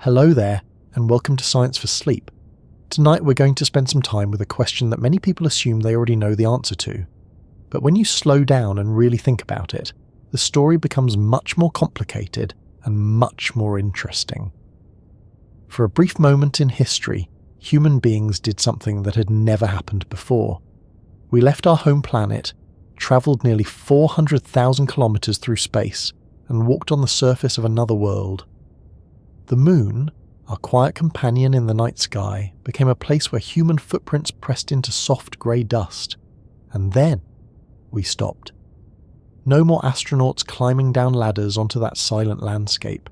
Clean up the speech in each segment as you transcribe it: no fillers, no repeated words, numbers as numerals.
Hello there, and welcome to Science for Sleep. Tonight we're going to spend some time with a question that many people assume they already know the answer to. But when you slow down and really think about it, the story becomes much more complicated and much more interesting. For a brief moment in history, human beings did something that had never happened before. We left our home planet, travelled nearly 400,000 kilometres through space, and walked on the surface of another world. The moon, our quiet companion in the night sky, became a place where human footprints pressed into soft grey dust. And then we stopped. No more astronauts climbing down ladders onto that silent landscape.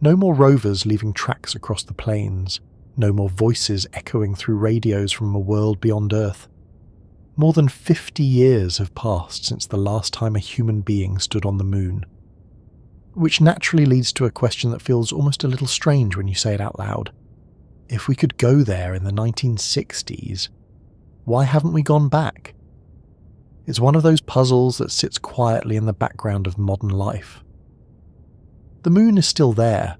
No more rovers leaving tracks across the plains. No more voices echoing through radios from a world beyond Earth. More than 50 years have passed since the last time a human being stood on the moon. Which naturally leads to a question that feels almost a little strange when you say it out loud. If we could go there in the 1960s, why haven't we gone back? It's one of those puzzles that sits quietly in the background of modern life. The moon is still there,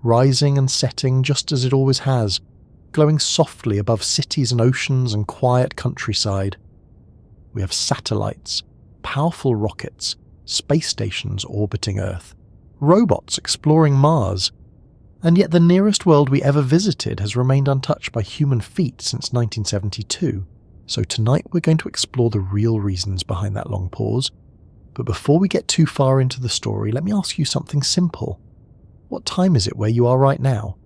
rising and setting just as it always has, glowing softly above cities and oceans and quiet countryside. We have satellites, powerful rockets, space stations orbiting Earth, robots exploring Mars, and yet the nearest world we ever visited has remained untouched by human feet since 1972. So tonight we're going to explore the real reasons behind that long pause. But before we get too far into the story, let me ask you something simple. What time is it where you are right now?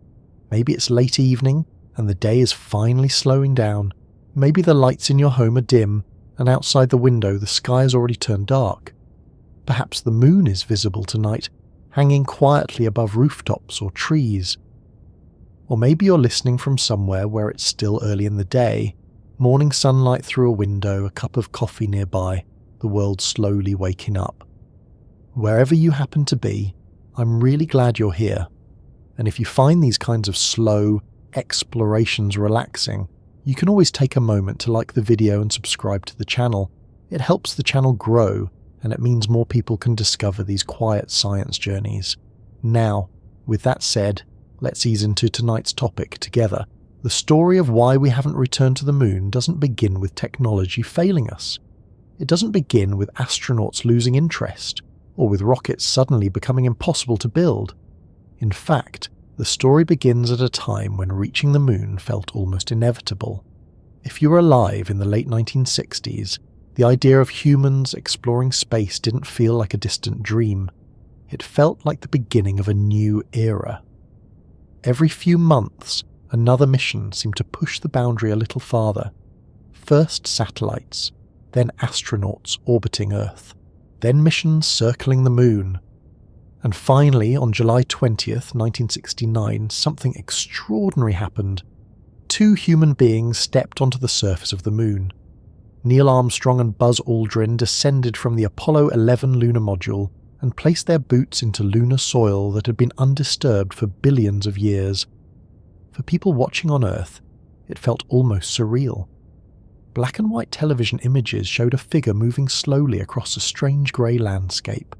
Maybe it's late evening and the day is finally slowing down. Maybe the lights in your home are dim and outside the window the sky has already turned dark. Perhaps the moon is visible tonight, hanging quietly above rooftops or trees. Or maybe you're listening from somewhere where it's still early in the day, morning sunlight through a window, a cup of coffee nearby, the world slowly waking up. Wherever you happen to be, I'm really glad you're here. And if you find these kinds of slow explorations relaxing, you can always take a moment to like the video and subscribe to the channel. It helps the channel grow, and it means more people can discover these quiet science journeys. Now, with that said, let's ease into tonight's topic together. The story of why we haven't returned to the moon doesn't begin with technology failing us. It doesn't begin with astronauts losing interest, or with rockets suddenly becoming impossible to build. In fact, the story begins at a time when reaching the moon felt almost inevitable. If you were alive in the late 1960s, the idea of humans exploring space didn't feel like a distant dream. It felt like the beginning of a new era. Every few months, another mission seemed to push the boundary a little farther. First satellites, then astronauts orbiting Earth, then missions circling the moon. And finally, on July 20th, 1969, something extraordinary happened. 2 human beings stepped onto the surface of the moon. Neil Armstrong and Buzz Aldrin descended from the Apollo 11 lunar module and placed their boots into lunar soil that had been undisturbed for billions of years. For people watching on Earth, it felt almost surreal. Black and white television images showed a figure moving slowly across a strange grey landscape.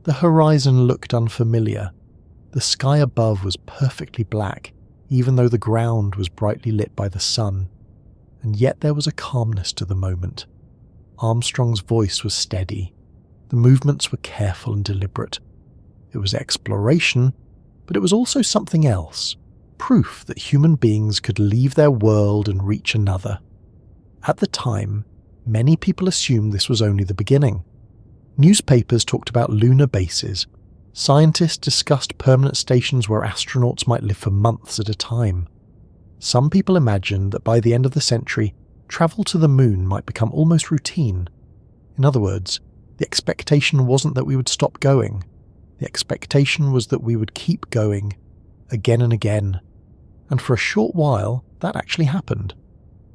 The horizon looked unfamiliar. The sky above was perfectly black, even though the ground was brightly lit by the sun. And yet there was a calmness to the moment. Armstrong's voice was steady. The movements were careful and deliberate. It was exploration, but it was also something else. Proof that human beings could leave their world and reach another. At the time, many people assumed this was only the beginning. Newspapers talked about lunar bases. Scientists discussed permanent stations where astronauts might live for months at a time. Some people imagined that by the end of the century, travel to the moon might become almost routine. In other words, the expectation wasn't that we would stop going. The expectation was that we would keep going, again and again. And for a short while, that actually happened.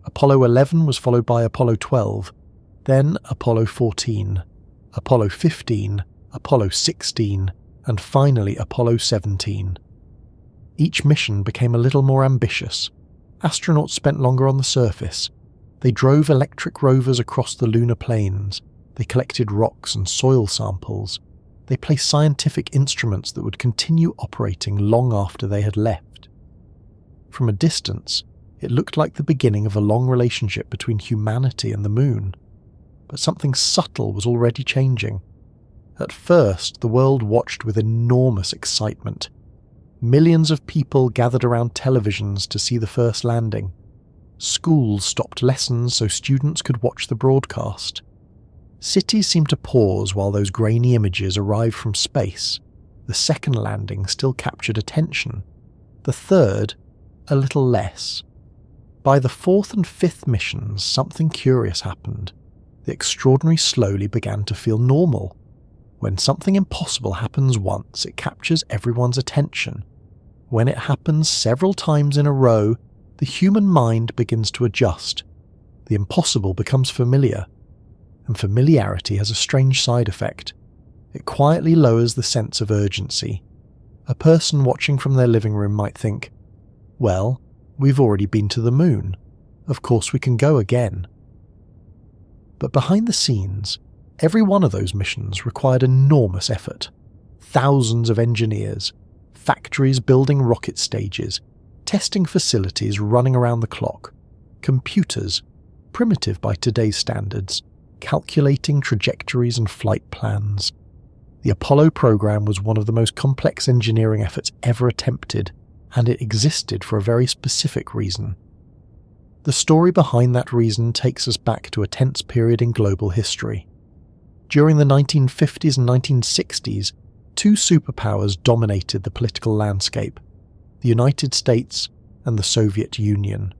Apollo 11 was followed by Apollo 12, then Apollo 14, Apollo 15, Apollo 16, and finally Apollo 17. Each mission became a little more ambitious. Astronauts spent longer on the surface. They drove electric rovers across the lunar plains. They collected rocks and soil samples. They placed scientific instruments that would continue operating long after they had left. From a distance, it looked like the beginning of a long relationship between humanity and the moon. But something subtle was already changing. At first, the world watched with enormous excitement. Millions of people gathered around televisions to see the first landing. Schools stopped lessons so students could watch the broadcast. Cities seemed to pause while those grainy images arrived from space. The second landing still captured attention. The third, a little less. By the fourth and fifth missions, something curious happened. The extraordinary slowly began to feel normal. When something impossible happens once, it captures everyone's attention. When it happens several times in a row, the human mind begins to adjust. The impossible becomes familiar. And familiarity has a strange side effect. It quietly lowers the sense of urgency. A person watching from their living room might think, well, we've already been to the moon. Of course we can go again. But behind the scenes, every one of those missions required enormous effort. Thousands of engineers, factories building rocket stages, testing facilities running around the clock, computers, primitive by today's standards, calculating trajectories and flight plans. The Apollo program was one of the most complex engineering efforts ever attempted, and it existed for a very specific reason. The story behind that reason takes us back to a tense period in global history. During the 1950s and 1960s, two superpowers dominated the political landscape: the United States and the Soviet Union.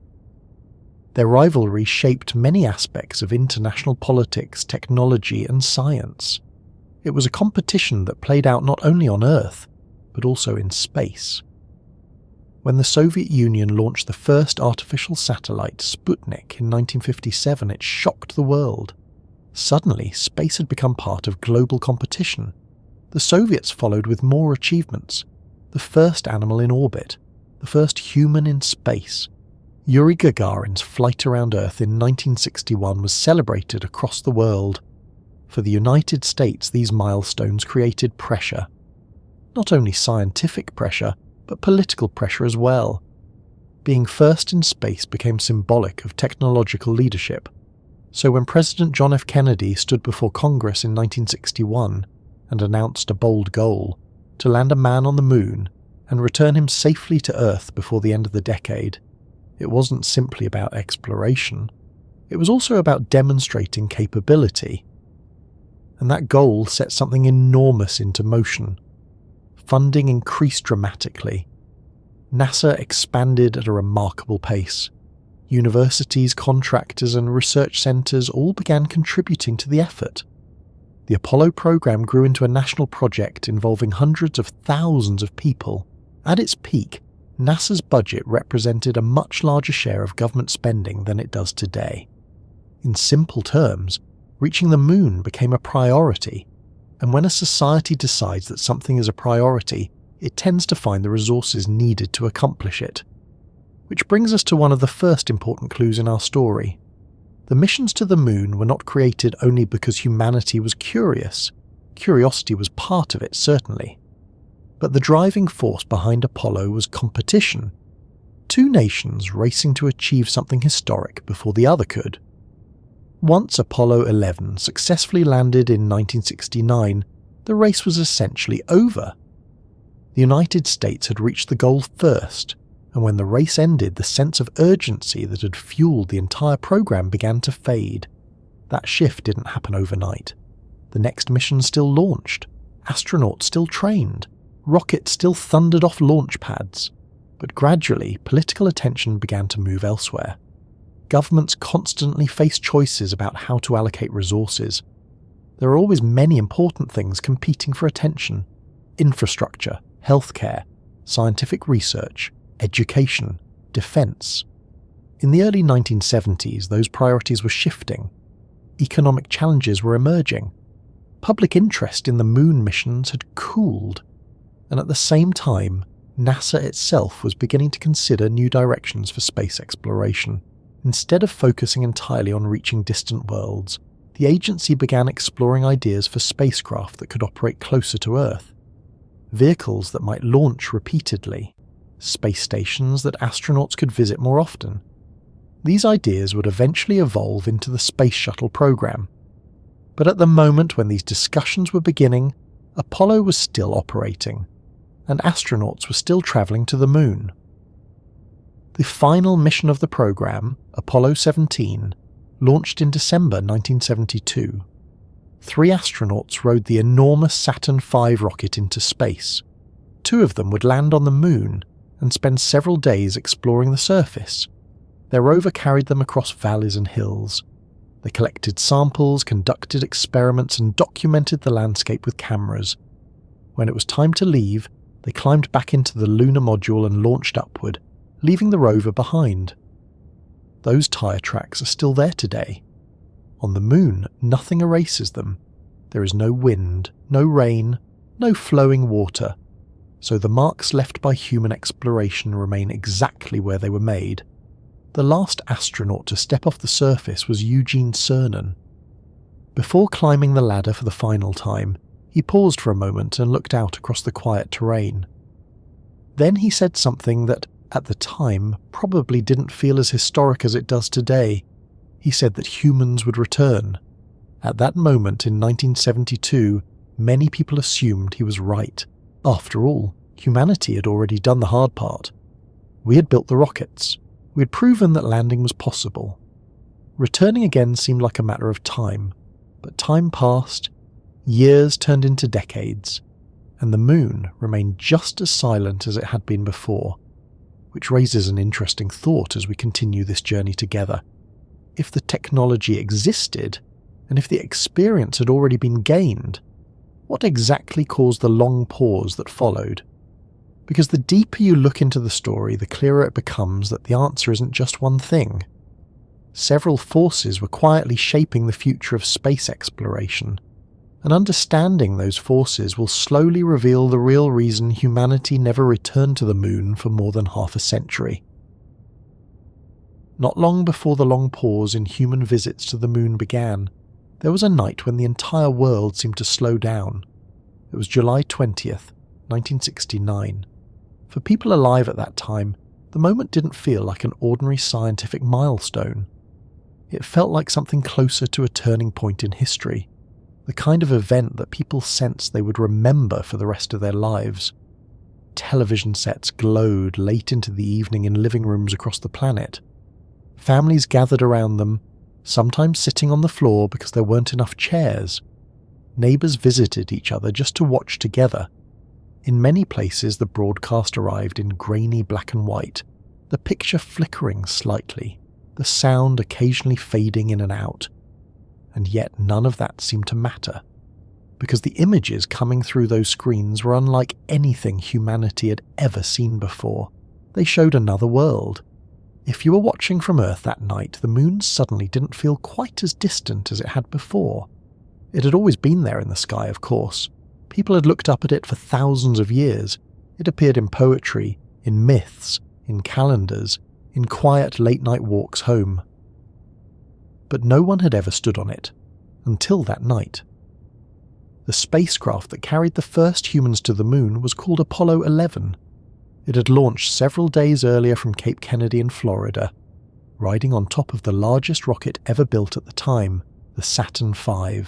Their rivalry shaped many aspects of international politics, technology, and science. It was a competition that played out not only on Earth, but also in space. When the Soviet Union launched the first artificial satellite, Sputnik, in 1957, it shocked the world. Suddenly, space had become part of global competition. The Soviets followed with more achievements: the first animal in orbit, the first human in space. Yuri Gagarin's flight around Earth in 1961 was celebrated across the world. For the United States, these milestones created pressure. Not only scientific pressure, but political pressure as well. Being first in space became symbolic of technological leadership. So when President John F. Kennedy stood before Congress in 1961 and announced a bold goal to land a man on the moon and return him safely to Earth before the end of the decade, it wasn't simply about exploration. It was also about demonstrating capability. And that goal set something enormous into motion. Funding increased dramatically. NASA expanded at a remarkable pace. Universities, contractors, and research centres all began contributing to the effort. The Apollo program grew into a national project involving hundreds of thousands of people. At its peak, NASA's budget represented a much larger share of government spending than it does today. In simple terms, reaching the moon became a priority, and when a society decides that something is a priority, it tends to find the resources needed to accomplish it. Which brings us to one of the first important clues in our story. The missions to the moon were not created only because humanity was curious. Curiosity was part of it, certainly. But the driving force behind Apollo was competition. Two nations racing to achieve something historic before the other could. Once Apollo 11 successfully landed in 1969, the race was essentially over. The United States had reached the goal first, and when the race ended, the sense of urgency that had fueled the entire program began to fade. That shift didn't happen overnight. The next mission still launched, astronauts still trained, rockets still thundered off launch pads, but gradually political attention began to move elsewhere. Governments constantly face choices about how to allocate resources. There are always many important things competing for attention: infrastructure, healthcare, scientific research, education, defense. In the early 1970s, those priorities were shifting. Economic challenges were emerging. Public interest in the moon missions had cooled. And at the same time, NASA itself was beginning to consider new directions for space exploration. Instead of focusing entirely on reaching distant worlds, the agency began exploring ideas for spacecraft that could operate closer to Earth, vehicles that might launch repeatedly, space stations that astronauts could visit more often. These ideas would eventually evolve into the Space Shuttle program. But at the moment when these discussions were beginning, Apollo was still operating, and astronauts were still travelling to the Moon. The final mission of the program, Apollo 17, launched in December 1972. 3 astronauts rode the enormous Saturn V rocket into space. 2 of them would land on the Moon and spend several days exploring the surface. Their rover carried them across valleys and hills. They collected samples, conducted experiments, and documented the landscape with cameras. When it was time to leave, they climbed back into the lunar module and launched upward, leaving the rover behind. Those tyre tracks are still there today. On the Moon, nothing erases them. There is no wind, no rain, no flowing water, so the marks left by human exploration remain exactly where they were made. The last astronaut to step off the surface was Eugene Cernan. Before climbing the ladder for the final time, he paused for a moment and looked out across the quiet terrain. Then he said something that, at the time, probably didn't feel as historic as it does today. He said that humans would return. At that moment in 1972, many people assumed he was right. After all, humanity had already done the hard part. We had built the rockets. We had proven that landing was possible. Returning again seemed like a matter of time, but time passed, years turned into decades, and the Moon remained just as silent as it had been before. Which raises an interesting thought as we continue this journey together. If the technology existed, and if the experience had already been gained, what exactly caused the long pause that followed? Because the deeper you look into the story, the clearer it becomes that the answer isn't just one thing. Several forces were quietly shaping the future of space exploration, and understanding those forces will slowly reveal the real reason humanity never returned to the Moon for more than half a century. Not long before the long pause in human visits to the Moon began, there was a night when the entire world seemed to slow down. It was July 20th, 1969. For people alive at that time, the moment didn't feel like an ordinary scientific milestone. It felt like something closer to a turning point in history, the kind of event that people sensed they would remember for the rest of their lives. Television sets glowed late into the evening in living rooms across the planet. Families gathered around them, sometimes sitting on the floor because there weren't enough chairs. Neighbours visited each other just to watch together. In many places the broadcast arrived in grainy black and white, the picture flickering slightly, the sound occasionally fading in and out. And yet none of that seemed to matter, because the images coming through those screens were unlike anything humanity had ever seen before. They showed another world. If you were watching from Earth that night, the Moon suddenly didn't feel quite as distant as it had before. It had always been there in the sky, of course. People had looked up at it for thousands of years. It appeared in poetry, in myths, in calendars, in quiet late-night walks home. But no one had ever stood on it, until that night. The spacecraft that carried the first humans to the Moon was called Apollo 11. It had launched several days earlier from Cape Kennedy in Florida, riding on top of the largest rocket ever built at the time, the Saturn V.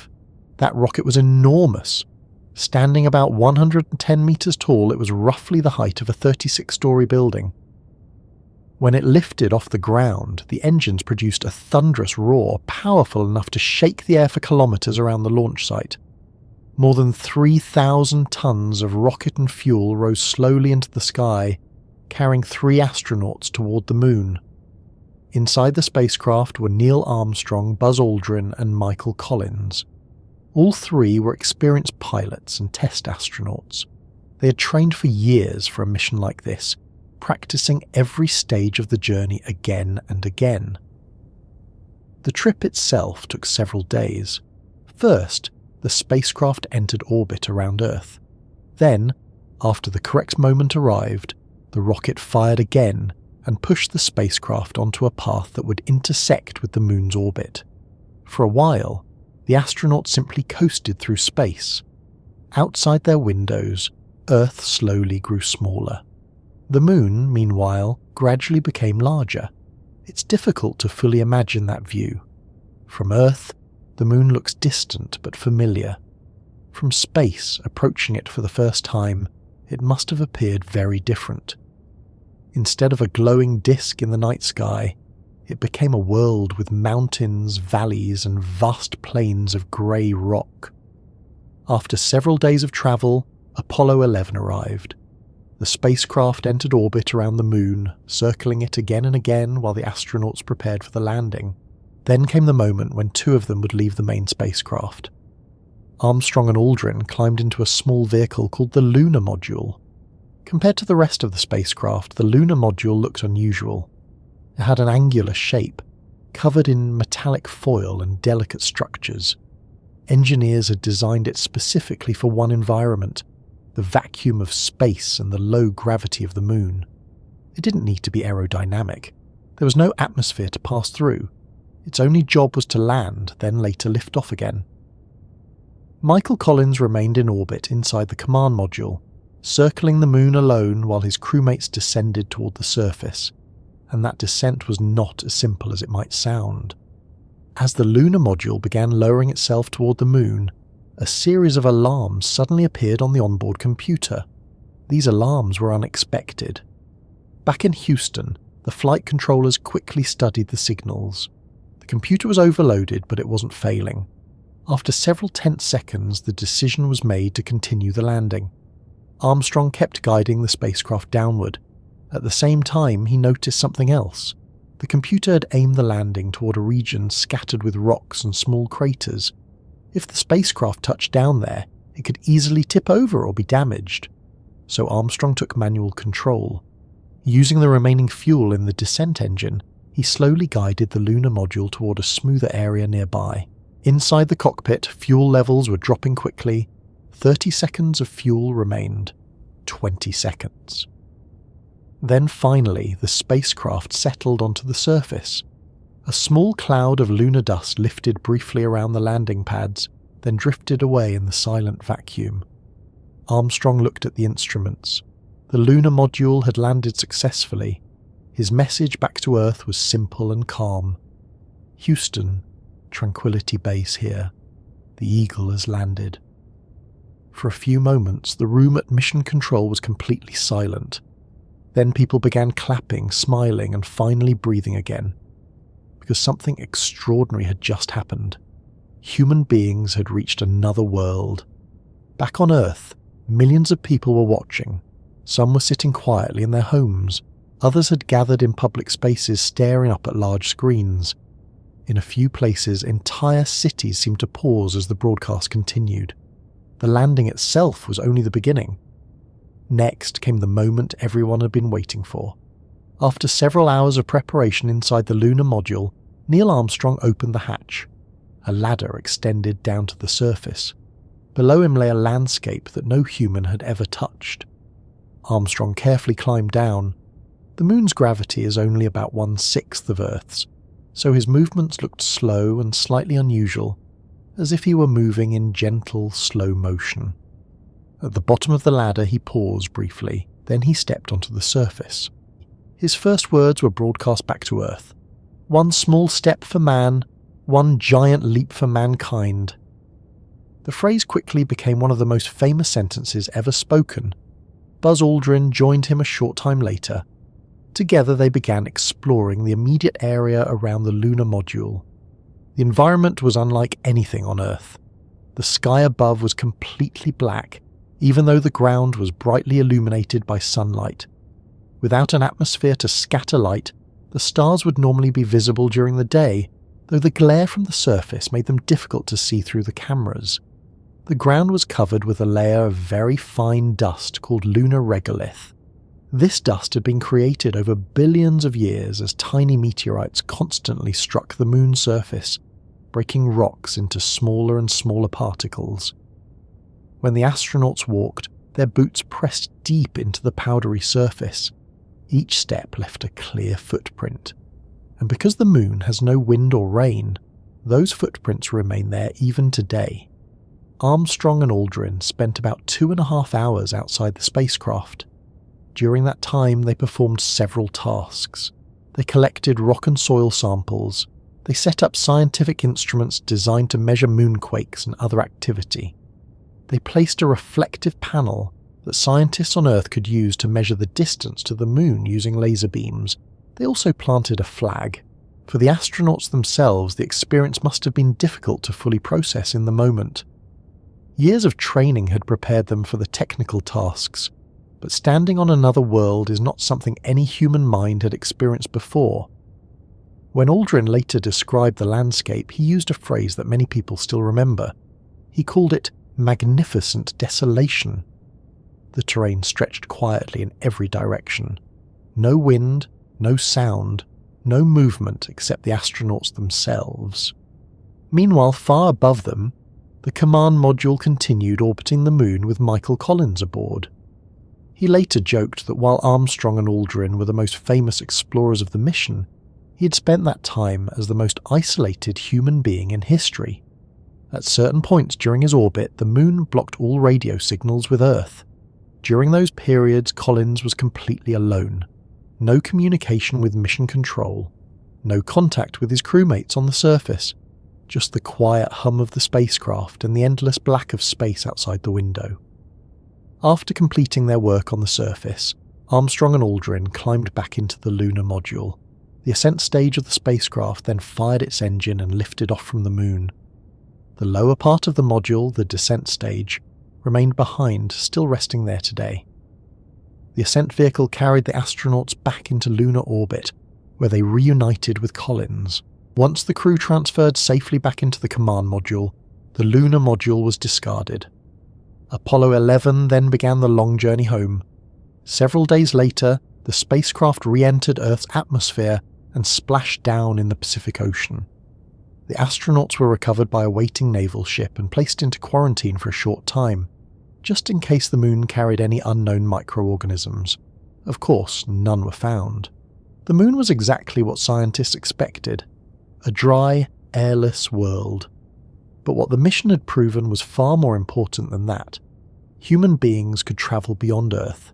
That rocket was enormous. Standing about 110 meters tall, it was roughly the height of a 36-story building. When it lifted off the ground, the engines produced a thunderous roar powerful enough to shake the air for kilometers around the launch site. More than 3,000 tons of rocket and fuel rose slowly into the sky, carrying 3 astronauts toward the Moon. Inside the spacecraft were Neil Armstrong, Buzz Aldrin, and Michael Collins. All 3 were experienced pilots and test astronauts. They had trained for years for a mission like this, practicing every stage of the journey again and again. The trip itself took several days. First, the spacecraft entered orbit around Earth. Then, after the correct moment arrived, the rocket fired again and pushed the spacecraft onto a path that would intersect with the Moon's orbit. For a while, the astronauts simply coasted through space. Outside their windows, Earth slowly grew smaller. The Moon, meanwhile, gradually became larger. It's difficult to fully imagine that view. From Earth, the Moon looks distant but familiar. From space, approaching it for the first time, it must have appeared very different. Instead of a glowing disk in the night sky, it became a world with mountains, valleys, and vast plains of grey rock. After several days of travel, Apollo 11 arrived. The spacecraft entered orbit around the Moon, circling it again and again while the astronauts prepared for the landing. Then came the moment when two of them would leave the main spacecraft. Armstrong and Aldrin climbed into a small vehicle called the Lunar module. Compared to the rest of the spacecraft, the Lunar module looked unusual. It had an angular shape, covered in metallic foil and delicate structures. Engineers had designed it specifically for one environment, the vacuum of space and the low gravity of the Moon. It didn't need to be aerodynamic. There was no atmosphere to pass through. Its only job was to land, then later lift off again. Michael Collins remained in orbit inside the command module, circling the Moon alone while his crewmates descended toward the surface, and that descent was not as simple as it might sound. As the Lunar module began lowering itself toward the Moon, a series of alarms suddenly appeared on the onboard computer. These alarms were unexpected. Back in Houston, the flight controllers quickly studied the signals. The computer was overloaded, but it wasn't failing. After several tense seconds, the decision was made to continue the landing. Armstrong kept guiding the spacecraft downward. At the same time, he noticed something else. The computer had aimed the landing toward a region scattered with rocks and small craters. If the spacecraft touched down there, it could easily tip over or be damaged. So Armstrong took manual control. Using the remaining fuel in the descent engine, he slowly guided the Lunar module toward a smoother area nearby. Inside the cockpit, fuel levels were dropping quickly. 30 seconds of fuel remained. 20 seconds. Then finally, the spacecraft settled onto the surface. A small cloud of lunar dust lifted briefly around the landing pads, then drifted away in the silent vacuum. Armstrong looked at the instruments. The Lunar module had landed successfully. His message back to Earth was simple and calm. Houston, Tranquility Base here. The Eagle has landed. For a few moments, the room at Mission Control was completely silent. Then people began clapping, smiling, and finally breathing again. Because something extraordinary had just happened. Human beings had reached another world. Back on Earth, millions of people were watching. Some were sitting quietly in their homes. Others had gathered in public spaces staring up at large screens. In a few places, entire cities seemed to pause as the broadcast continued. The landing itself was only the beginning. Next came the moment everyone had been waiting for. After several hours of preparation inside the Lunar module, Neil Armstrong opened the hatch. A ladder extended down to the surface. Below him lay a landscape that no human had ever touched. Armstrong carefully climbed down. The Moon's gravity is only about 1/6 of Earth's, so his movements looked slow and slightly unusual, as if he were moving in gentle, slow motion. At the bottom of the ladder he paused briefly, then he stepped onto the surface. His first words were broadcast back to Earth. "One small step for man, one giant leap for mankind." The phrase quickly became one of the most famous sentences ever spoken. Buzz Aldrin joined him a short time later. Together they began exploring the immediate area around the Lunar module. The environment was unlike anything on Earth. The sky above was completely black, even though the ground was brightly illuminated by sunlight. Without an atmosphere to scatter light, the stars would normally be visible during the day, though the glare from the surface made them difficult to see through the cameras. The ground was covered with a layer of very fine dust called lunar regolith. This dust had been created over billions of years as tiny meteorites constantly struck the Moon's surface, breaking rocks into smaller and smaller particles. When the astronauts walked, their boots pressed deep into the powdery surface. Each step left a clear footprint. And because the Moon has no wind or rain, those footprints remain there even today. Armstrong and Aldrin spent about 2.5 hours outside the spacecraft. During that time, they performed several tasks. They collected rock and soil samples. They set up scientific instruments designed to measure moonquakes and other activity. They placed a reflective panel that scientists on Earth could use to measure the distance to the moon using laser beams. They also planted a flag. For the astronauts themselves, the experience must have been difficult to fully process in the moment. Years of training had prepared them for the technical tasks, but standing on another world is not something any human mind had experienced before. When Aldrin later described the landscape, he used a phrase that many people still remember. He called it magnificent desolation. The terrain stretched quietly in every direction. No wind, no sound, no movement except the astronauts themselves. Meanwhile, far above them, the command module continued orbiting the moon with Michael Collins aboard. He later joked that while Armstrong and Aldrin were the most famous explorers of the mission, he had spent that time as the most isolated human being in history. At certain points during his orbit, the moon blocked all radio signals with Earth. During those periods, Collins was completely alone. No communication with mission control. No contact with his crewmates on the surface. Just the quiet hum of the spacecraft and the endless black of space outside the window. After completing their work on the surface, Armstrong and Aldrin climbed back into the lunar module. The ascent stage of the spacecraft then fired its engine and lifted off from the moon. The lower part of the module, the descent stage, remained behind, still resting there today. The ascent vehicle carried the astronauts back into lunar orbit, where they reunited with Collins. Once the crew transferred safely back into the command module, the lunar module was discarded. Apollo 11 then began the long journey home. Several days later, the spacecraft re-entered Earth's atmosphere and splashed down in the Pacific Ocean. The astronauts were recovered by a waiting naval ship and placed into quarantine for a short time, just in case the moon carried any unknown microorganisms. Of course, none were found. The moon was exactly what scientists expected: a dry, airless world. But what the mission had proven was far more important than that. Human beings could travel beyond Earth.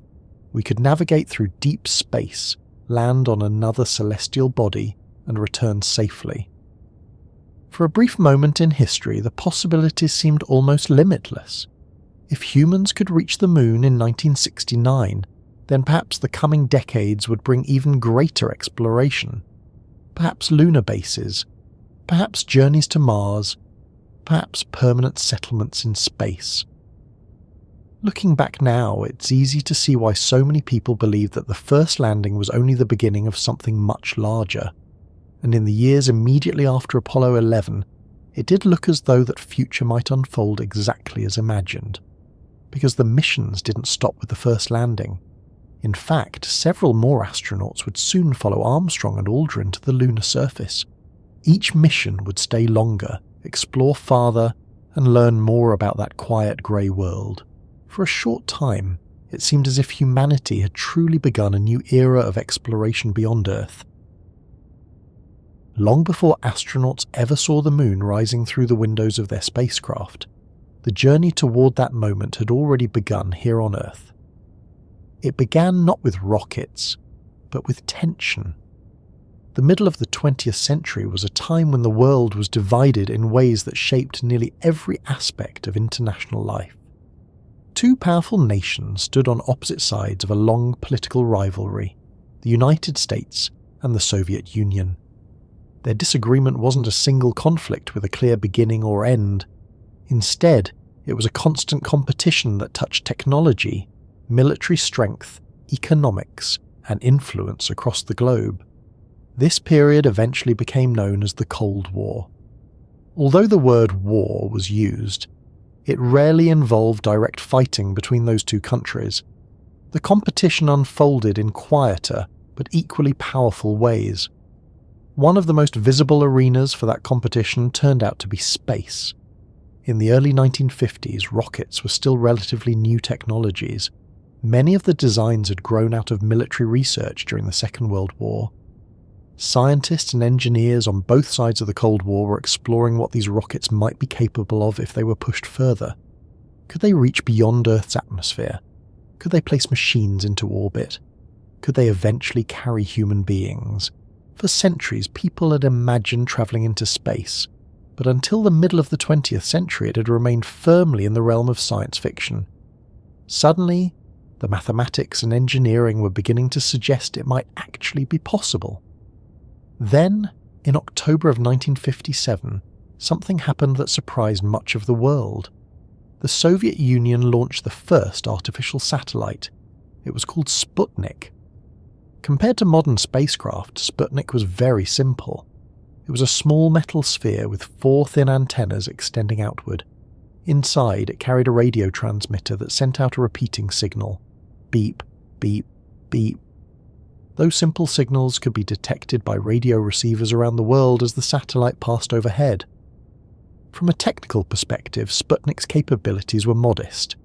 We could navigate through deep space, land on another celestial body, and return safely. For a brief moment in history, the possibilities seemed almost limitless. If humans could reach the moon in 1969, then perhaps the coming decades would bring even greater exploration. Perhaps lunar bases, perhaps journeys to Mars, perhaps permanent settlements in space. Looking back now, it's easy to see why so many people believed that the first landing was only the beginning of something much larger. And in the years immediately after Apollo 11, it did look as though that future might unfold exactly as imagined. Because the missions didn't stop with the first landing. In fact, several more astronauts would soon follow Armstrong and Aldrin to the lunar surface. Each mission would stay longer, explore farther, and learn more about that quiet grey world. For a short time, it seemed as if humanity had truly begun a new era of exploration beyond Earth. Long before astronauts ever saw the moon rising through the windows of their spacecraft, the journey toward that moment had already begun here on Earth. It began not with rockets, but with tension. The middle of the 20th century was a time when the world was divided in ways that shaped nearly every aspect of international life. Two powerful nations stood on opposite sides of a long political rivalry, the United States and the Soviet Union. Their disagreement wasn't a single conflict with a clear beginning or end. Instead, it was a constant competition that touched technology, military strength, economics, and influence across the globe. This period eventually became known as the Cold War. Although the word war was used, it rarely involved direct fighting between those two countries. The competition unfolded in quieter but equally powerful ways. One of the most visible arenas for that competition turned out to be space. In the early 1950s, rockets were still relatively new technologies. Many of the designs had grown out of military research during the Second World War. Scientists and engineers on both sides of the Cold War were exploring what these rockets might be capable of if they were pushed further. Could they reach beyond Earth's atmosphere? Could they place machines into orbit? Could they eventually carry human beings? For centuries, people had imagined travelling into space, but until the middle of the 20th century it had remained firmly in the realm of science fiction. Suddenly, the mathematics and engineering were beginning to suggest it might actually be possible. Then, in October of 1957, something happened that surprised much of the world. The Soviet Union launched the first artificial satellite. It was called Sputnik. Compared to modern spacecraft, Sputnik was very simple. It was a small metal sphere with 4 thin antennas extending outward. Inside, it carried a radio transmitter that sent out a repeating signal. Beep, beep, beep. Those simple signals could be detected by radio receivers around the world as the satellite passed overhead. From a technical perspective, Sputnik's capabilities were modest.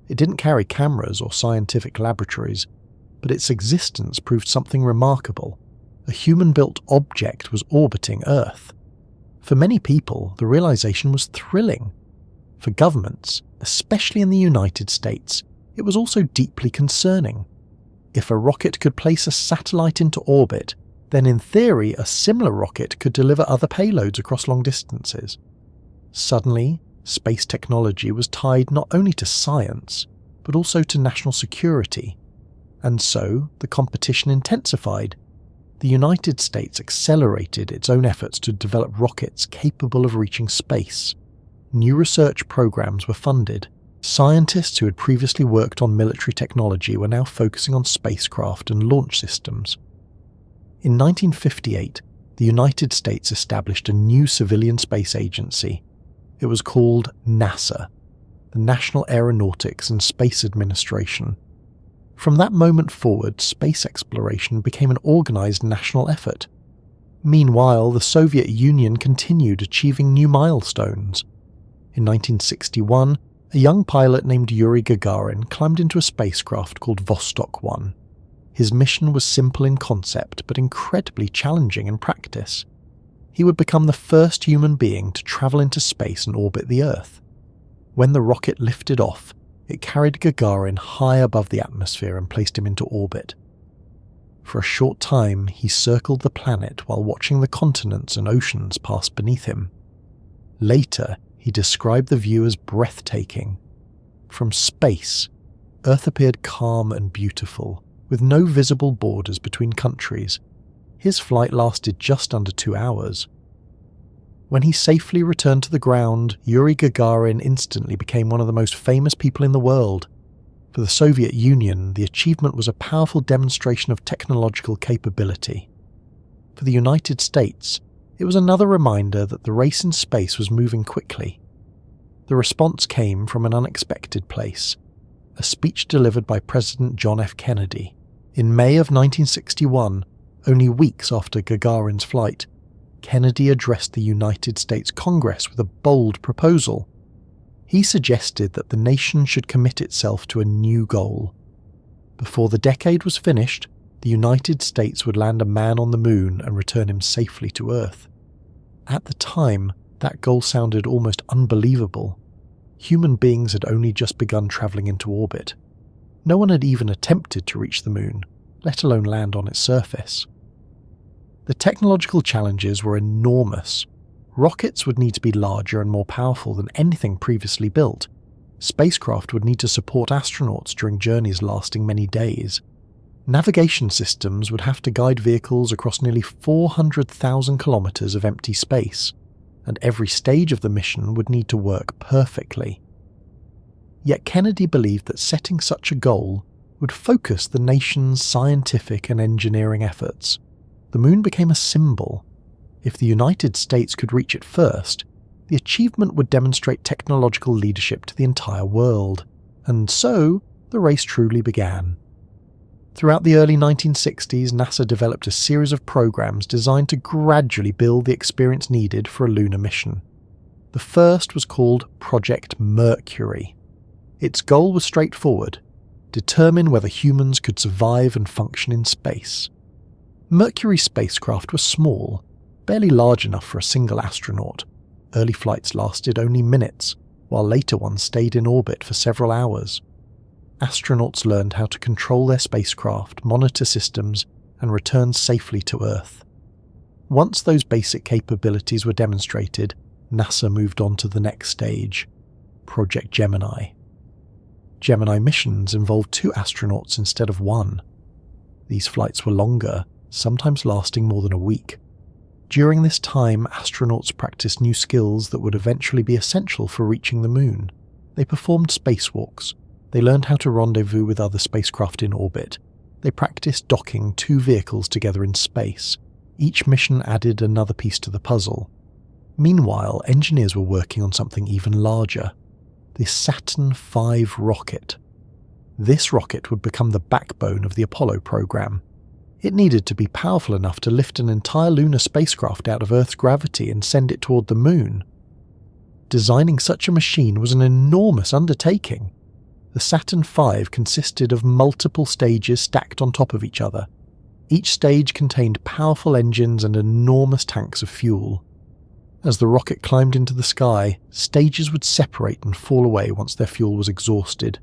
It didn't carry cameras or scientific laboratories, but its existence proved something remarkable. A human-built object was orbiting Earth. For many people, the realization was thrilling. For governments, especially in the United States, it was also deeply concerning. If a rocket could place a satellite into orbit, then in theory a similar rocket could deliver other payloads across long distances. Suddenly, space technology was tied not only to science, but also to national security. And so, the competition intensified. The United States accelerated its own efforts to develop rockets capable of reaching space. New research programs were funded. Scientists who had previously worked on military technology were now focusing on spacecraft and launch systems. In 1958, the United States established a new civilian space agency. It was called NASA, the National Aeronautics and Space Administration. From that moment forward, space exploration became an organized national effort. Meanwhile, the Soviet Union continued achieving new milestones. In 1961, a young pilot named Yuri Gagarin climbed into a spacecraft called Vostok 1. His mission was simple in concept, but incredibly challenging in practice. He would become the first human being to travel into space and orbit the Earth. When the rocket lifted off, it carried Gagarin high above the atmosphere and placed him into orbit. For a short time, he circled the planet while watching the continents and oceans pass beneath him. Later, he described the view as breathtaking. From space, Earth appeared calm and beautiful, with no visible borders between countries. His flight lasted just under 2 hours. When he safely returned to the ground, Yuri Gagarin instantly became one of the most famous people in the world. For the Soviet Union, the achievement was a powerful demonstration of technological capability. For the United States, it was another reminder that the race in space was moving quickly. The response came from an unexpected place, a speech delivered by President John F. Kennedy. In May of 1961, only weeks after Gagarin's flight, Kennedy addressed the United States Congress with a bold proposal. He suggested that the nation should commit itself to a new goal. Before the decade was finished, the United States would land a man on the moon and return him safely to Earth. At the time, that goal sounded almost unbelievable. Human beings had only just begun travelling into orbit. No one had even attempted to reach the moon, let alone land on its surface. The technological challenges were enormous. Rockets would need to be larger and more powerful than anything previously built. Spacecraft would need to support astronauts during journeys lasting many days. Navigation systems would have to guide vehicles across nearly 400,000 kilometers of empty space, and every stage of the mission would need to work perfectly. Yet Kennedy believed that setting such a goal would focus the nation's scientific and engineering efforts. The moon became a symbol. If the United States could reach it first, the achievement would demonstrate technological leadership to the entire world, and so the race truly began. Throughout the early 1960s, NASA developed a series of programs designed to gradually build the experience needed for a lunar mission. The first was called Project Mercury. Its goal was straightforward: determine whether humans could survive and function in space. Mercury spacecraft were small, barely large enough for a single astronaut. Early flights lasted only minutes, while later ones stayed in orbit for several hours. Astronauts learned how to control their spacecraft, monitor systems, and return safely to Earth. Once those basic capabilities were demonstrated, NASA moved on to the next stage, Project Gemini. Gemini missions involved 2 astronauts instead of 1. These flights were longer, sometimes lasting more than a week. During this time, astronauts practiced new skills that would eventually be essential for reaching the Moon. They performed spacewalks. They learned how to rendezvous with other spacecraft in orbit. They practiced docking 2 vehicles together in space. Each mission added another piece to the puzzle. Meanwhile, engineers were working on something even larger, the Saturn V rocket. This rocket would become the backbone of the Apollo program. It needed to be powerful enough to lift an entire lunar spacecraft out of Earth's gravity and send it toward the Moon. Designing such a machine was an enormous undertaking. The Saturn V consisted of multiple stages stacked on top of each other. Each stage contained powerful engines and enormous tanks of fuel. As the rocket climbed into the sky, stages would separate and fall away once their fuel was exhausted.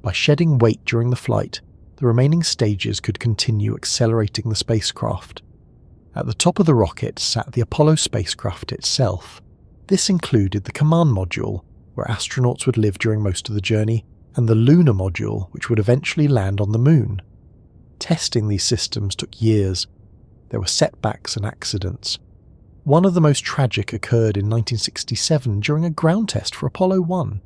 By shedding weight during the flight, the remaining stages could continue accelerating the spacecraft. At the top of the rocket sat the Apollo spacecraft itself. This included the command module, where astronauts would live during most of the journey, and the lunar module, which would eventually land on the Moon. Testing these systems took years. There were setbacks and accidents. One of the most tragic occurred in 1967 during a ground test for Apollo 1.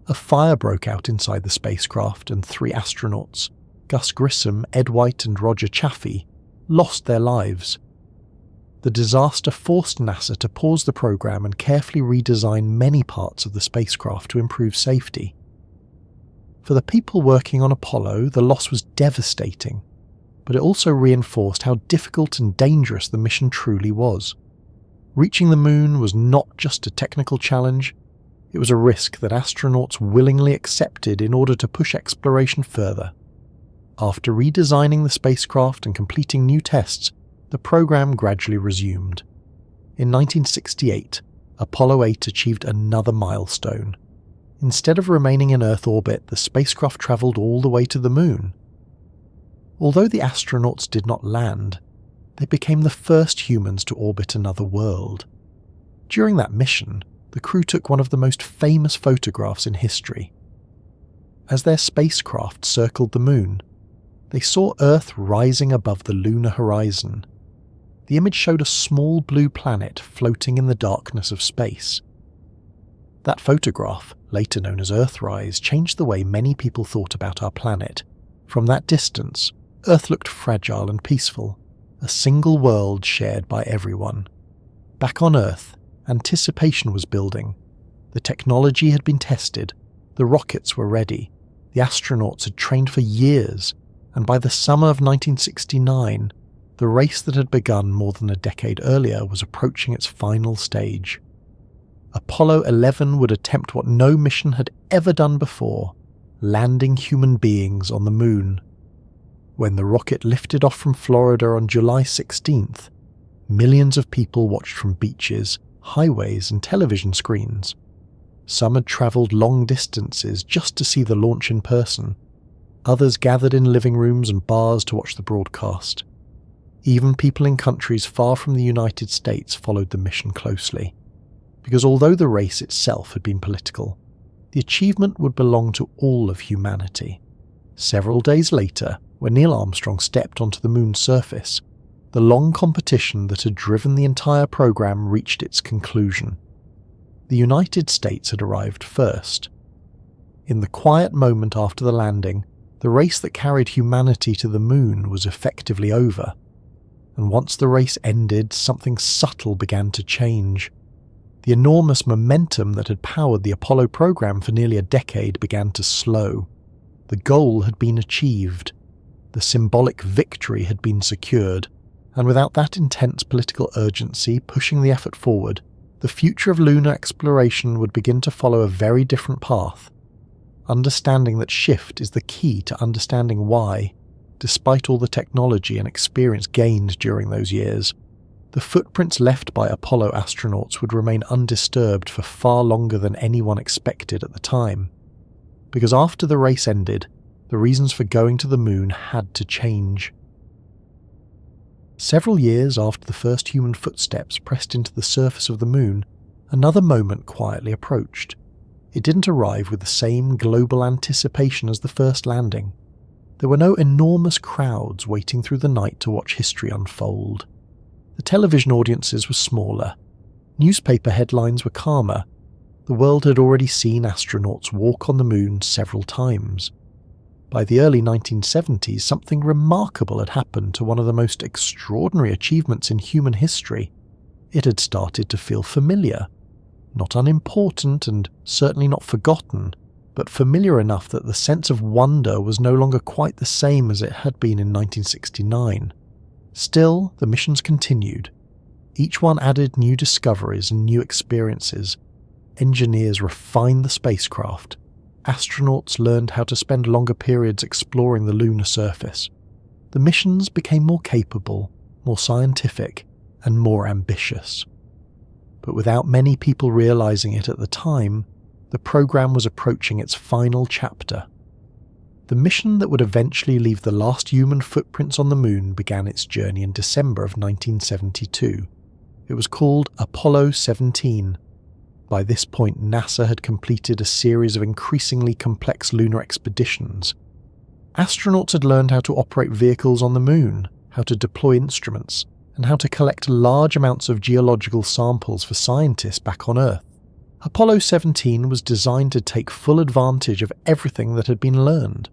A fire broke out inside the spacecraft and 3 astronauts, Gus Grissom, Ed White and Roger Chaffee, lost their lives. The disaster forced NASA to pause the program and carefully redesign many parts of the spacecraft to improve safety. For the people working on Apollo, the loss was devastating, but it also reinforced how difficult and dangerous the mission truly was. Reaching the Moon was not just a technical challenge, it was a risk that astronauts willingly accepted in order to push exploration further. After redesigning the spacecraft and completing new tests, the program gradually resumed. In 1968, Apollo 8 achieved another milestone. Instead of remaining in Earth orbit, the spacecraft travelled all the way to the Moon. Although the astronauts did not land, they became the first humans to orbit another world. During that mission, the crew took one of the most famous photographs in history. As their spacecraft circled the Moon, they saw Earth rising above the lunar horizon. The image showed a small blue planet floating in the darkness of space. That photograph, later known as Earthrise, changed the way many people thought about our planet. From that distance, Earth looked fragile and peaceful, a single world shared by everyone. Back on Earth, anticipation was building. The technology had been tested, the rockets were ready, the astronauts had trained for years, and by the summer of 1969, the race that had begun more than a decade earlier was approaching its final stage. Apollo 11 would attempt what no mission had ever done before, landing human beings on the Moon. When the rocket lifted off from Florida on July 16th, millions of people watched from beaches, highways and television screens. Some had travelled long distances just to see the launch in person. Others gathered in living rooms and bars to watch the broadcast. Even people in countries far from the United States followed the mission closely. Because although the race itself had been political, the achievement would belong to all of humanity. Several days later, when Neil Armstrong stepped onto the Moon's surface, the long competition that had driven the entire program reached its conclusion. The United States had arrived first. In the quiet moment after the landing, the race that carried humanity to the Moon was effectively over. And once the race ended, something subtle began to change. The enormous momentum that had powered the Apollo program for nearly a decade began to slow. The goal had been achieved. The symbolic victory had been secured, and without that intense political urgency pushing the effort forward, the future of lunar exploration would begin to follow a very different path. Understanding that shift is the key to understanding why, despite all the technology and experience gained during those years, the footprints left by Apollo astronauts would remain undisturbed for far longer than anyone expected at the time. Because after the race ended, the reasons for going to the moon had to change. Several years after the first human footsteps pressed into the surface of the moon, another moment quietly approached. It didn't arrive with the same global anticipation as the first landing. There were no enormous crowds waiting through the night to watch history unfold. The television audiences were smaller. Newspaper headlines were calmer. The world had already seen astronauts walk on the moon several times. By the early 1970s, something remarkable had happened to one of the most extraordinary achievements in human history. It had started to feel familiar. Not unimportant and certainly not forgotten, but familiar enough that the sense of wonder was no longer quite the same as it had been in 1969. Still, the missions continued. Each one added new discoveries and new experiences. Engineers refined the spacecraft. Astronauts learned how to spend longer periods exploring the lunar surface. The missions became more capable, more scientific, and more ambitious. But without many people realizing it at the time, the program was approaching its final chapter. The mission that would eventually leave the last human footprints on the moon began its journey in December of 1972. It was called Apollo 17. By this point, NASA had completed a series of increasingly complex lunar expeditions. Astronauts had learned how to operate vehicles on the moon, how to deploy instruments, and how to collect large amounts of geological samples for scientists back on Earth. Apollo 17 was designed to take full advantage of everything that had been learned.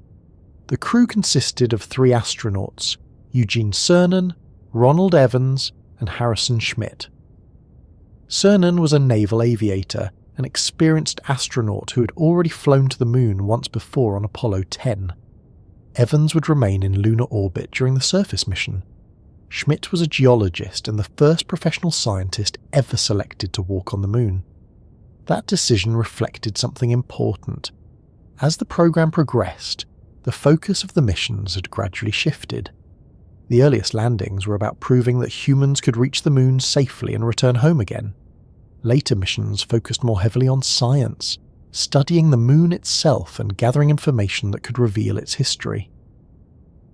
The crew consisted of 3 astronauts, Eugene Cernan, Ronald Evans, and Harrison Schmitt. Cernan was a naval aviator, an experienced astronaut who had already flown to the moon once before on Apollo 10. Evans would remain in lunar orbit during the surface mission. Schmitt was a geologist and the first professional scientist ever selected to walk on the moon. That decision reflected something important. As the program progressed, the focus of the missions had gradually shifted. The earliest landings were about proving that humans could reach the moon safely and return home again. Later missions focused more heavily on science, studying the moon itself and gathering information that could reveal its history.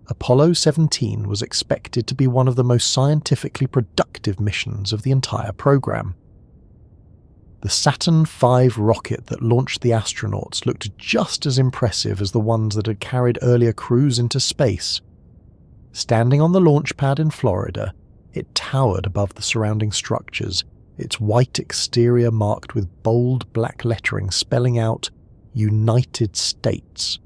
Apollo 17 was expected to be one of the most scientifically productive missions of the entire program. The Saturn V rocket that launched the astronauts looked just as impressive as the ones that had carried earlier crews into space. Standing on the launch pad in Florida, it towered above the surrounding structures, its white exterior marked with bold black lettering spelling out United States.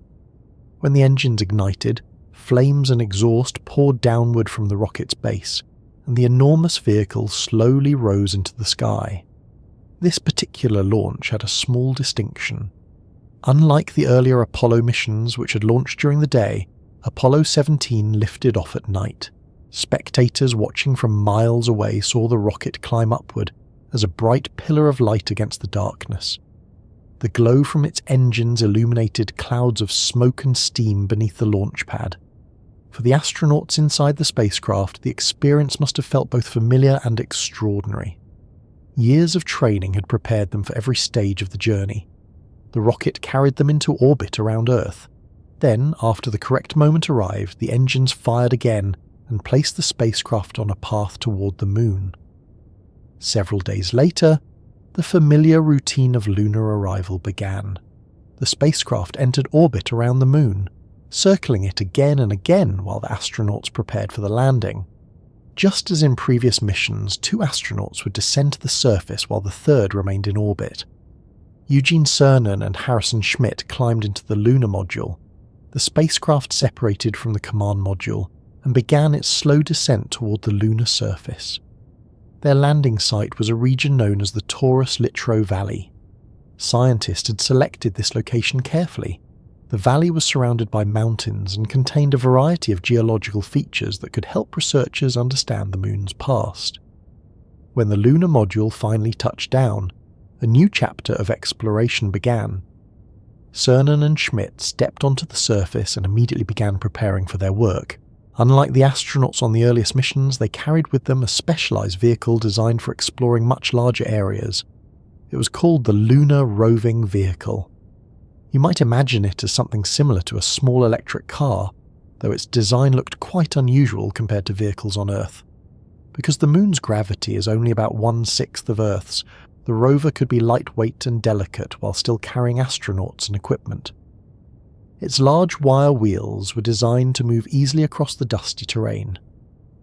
When the engines ignited, flames and exhaust poured downward from the rocket's base, and the enormous vehicle slowly rose into the sky. This particular launch had a small distinction. Unlike the earlier Apollo missions which had launched during the day, Apollo 17 lifted off at night. Spectators watching from miles away saw the rocket climb upward as a bright pillar of light against the darkness. The glow from its engines illuminated clouds of smoke and steam beneath the launch pad. For the astronauts inside the spacecraft, the experience must have felt both familiar and extraordinary. Years of training had prepared them for every stage of the journey. The rocket carried them into orbit around Earth. Then, after the correct moment arrived, the engines fired again and placed the spacecraft on a path toward the moon. Several days later, the familiar routine of lunar arrival began. The spacecraft entered orbit around the moon, circling it again and again while the astronauts prepared for the landing. Just as in previous missions, 2 astronauts would descend to the surface while the third remained in orbit. Eugene Cernan and Harrison Schmitt climbed into the lunar module. The spacecraft separated from the command module and began its slow descent toward the lunar surface. Their landing site was a region known as the Taurus-Littrow Valley. Scientists had selected this location carefully. The valley was surrounded by mountains and contained a variety of geological features that could help researchers understand the moon's past. When the lunar module finally touched down, a new chapter of exploration began. Cernan and Schmidt stepped onto the surface and immediately began preparing for their work. Unlike the astronauts on the earliest missions, they carried with them a specialized vehicle designed for exploring much larger areas. It was called the Lunar Roving Vehicle. You might imagine it as something similar to a small electric car, though its design looked quite unusual compared to vehicles on Earth. Because the Moon's gravity is only about 1/6 of Earth's, the rover could be lightweight and delicate while still carrying astronauts and equipment. Its large wire wheels were designed to move easily across the dusty terrain.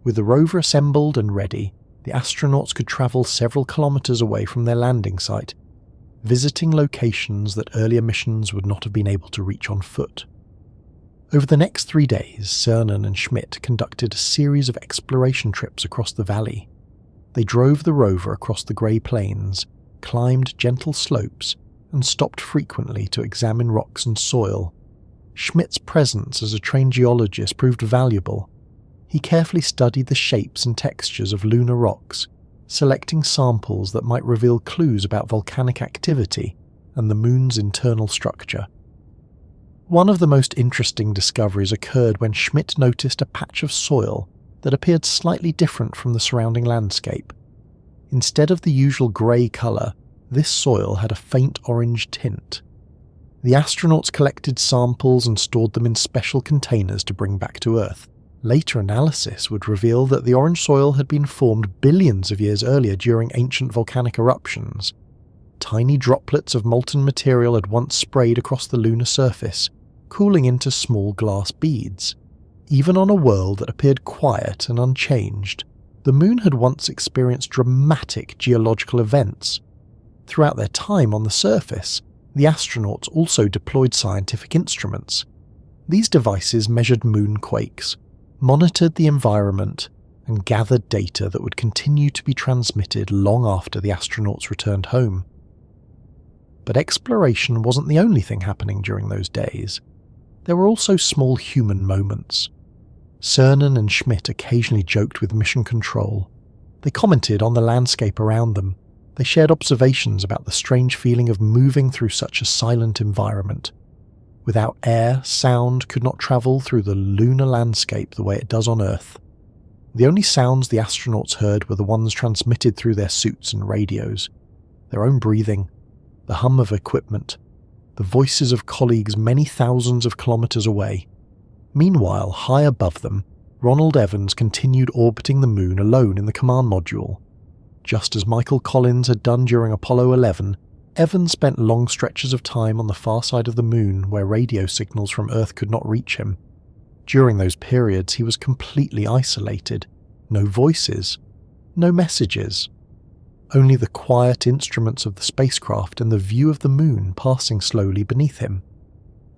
With the rover assembled and ready, the astronauts could travel several kilometers away from their landing site, visiting locations that earlier missions would not have been able to reach on foot. Over the next 3 days, Cernan and Schmidt conducted a series of exploration trips across the valley. They drove the rover across the grey plains, climbed gentle slopes, and stopped frequently to examine rocks and soil. Schmidt's presence as a trained geologist proved valuable. He carefully studied the shapes and textures of lunar rocks, selecting samples that might reveal clues about volcanic activity and the Moon's internal structure. One of the most interesting discoveries occurred when Schmidt noticed a patch of soil that appeared slightly different from the surrounding landscape. Instead of the usual grey colour, this soil had a faint orange tint. The astronauts collected samples and stored them in special containers to bring back to Earth. Later analysis would reveal that the orange soil had been formed billions of years earlier during ancient volcanic eruptions. Tiny droplets of molten material had once sprayed across the lunar surface, cooling into small glass beads. Even on a world that appeared quiet and unchanged, the Moon had once experienced dramatic geological events. Throughout their time on the surface, the astronauts also deployed scientific instruments. These devices measured moonquakes, monitored the environment, and gathered data that would continue to be transmitted long after the astronauts returned home. But exploration wasn't the only thing happening during those days. There were also small human moments. Cernan and Schmidt occasionally joked with mission control. They commented on the landscape around them. They shared observations about the strange feeling of moving through such a silent environment. Without air, sound could not travel through the lunar landscape the way it does on Earth. The only sounds the astronauts heard were the ones transmitted through their suits and radios. Their own breathing, the hum of equipment, the voices of colleagues many thousands of kilometers away. Meanwhile, high above them, Ronald Evans continued orbiting the Moon alone in the command module. Just as Michael Collins had done during Apollo 11, Evans spent long stretches of time on the far side of the Moon where radio signals from Earth could not reach him. During those periods, he was completely isolated. No voices, no messages. Only the quiet instruments of the spacecraft and the view of the Moon passing slowly beneath him.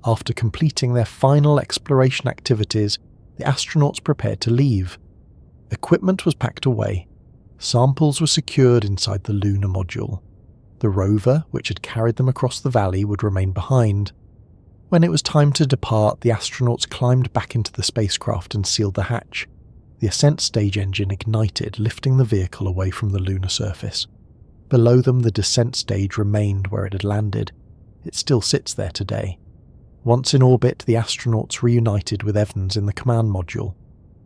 After completing their final exploration activities, the astronauts prepared to leave. Equipment was packed away. Samples were secured inside the lunar module. The rover, which had carried them across the valley, would remain behind. When it was time to depart, the astronauts climbed back into the spacecraft and sealed the hatch. The ascent stage engine ignited, lifting the vehicle away from the lunar surface. Below them, the descent stage remained where it had landed. It still sits there today. Once in orbit, the astronauts reunited with Evans in the command module.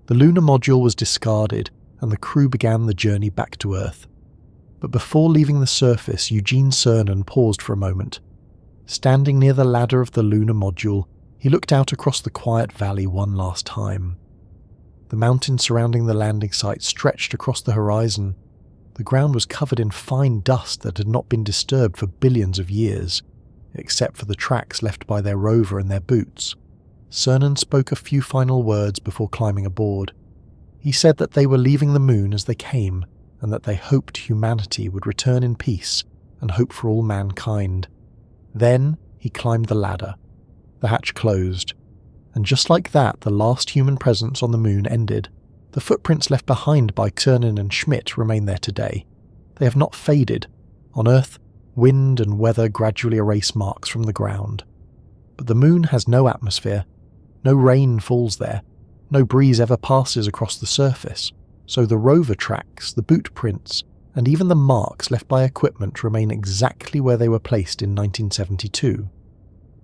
The lunar module was discarded, and the crew began the journey back to Earth. But before leaving the surface, Eugene Cernan paused for a moment. Standing near the ladder of the lunar module, he looked out across the quiet valley one last time. The mountains surrounding the landing site stretched across the horizon. The ground was covered in fine dust that had not been disturbed for billions of years, except for the tracks left by their rover and their boots. Cernan spoke a few final words before climbing aboard. He said that they were leaving the Moon as they came, and that they hoped humanity would return in peace and hope for all mankind. Then he climbed the ladder. The hatch closed, and just like that, the last human presence on the Moon ended. The footprints left behind by Cernan and Schmidt remain there today. They have not faded. On Earth, wind and weather gradually erase marks from the ground. But the Moon has no atmosphere. No rain falls there. No breeze ever passes across the surface. So the rover tracks, the boot prints, and even the marks left by equipment remain exactly where they were placed in 1972.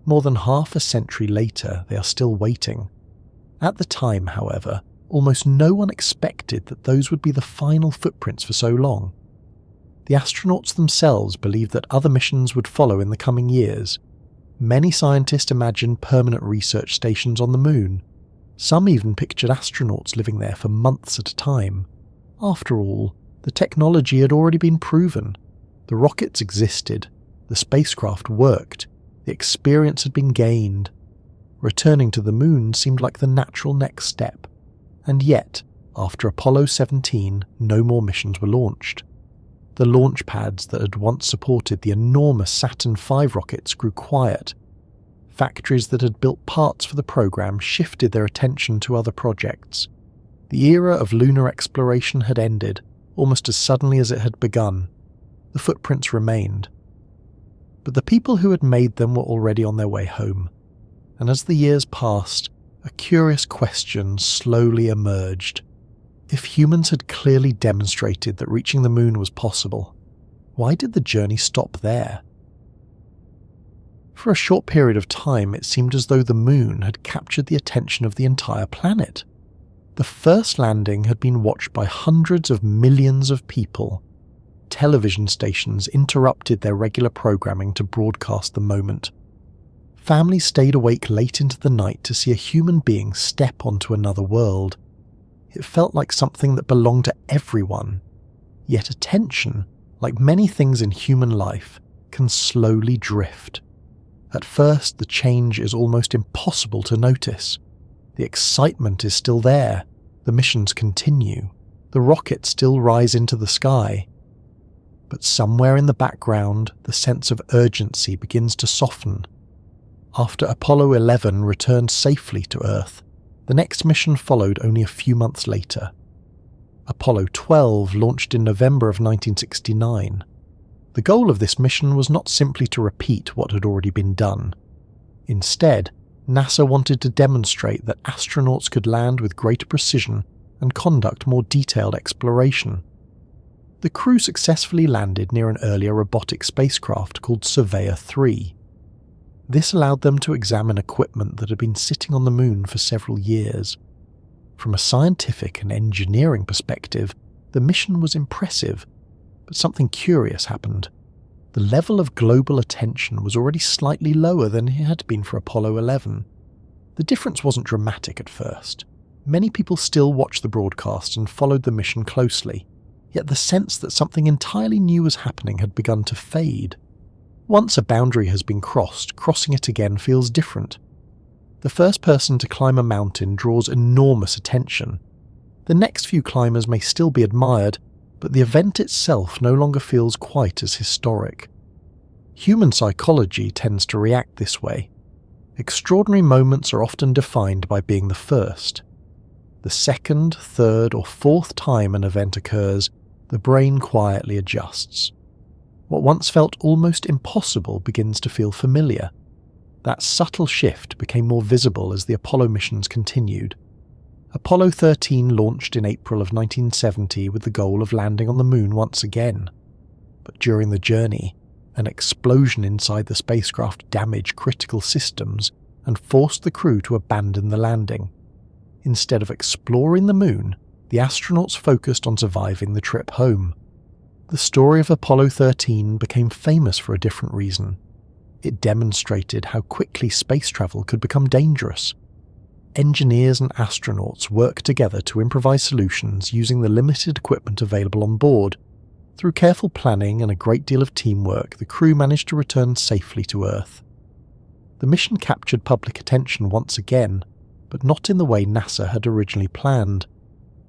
More than half a century later, they are still waiting. At the time, however, almost no one expected that those would be the final footprints for so long. The astronauts themselves believed that other missions would follow in the coming years. Many scientists imagined permanent research stations on the moon. Some even pictured astronauts living there for months at a time. After all, the technology had already been proven. The rockets existed, the spacecraft worked, the experience had been gained. Returning to the moon seemed like the natural next step. And yet, after Apollo 17, no more missions were launched. The launch pads that had once supported the enormous Saturn V rockets grew quiet. Factories that had built parts for the program shifted their attention to other projects. The era of lunar exploration had ended, almost as suddenly as it had begun. The footprints remained. But the people who had made them were already on their way home. And as the years passed, a curious question slowly emerged. If humans had clearly demonstrated that reaching the moon was possible, why did the journey stop there? For a short period of time, it seemed as though the moon had captured the attention of the entire planet. The first landing had been watched by hundreds of millions of people. Television stations interrupted their regular programming to broadcast the moment. Families stayed awake late into the night to see a human being step onto another world. It felt like something that belonged to everyone. Yet attention, like many things in human life, can slowly drift. At first, the change is almost impossible to notice. The excitement is still there. The missions continue. The rockets still rise into the sky. But somewhere in the background, the sense of urgency begins to soften. After Apollo 11 returned safely to Earth, the next mission followed only a few months later. Apollo 12 launched in November of 1969. The goal of this mission was not simply to repeat what had already been done. Instead, NASA wanted to demonstrate that astronauts could land with greater precision and conduct more detailed exploration. The crew successfully landed near an earlier robotic spacecraft called Surveyor 3. This allowed them to examine equipment that had been sitting on the moon for several years. From a scientific and engineering perspective, the mission was impressive, but something curious happened. The level of global attention was already slightly lower than it had been for Apollo 11. The difference wasn't dramatic at first. Many people still watched the broadcast and followed the mission closely, yet the sense that something entirely new was happening had begun to fade. Once a boundary has been crossed, crossing it again feels different. The first person to climb a mountain draws enormous attention. The next few climbers may still be admired, but the event itself no longer feels quite as historic. Human psychology tends to react this way. Extraordinary moments are often defined by being the first. The second, third, or fourth time an event occurs, the brain quietly adjusts. What once felt almost impossible begins to feel familiar. That subtle shift became more visible as the Apollo missions continued. Apollo 13 launched in April of 1970 with the goal of landing on the moon once again. But during the journey, an explosion inside the spacecraft damaged critical systems and forced the crew to abandon the landing. Instead of exploring the moon, the astronauts focused on surviving the trip home. The story of Apollo 13 became famous for a different reason. It demonstrated how quickly space travel could become dangerous. Engineers and astronauts worked together to improvise solutions using the limited equipment available on board. Through careful planning and a great deal of teamwork, the crew managed to return safely to Earth. The mission captured public attention once again, but not in the way NASA had originally planned.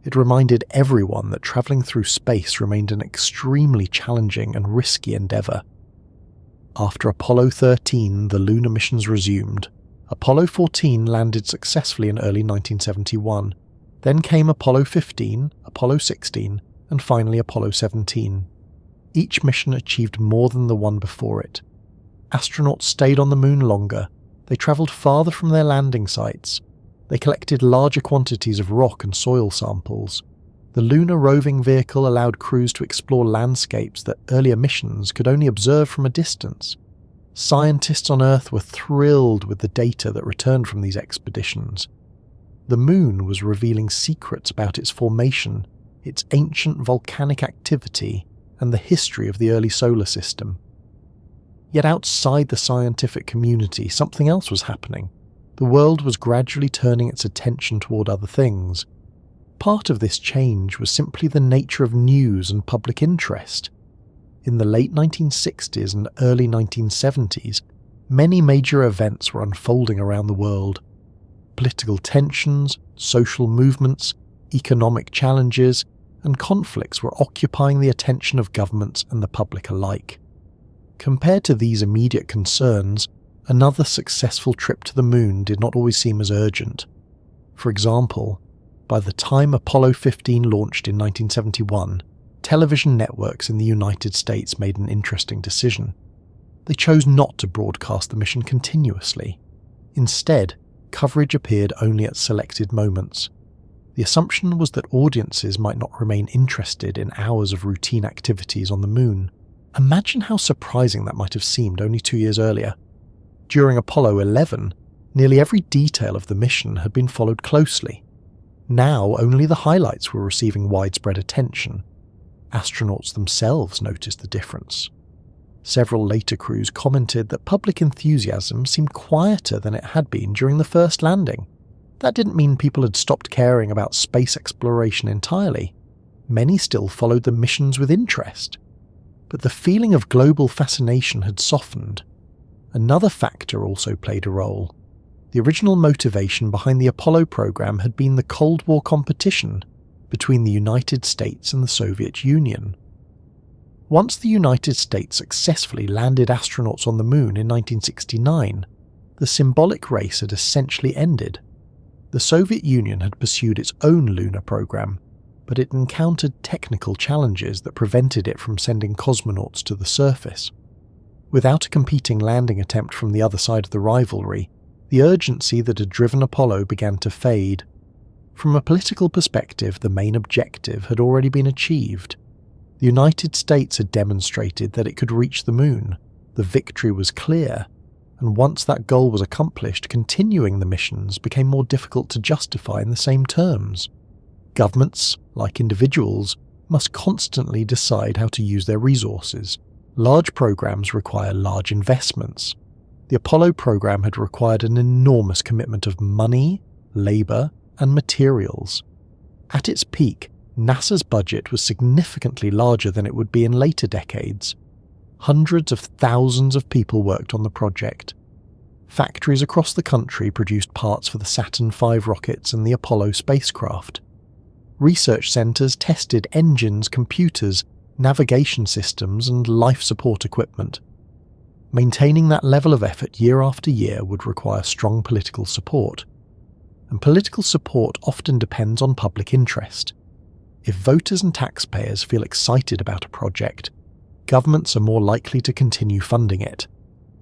It reminded everyone that travelling through space remained an extremely challenging and risky endeavour. After Apollo 13, the lunar missions resumed. Apollo 14 landed successfully in early 1971. Then came Apollo 15, Apollo 16, and finally Apollo 17. Each mission achieved more than the one before it. Astronauts stayed on the moon longer. They travelled farther from their landing sites. They collected larger quantities of rock and soil samples. The lunar roving vehicle allowed crews to explore landscapes that earlier missions could only observe from a distance. Scientists on Earth were thrilled with the data that returned from these expeditions. The Moon was revealing secrets about its formation, its ancient volcanic activity, and the history of the early solar system. Yet outside the scientific community, something else was happening. The world was gradually turning its attention toward other things. Part of this change was simply the nature of news and public interest. In the late 1960s and early 1970s, many major events were unfolding around the world. Political tensions, social movements, economic challenges, and conflicts were occupying the attention of governments and the public alike. Compared to these immediate concerns, another successful trip to the Moon did not always seem as urgent. For example, by the time Apollo 15 launched in 1971, television networks in the United States made an interesting decision. They chose not to broadcast the mission continuously. Instead, coverage appeared only at selected moments. The assumption was that audiences might not remain interested in hours of routine activities on the Moon. Imagine how surprising that might have seemed only 2 years earlier. During Apollo 11, nearly every detail of the mission had been followed closely. Now only the highlights were receiving widespread attention. Astronauts themselves noticed the difference. Several later crews commented that public enthusiasm seemed quieter than it had been during the first landing. That didn't mean people had stopped caring about space exploration entirely. Many still followed the missions with interest. But the feeling of global fascination had softened. Another factor also played a role. The original motivation behind the Apollo program had been the Cold War competition between the United States and the Soviet Union. Once the United States successfully landed astronauts on the Moon in 1969, the symbolic race had essentially ended. The Soviet Union had pursued its own lunar program, but it encountered technical challenges that prevented it from sending cosmonauts to the surface. Without a competing landing attempt from the other side of the rivalry, the urgency that had driven Apollo began to fade. From a political perspective, the main objective had already been achieved. The United States had demonstrated that it could reach the Moon. The victory was clear, and once that goal was accomplished, continuing the missions became more difficult to justify in the same terms. Governments, like individuals, must constantly decide how to use their resources. Large programs require large investments. The Apollo program had required an enormous commitment of money, labor, and materials. At its peak, NASA's budget was significantly larger than it would be in later decades. Hundreds of thousands of people worked on the project. Factories across the country produced parts for the Saturn V rockets and the Apollo spacecraft. Research centers tested engines, computers, navigation systems, and life support equipment. Maintaining that level of effort year after year would require strong political support. And political support often depends on public interest. If voters and taxpayers feel excited about a project, governments are more likely to continue funding it.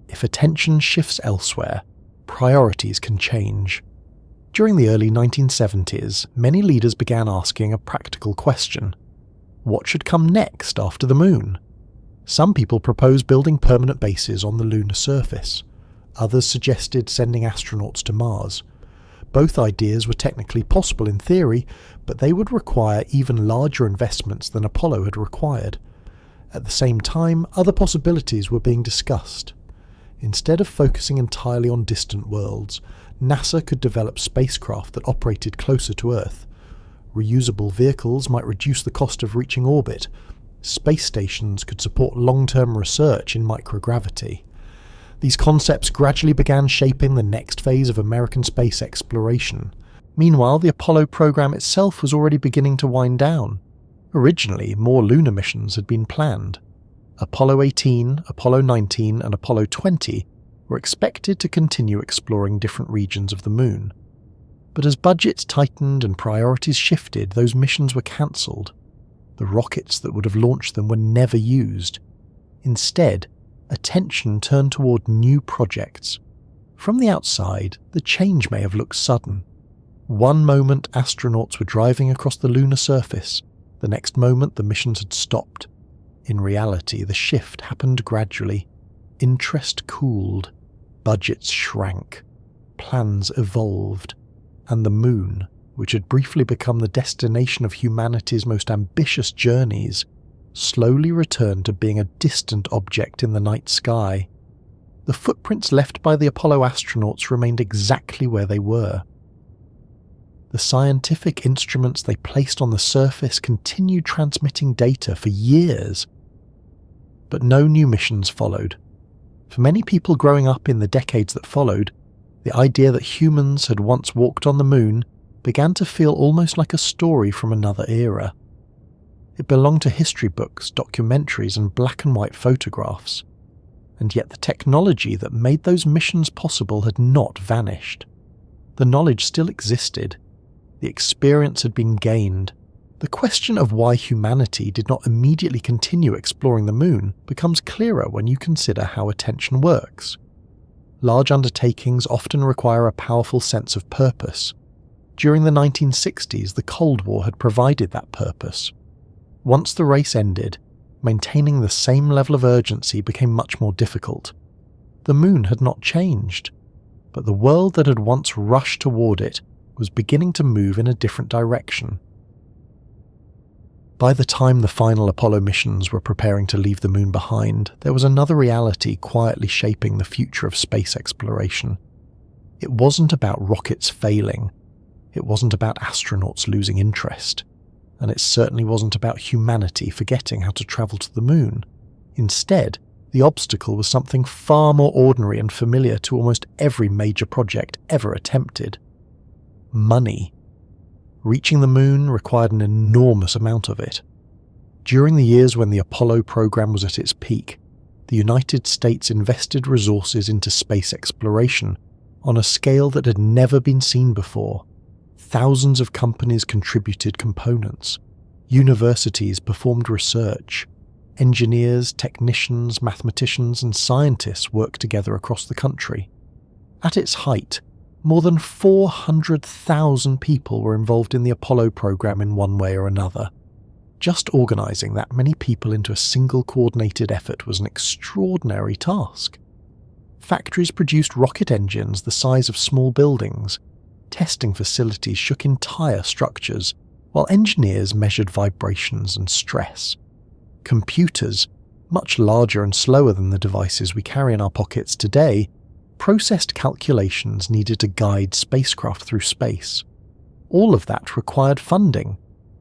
If attention shifts elsewhere, priorities can change. During the early 1970s, many leaders began asking a practical question. What should come next after the Moon? Some people proposed building permanent bases on the lunar surface. Others suggested sending astronauts to Mars. Both ideas were technically possible in theory, but they would require even larger investments than Apollo had required. At the same time, other possibilities were being discussed. Instead of focusing entirely on distant worlds, NASA could develop spacecraft that operated closer to Earth. Reusable vehicles might reduce the cost of reaching orbit. Space stations could support long-term research in microgravity. These concepts gradually began shaping the next phase of American space exploration. Meanwhile, the Apollo program itself was already beginning to wind down. Originally, more lunar missions had been planned. Apollo 18, Apollo 19, and Apollo 20 were expected to continue exploring different regions of the Moon. But as budgets tightened and priorities shifted, those missions were cancelled. The rockets that would have launched them were never used. Instead, attention turned toward new projects. From the outside, the change may have looked sudden. One moment, astronauts were driving across the lunar surface. The next moment, the missions had stopped. In reality, the shift happened gradually. interest cooled, budgets shrank, plans evolved, and the moon, which had briefly become the destination of humanity's most ambitious journeys, slowly returned to being a distant object in the night sky. The footprints left by the Apollo astronauts remained exactly where they were. The scientific instruments they placed on the surface continued transmitting data for years. But no new missions followed. For many people growing up in the decades that followed, the idea that humans had once walked on the moon began to feel almost like a story from another era. It belonged to history books, documentaries, and black and white photographs. And yet the technology that made those missions possible had not vanished. The knowledge still existed. The experience had been gained. The question of why humanity did not immediately continue exploring the moon becomes clearer when you consider how attention works. Large undertakings often require a powerful sense of purpose. During the 1960s, the Cold War had provided that purpose. Once the race ended, maintaining the same level of urgency became much more difficult. The moon had not changed, but the world that had once rushed toward it was beginning to move in a different direction. By the time the final Apollo missions were preparing to leave the moon behind, there was another reality quietly shaping the future of space exploration. It wasn't about rockets failing. It wasn't about astronauts losing interest. And it certainly wasn't about humanity forgetting how to travel to the moon. Instead, the obstacle was something far more ordinary and familiar to almost every major project ever attempted. Money. Reaching the moon required an enormous amount of it. During the years when the Apollo program was at its peak, the United States invested resources into space exploration on a scale that had never been seen before. Thousands of companies contributed components. Universities performed research. Engineers, technicians, mathematicians, and scientists worked together across the country. At its height, more than 400,000 people were involved in the Apollo program in one way or another. Just organising that many people into a single coordinated effort was an extraordinary task. Factories produced rocket engines the size of small buildings. Testing facilities shook entire structures, while engineers measured vibrations and stress. Computers, much larger and slower than the devices we carry in our pockets today, processed calculations needed to guide spacecraft through space. All of that required funding,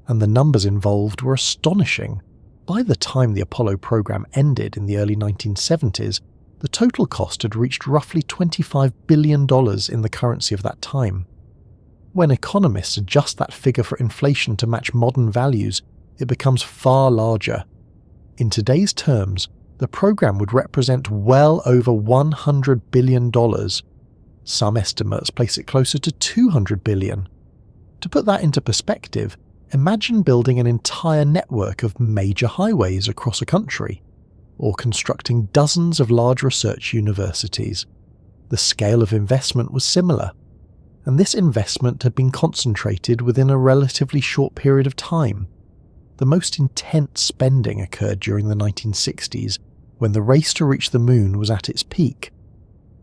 and the numbers involved were astonishing. By the time the Apollo program ended in the early 1970s, the total cost had reached roughly $25 billion in the currency of that time. When economists adjust that figure for inflation to match modern values, it becomes far larger. In today's terms, the program would represent well over $100 billion. Some estimates place it closer to $200 billion. To put that into perspective, imagine building an entire network of major highways across a country, or constructing dozens of large research universities. The scale of investment was similar. And this investment had been concentrated within a relatively short period of time. The most intense spending occurred during the 1960s, when the race to reach the moon was at its peak.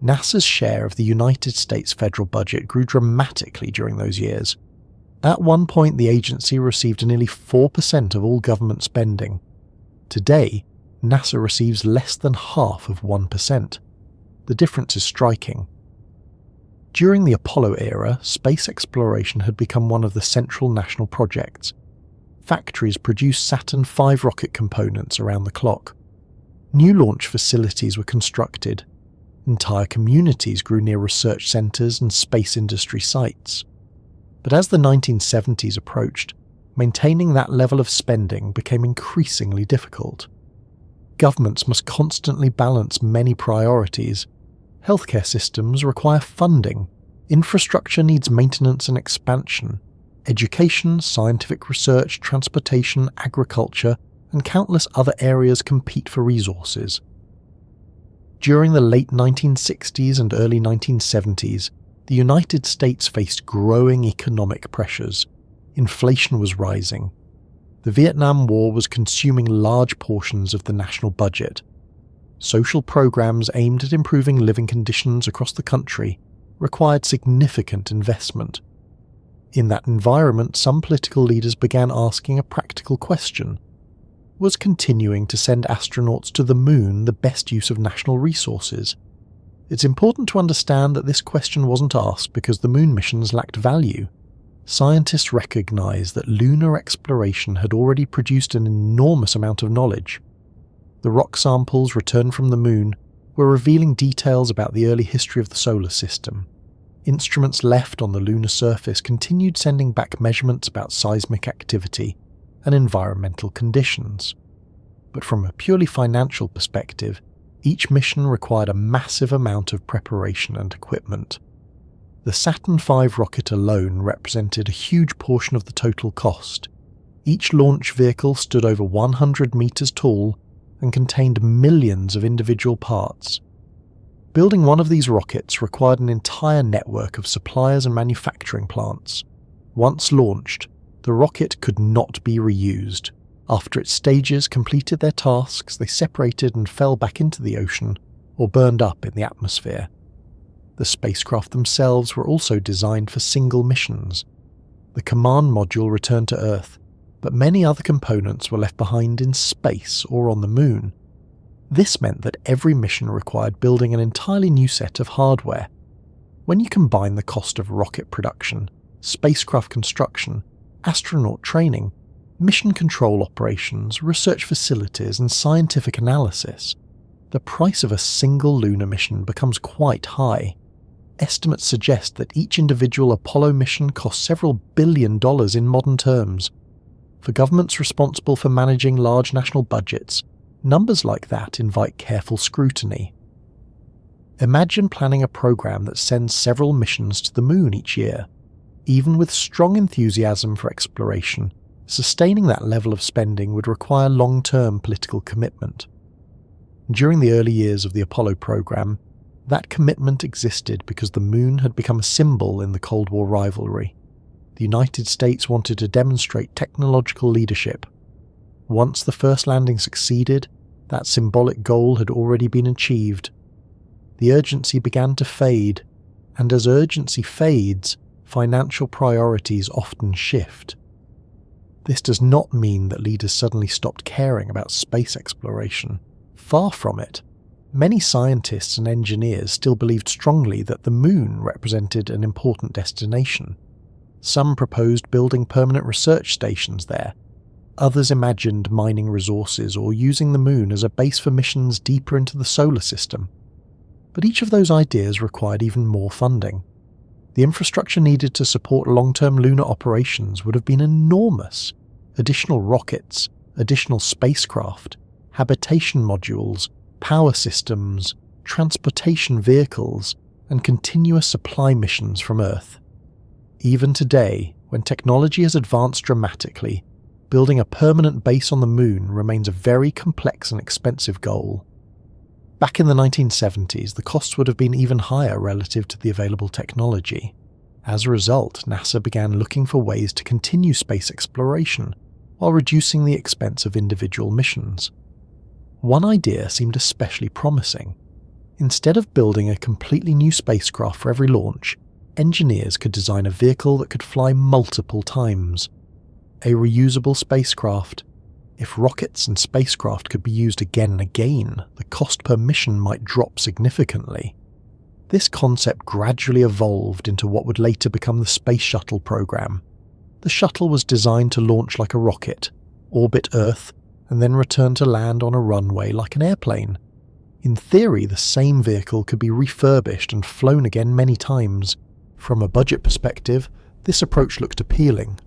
NASA's share of the United States federal budget grew dramatically during those years. At one point, the agency received nearly 4% of all government spending. Today, NASA receives less than half of 1%. The difference is striking. During the Apollo era, space exploration had become one of the central national projects. Factories produced Saturn V rocket components around the clock. New launch facilities were constructed. Entire communities grew near research centres and space industry sites. But as the 1970s approached, maintaining that level of spending became increasingly difficult. Governments must constantly balance many priorities. Healthcare systems require funding. Infrastructure needs maintenance and expansion. Education, scientific research, transportation, agriculture, and countless other areas compete for resources. During the late 1960s and early 1970s, the United States faced growing economic pressures. Inflation was rising. The Vietnam War was consuming large portions of the national budget. Social programs aimed at improving living conditions across the country required significant investment. In that environment, some political leaders began asking a practical question. Was continuing to send astronauts to the moon the best use of national resources? It's important to understand that this question wasn't asked because the moon missions lacked value. Scientists recognized that lunar exploration had already produced an enormous amount of knowledge. The rock samples returned from the moon were revealing details about the early history of the solar system. Instruments left on the lunar surface continued sending back measurements about seismic activity and environmental conditions. But from a purely financial perspective, each mission required a massive amount of preparation and equipment. The Saturn V rocket alone represented a huge portion of the total cost. Each launch vehicle stood over 100 meters tall and contained millions of individual parts. Building one of these rockets required an entire network of suppliers and manufacturing plants. Once launched, the rocket could not be reused. After its stages completed their tasks, they separated and fell back into the ocean or burned up in the atmosphere. The spacecraft themselves were also designed for single missions. The command module returned to Earth, but many other components were left behind in space or on the moon. This meant that every mission required building an entirely new set of hardware. When you combine the cost of rocket production, spacecraft construction, astronaut training, mission control operations, research facilities, and scientific analysis, the price of a single lunar mission becomes quite high. Estimates suggest that each individual Apollo mission costs several $billion in modern terms. For governments responsible for managing large national budgets, numbers like that invite careful scrutiny. Imagine planning a program that sends several missions to the moon each year. Even with strong enthusiasm for exploration, sustaining that level of spending would require long-term political commitment. During the early years of the Apollo program, that commitment existed because the moon had become a symbol in the Cold War rivalry. The United States wanted to demonstrate technological leadership. Once the first landing succeeded, that symbolic goal had already been achieved. The urgency began to fade, and as urgency fades, financial priorities often shift. This does not mean that leaders suddenly stopped caring about space exploration. Far from it. Many scientists and engineers still believed strongly that the moon represented an important destination. Some proposed building permanent research stations there. Others imagined mining resources or using the moon as a base for missions deeper into the solar system. But each of those ideas required even more funding. The infrastructure needed to support long-term lunar operations would have been enormous. Additional rockets, additional spacecraft, habitation modules, power systems, transportation vehicles, and continuous supply missions from Earth. Even today, when technology has advanced dramatically, building a permanent base on the moon remains a very complex and expensive goal. Back in the 1970s, the costs would have been even higher relative to the available technology. As a result, NASA began looking for ways to continue space exploration while reducing the expense of individual missions. One idea seemed especially promising. Instead of building a completely new spacecraft for every launch, engineers could design a vehicle that could fly multiple times. A reusable spacecraft. If rockets and spacecraft could be used again and again, the cost per mission might drop significantly. This concept gradually evolved into what would later become the Space Shuttle program. The Shuttle was designed to launch like a rocket, orbit Earth, and then return to land on a runway like an airplane. In theory, the same vehicle could be refurbished and flown again many times. From a budget perspective, this approach looked appealing.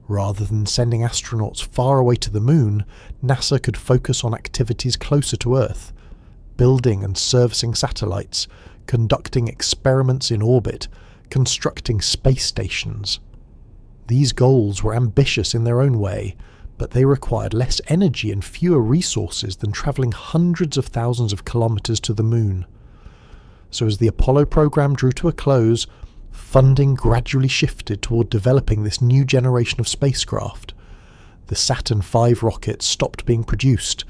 Rather than sending astronauts far away to the moon, NASA could focus on activities closer to Earth, building and servicing satellites, conducting experiments in orbit, constructing space stations. These goals were ambitious in their own way, but they required less energy and fewer resources than travelling hundreds of thousands of kilometres to the moon. So as the Apollo program drew to a close, funding gradually shifted toward developing this new generation of spacecraft. The Saturn V rocket stopped being produced.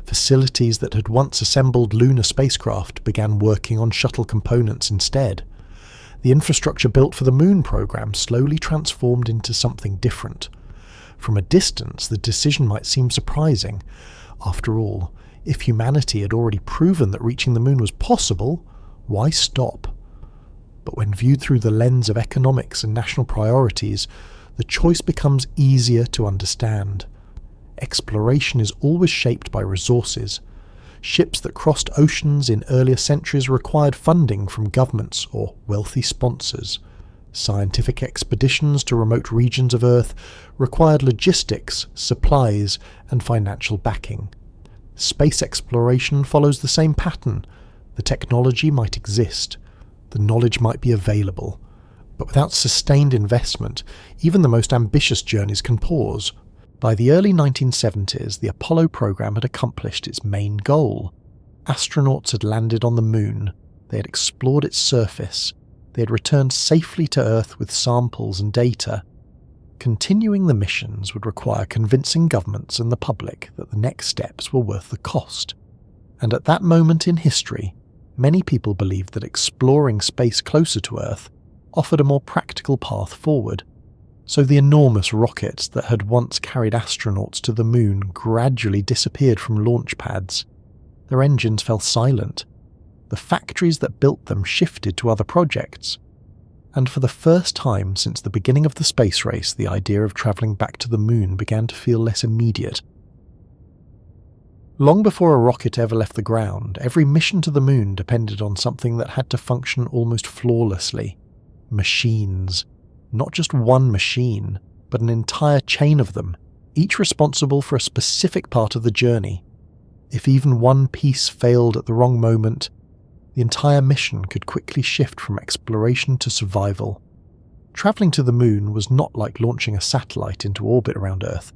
Facilities that had once assembled lunar spacecraft began working on shuttle components instead. The infrastructure built for the Moon program slowly transformed into something different. From a distance, the decision might seem surprising. After all, if humanity had already proven that reaching the Moon was possible, why stop? But when viewed through the lens of economics and national priorities, the choice becomes easier to understand. Exploration is always shaped by resources. Ships that crossed oceans in earlier centuries required funding from governments or wealthy sponsors. Scientific expeditions to remote regions of Earth required logistics, supplies, and financial backing. Space exploration follows the same pattern. The technology might exist, the knowledge might be available, but without sustained investment, even the most ambitious journeys can pause. By the early 1970s, the Apollo program had accomplished its main goal. Astronauts had landed on the Moon, they had explored its surface, they had returned safely to Earth with samples and data. Continuing the missions would require convincing governments and the public that the next steps were worth the cost. And at that moment in history, many people believed that exploring space closer to Earth offered a more practical path forward. So the enormous rockets that had once carried astronauts to the Moon gradually disappeared from launch pads. Their engines fell silent. The factories that built them shifted to other projects. And for the first time since the beginning of the space race, the idea of travelling back to the Moon began to feel less immediate. Long before a rocket ever left the ground, every mission to the Moon depended on something that had to function almost flawlessly. Machines. Not just one machine, but an entire chain of them, each responsible for a specific part of the journey. If even one piece failed at the wrong moment, the entire mission could quickly shift from exploration to survival. Travelling to the Moon was not like launching a satellite into orbit around Earth.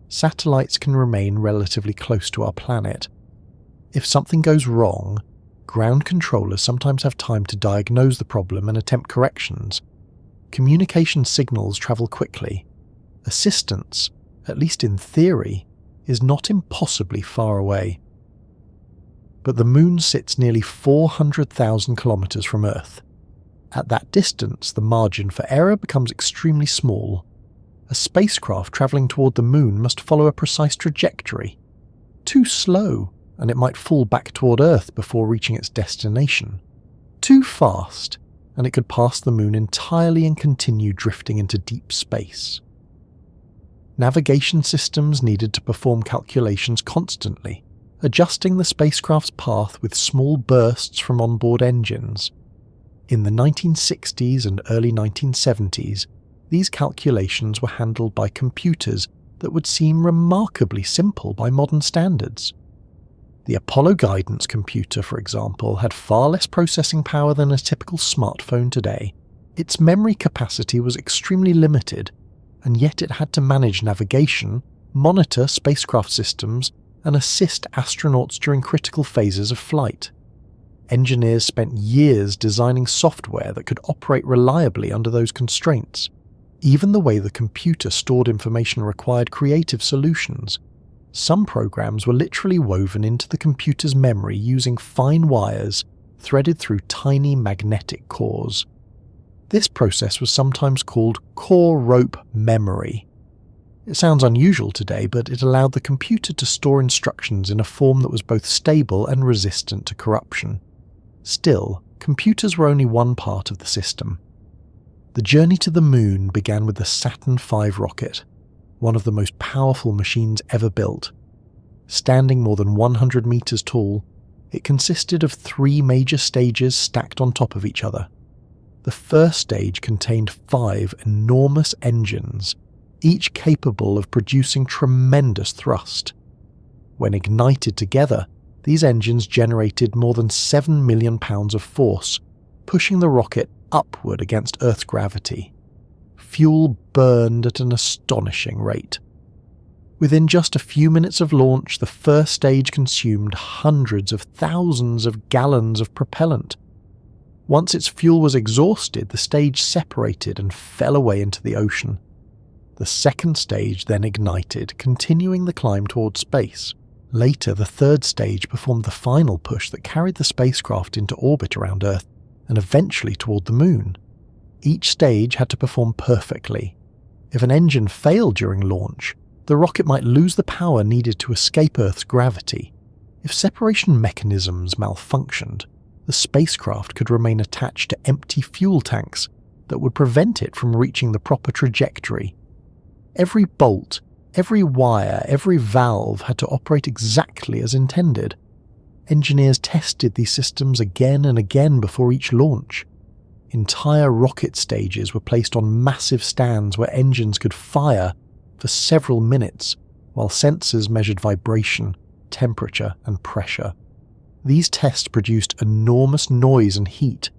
Satellites can remain relatively close to our planet. If something goes wrong, ground controllers sometimes have time to diagnose the problem and attempt corrections. Communication signals travel quickly. Assistance, at least in theory, is not impossibly far away. But the Moon sits nearly 400,000 kilometers from Earth. At that distance, the margin for error becomes extremely small. A spacecraft travelling toward the Moon must follow a precise trajectory. Too slow, and it might fall back toward Earth before reaching its destination. Too fast, and it could pass the Moon entirely and continue drifting into deep space. Navigation systems needed to perform calculations constantly, adjusting the spacecraft's path with small bursts from onboard engines. In the 1960s and early 1970s, these calculations were handled by computers that would seem remarkably simple by modern standards. The Apollo guidance computer, for example, had far less processing power than a typical smartphone today. Its memory capacity was extremely limited, and yet it had to manage navigation, monitor spacecraft systems, and assist astronauts during critical phases of flight. Engineers spent years designing software that could operate reliably under those constraints. Even the way the computer stored information required creative solutions. Some programs were literally woven into the computer's memory using fine wires threaded through tiny magnetic cores. This process was sometimes called core rope memory. It sounds unusual today, but it allowed the computer to store instructions in a form that was both stable and resistant to corruption. Still, computers were only one part of the system. The journey to the Moon began with the Saturn V rocket, one of the most powerful machines ever built. Standing more than 100 meters tall, it consisted of 3 major stages stacked on top of each other. The first stage contained 5 enormous engines, each capable of producing tremendous thrust. When ignited together, these engines generated more than 7 million pounds of force, pushing the rocket upward against Earth's gravity. Fuel burned at an astonishing rate. Within just a few minutes of launch, the first stage consumed hundreds of thousands of gallons of propellant. Once its fuel was exhausted, the stage separated and fell away into the ocean. The second stage then ignited, continuing the climb toward space. Later, the third stage performed the final push that carried the spacecraft into orbit around Earth and eventually toward the Moon. Each stage had to perform perfectly. If an engine failed during launch, the rocket might lose the power needed to escape Earth's gravity. If separation mechanisms malfunctioned, the spacecraft could remain attached to empty fuel tanks that would prevent it from reaching the proper trajectory. Every bolt, every wire, every valve had to operate exactly as intended. Engineers tested these systems again and again before each launch. Entire rocket stages were placed on massive stands where engines could fire for several minutes while sensors measured vibration, temperature, and pressure. These tests produced enormous noise and heat.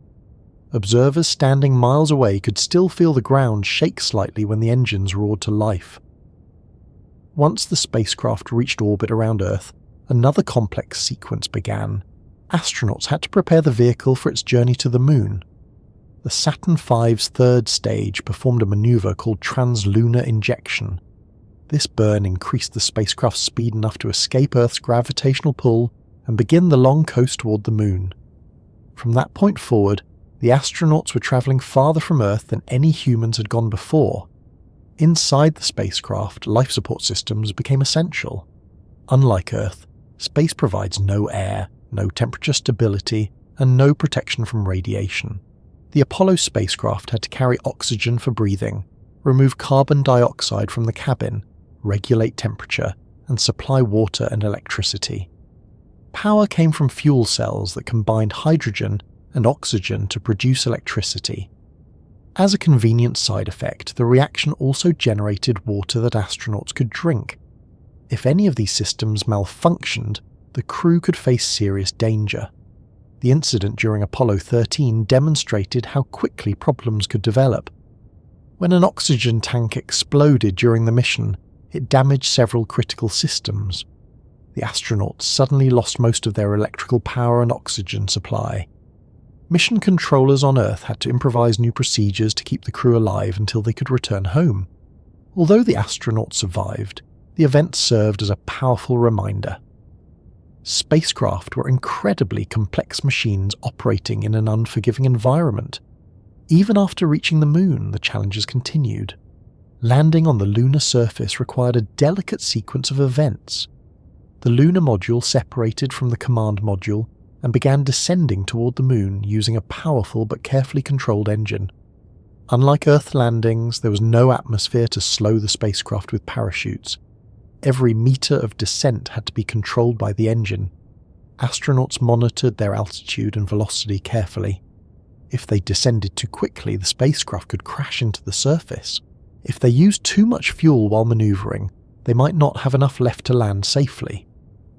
Observers standing miles away could still feel the ground shake slightly when the engines roared to life. Once the spacecraft reached orbit around Earth, another complex sequence began. Astronauts had to prepare the vehicle for its journey to the Moon. The Saturn V's third stage performed a maneuver called translunar injection. This burn increased the spacecraft's speed enough to escape Earth's gravitational pull and begin the long coast toward the Moon. From that point forward, the astronauts were travelling farther from Earth than any humans had gone before. Inside the spacecraft, life support systems became essential. Unlike Earth, space provides no air, no temperature stability, and no protection from radiation. The Apollo spacecraft had to carry oxygen for breathing, remove carbon dioxide from the cabin, regulate temperature, and supply water and electricity. Power came from fuel cells that combined hydrogen and oxygen to produce electricity. As a convenient side effect, the reaction also generated water that astronauts could drink. If any of these systems malfunctioned, the crew could face serious danger. The incident during Apollo 13 demonstrated how quickly problems could develop. When an oxygen tank exploded during the mission, it damaged several critical systems. The astronauts suddenly lost most of their electrical power and oxygen supply. Mission controllers on Earth had to improvise new procedures to keep the crew alive until they could return home. Although the astronauts survived, the event served as a powerful reminder. Spacecraft were incredibly complex machines operating in an unforgiving environment. Even after reaching the Moon, the challenges continued. Landing on the lunar surface required a delicate sequence of events. The lunar module separated from the command module and began descending toward the Moon using a powerful but carefully controlled engine. Unlike Earth landings, there was no atmosphere to slow the spacecraft with parachutes. Every meter of descent had to be controlled by the engine. Astronauts monitored their altitude and velocity carefully. If they descended too quickly, the spacecraft could crash into the surface. If they used too much fuel while maneuvering, they might not have enough left to land safely.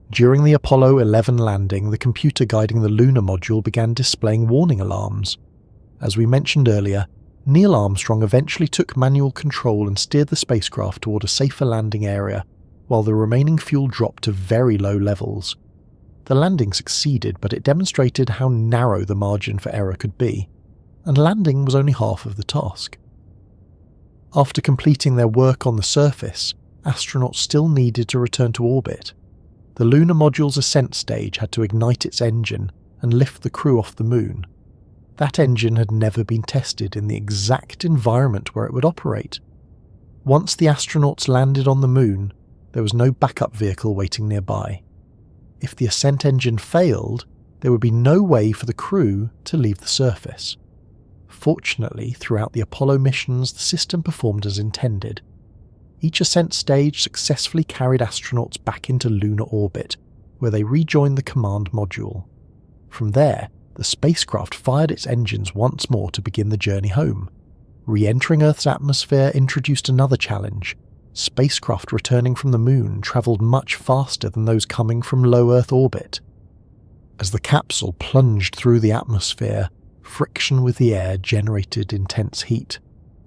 During the Apollo 11 landing, the computer guiding the lunar module began displaying warning alarms. As we mentioned earlier, Neil Armstrong eventually took manual control and steered the spacecraft toward a safer landing area, while the remaining fuel dropped to very low levels. The landing succeeded, but it demonstrated how narrow the margin for error could be, and landing was only half of the task. After completing their work on the surface, astronauts still needed to return to orbit. The lunar module's ascent stage had to ignite its engine and lift the crew off the Moon. That engine had never been tested in the exact environment where it would operate. Once the astronauts landed on the Moon, there was no backup vehicle waiting nearby. If the ascent engine failed, there would be no way for the crew to leave the surface. Fortunately, throughout the Apollo missions, the system performed as intended. Each ascent stage successfully carried astronauts back into lunar orbit, where they rejoined the command module. From there, the spacecraft fired its engines once more to begin the journey home. Re-entering Earth's atmosphere introduced another challenge. Spacecraft returning from the Moon travelled much faster than those coming from low Earth orbit. As the capsule plunged through the atmosphere, friction with the air generated intense heat.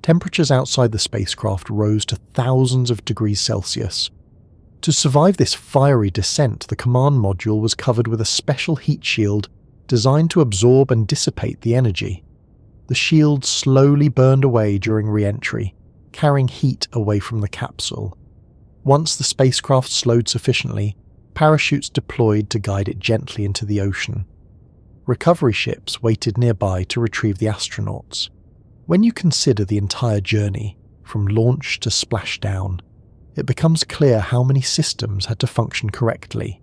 Temperatures outside the spacecraft rose to thousands of degrees Celsius. To survive this fiery descent, the command module was covered with a special heat shield designed to absorb and dissipate the energy. The shield slowly burned away during re-entry, carrying heat away from the capsule. Once the spacecraft slowed sufficiently, parachutes deployed to guide it gently into the ocean. Recovery ships waited nearby to retrieve the astronauts. When you consider the entire journey, from launch to splashdown, it becomes clear how many systems had to function correctly.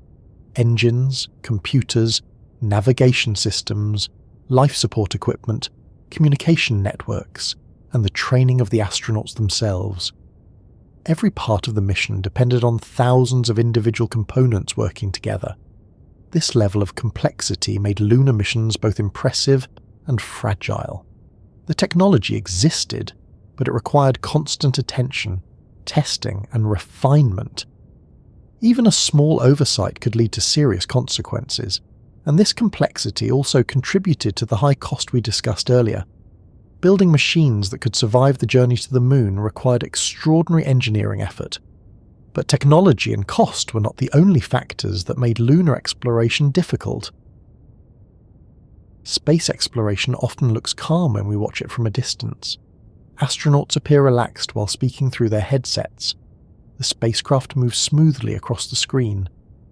Engines, computers, navigation systems, life support equipment, communication networks, and the training of the astronauts themselves. Every part of the mission depended on thousands of individual components working together. This level of complexity made lunar missions both impressive and fragile. The technology existed, but it required constant attention, testing, and refinement. Even a small oversight could lead to serious consequences, and this complexity also contributed to the high cost we discussed earlier. Building machines that could survive the journey to the moon required extraordinary engineering effort. But technology and cost were not the only factors that made lunar exploration difficult. Space exploration often looks calm when we watch it from a distance. Astronauts appear relaxed while speaking through their headsets. The spacecraft moves smoothly across the screen.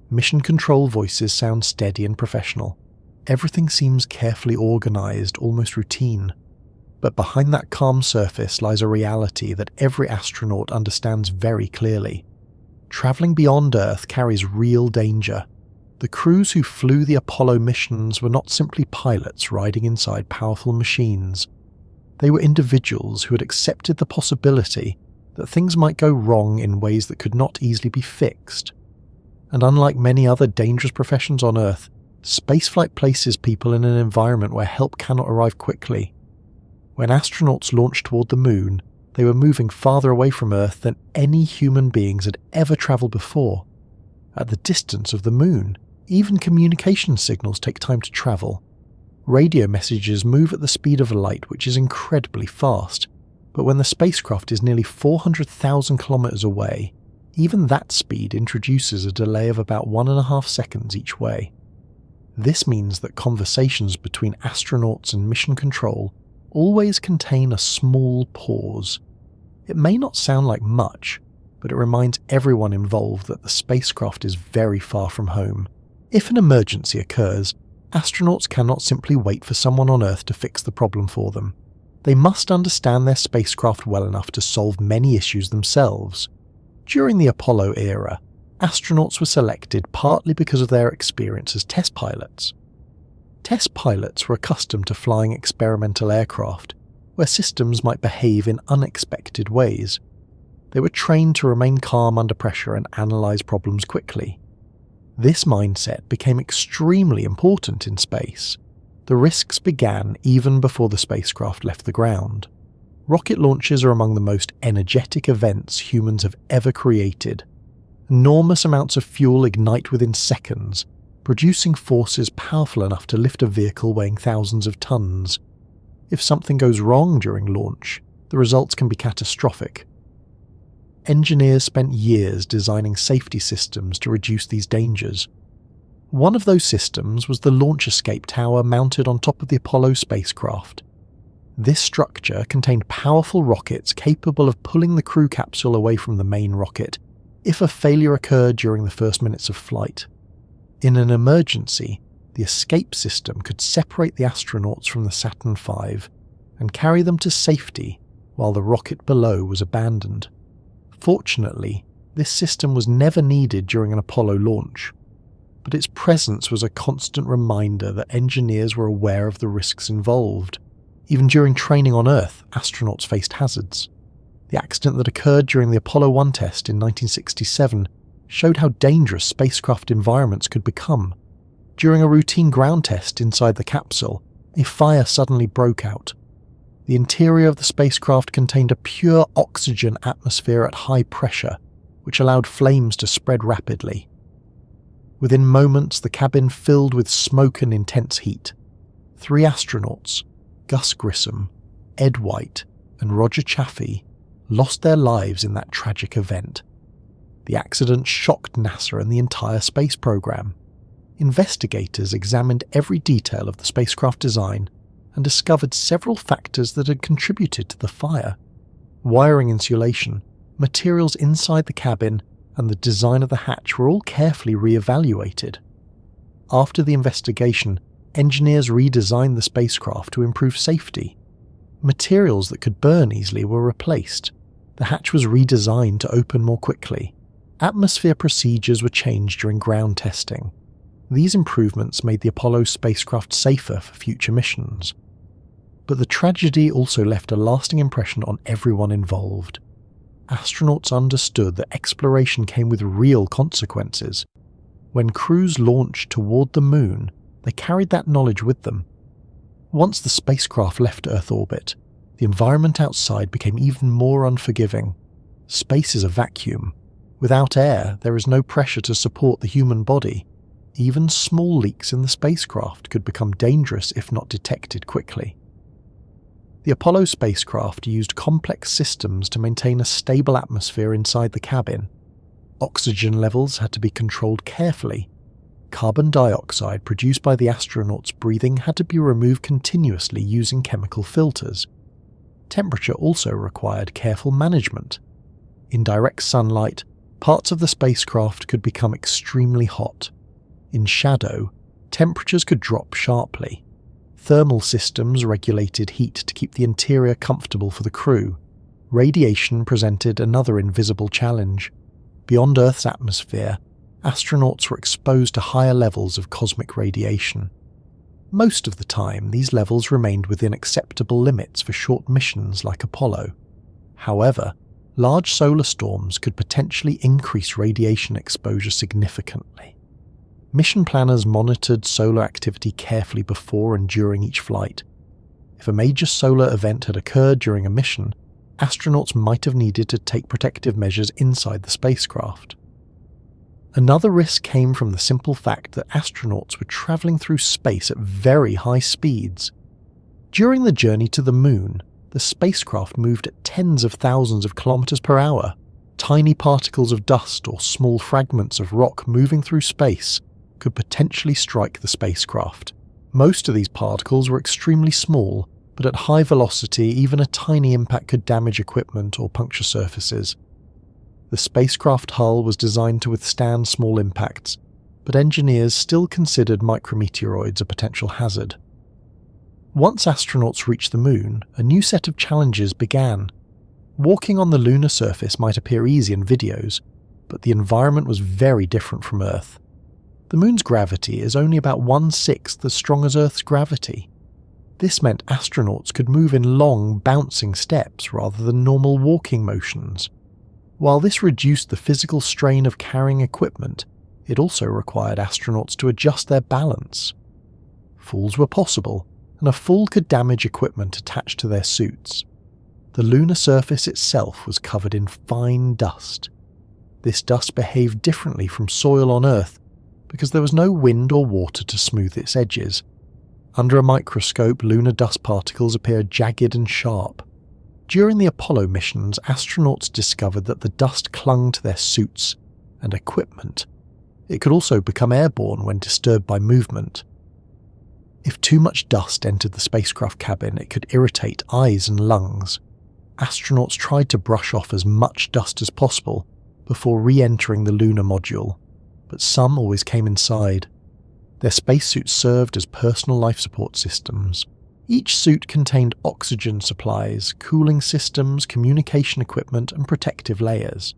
Mission control voices sound steady and professional. Everything seems carefully organized, almost routine. But behind that calm surface lies a reality that every astronaut understands very clearly. Traveling beyond Earth carries real danger. The crews who flew the Apollo missions were not simply pilots riding inside powerful machines. They were individuals who had accepted the possibility that things might go wrong in ways that could not easily be fixed. And unlike many other dangerous professions on Earth, spaceflight places people in an environment where help cannot arrive quickly. When astronauts launched toward the moon, they were moving farther away from Earth than any human beings had ever traveled before. At the distance of the moon, even communication signals take time to travel. Radio messages move at the speed of light, which is incredibly fast, but when the spacecraft is nearly 400,000 kilometers away, even that speed introduces a delay of about 1.5 seconds each way. This means that conversations between astronauts and mission control always contain a small pause. It may not sound like much, but it reminds everyone involved that the spacecraft is very far from home. If an emergency occurs, astronauts cannot simply wait for someone on Earth to fix the problem for them. They must understand their spacecraft well enough to solve many issues themselves. During the Apollo era, astronauts were selected partly because of their experience as test pilots. Test pilots were accustomed to flying experimental aircraft, where systems might behave in unexpected ways. They were trained to remain calm under pressure and analyze problems quickly. This mindset became extremely important in space. The risks began even before the spacecraft left the ground. Rocket launches are among the most energetic events humans have ever created. Enormous amounts of fuel ignite within seconds, producing forces powerful enough to lift a vehicle weighing thousands of tons. If something goes wrong during launch, the results can be catastrophic. Engineers spent years designing safety systems to reduce these dangers. One of those systems was the launch escape tower mounted on top of the Apollo spacecraft. This structure contained powerful rockets capable of pulling the crew capsule away from the main rocket if a failure occurred during the first minutes of flight. In an emergency, the escape system could separate the astronauts from the Saturn V and carry them to safety while the rocket below was abandoned. Fortunately, this system was never needed during an Apollo launch, but its presence was a constant reminder that engineers were aware of the risks involved. Even during training on Earth, astronauts faced hazards. The accident that occurred during the Apollo 1 test in 1967 showed how dangerous spacecraft environments could become. During a routine ground test inside the capsule, a fire suddenly broke out. The interior of the spacecraft contained a pure oxygen atmosphere at high pressure, which allowed flames to spread rapidly. Within moments, the cabin filled with smoke and intense heat. 3 astronauts, Gus Grissom, Ed White, and Roger Chaffee, lost their lives in that tragic event. The accident shocked NASA and the entire space program. Investigators examined every detail of the spacecraft design and discovered several factors that had contributed to the fire: wiring insulation, materials inside the cabin, and the design of the hatch were all carefully re-evaluated. After the investigation, engineers redesigned the spacecraft to improve safety. Materials that could burn easily were replaced. The hatch was redesigned to open more quickly. Atmosphere procedures were changed during ground testing. These improvements made the Apollo spacecraft safer for future missions. But the tragedy also left a lasting impression on everyone involved. Astronauts understood that exploration came with real consequences. When crews launched toward the Moon, they carried that knowledge with them. Once the spacecraft left Earth orbit, the environment outside became even more unforgiving. Space is a vacuum. Without air, there is no pressure to support the human body. Even small leaks in the spacecraft could become dangerous if not detected quickly. The Apollo spacecraft used complex systems to maintain a stable atmosphere inside the cabin. Oxygen levels had to be controlled carefully. Carbon dioxide produced by the astronauts' breathing had to be removed continuously using chemical filters. Temperature also required careful management. In direct sunlight, parts of the spacecraft could become extremely hot. In shadow, temperatures could drop sharply. Thermal systems regulated heat to keep the interior comfortable for the crew. Radiation presented another invisible challenge. Beyond Earth's atmosphere, astronauts were exposed to higher levels of cosmic radiation. Most of the time, these levels remained within acceptable limits for short missions like Apollo. However, large solar storms could potentially increase radiation exposure significantly. Mission planners monitored solar activity carefully before and during each flight. If a major solar event had occurred during a mission, astronauts might have needed to take protective measures inside the spacecraft. Another risk came from the simple fact that astronauts were traveling through space at very high speeds. During the journey to the Moon, the spacecraft moved at tens of thousands of kilometers per hour. Tiny particles of dust or small fragments of rock moving through space could potentially strike the spacecraft. Most of these particles were extremely small, but at high velocity even a tiny impact could damage equipment or puncture surfaces. The spacecraft hull was designed to withstand small impacts, but engineers still considered micrometeoroids a potential hazard. Once astronauts reached the Moon, a new set of challenges began. Walking on the lunar surface might appear easy in videos, but the environment was very different from Earth. The Moon's gravity is only about 1/6 as strong as Earth's gravity. This meant astronauts could move in long, bouncing steps rather than normal walking motions. While this reduced the physical strain of carrying equipment, it also required astronauts to adjust their balance. Falls were possible, and a fall could damage equipment attached to their suits. The lunar surface itself was covered in fine dust. This dust behaved differently from soil on Earth because there was no wind or water to smooth its edges. Under a microscope, lunar dust particles appeared jagged and sharp. During the Apollo missions, astronauts discovered that the dust clung to their suits and equipment. It could also become airborne when disturbed by movement. If too much dust entered the spacecraft cabin, it could irritate eyes and lungs. Astronauts tried to brush off as much dust as possible before re-entering the lunar module, but some always came inside. Their spacesuits served as personal life support systems. Each suit contained oxygen supplies, cooling systems, communication equipment, and protective layers.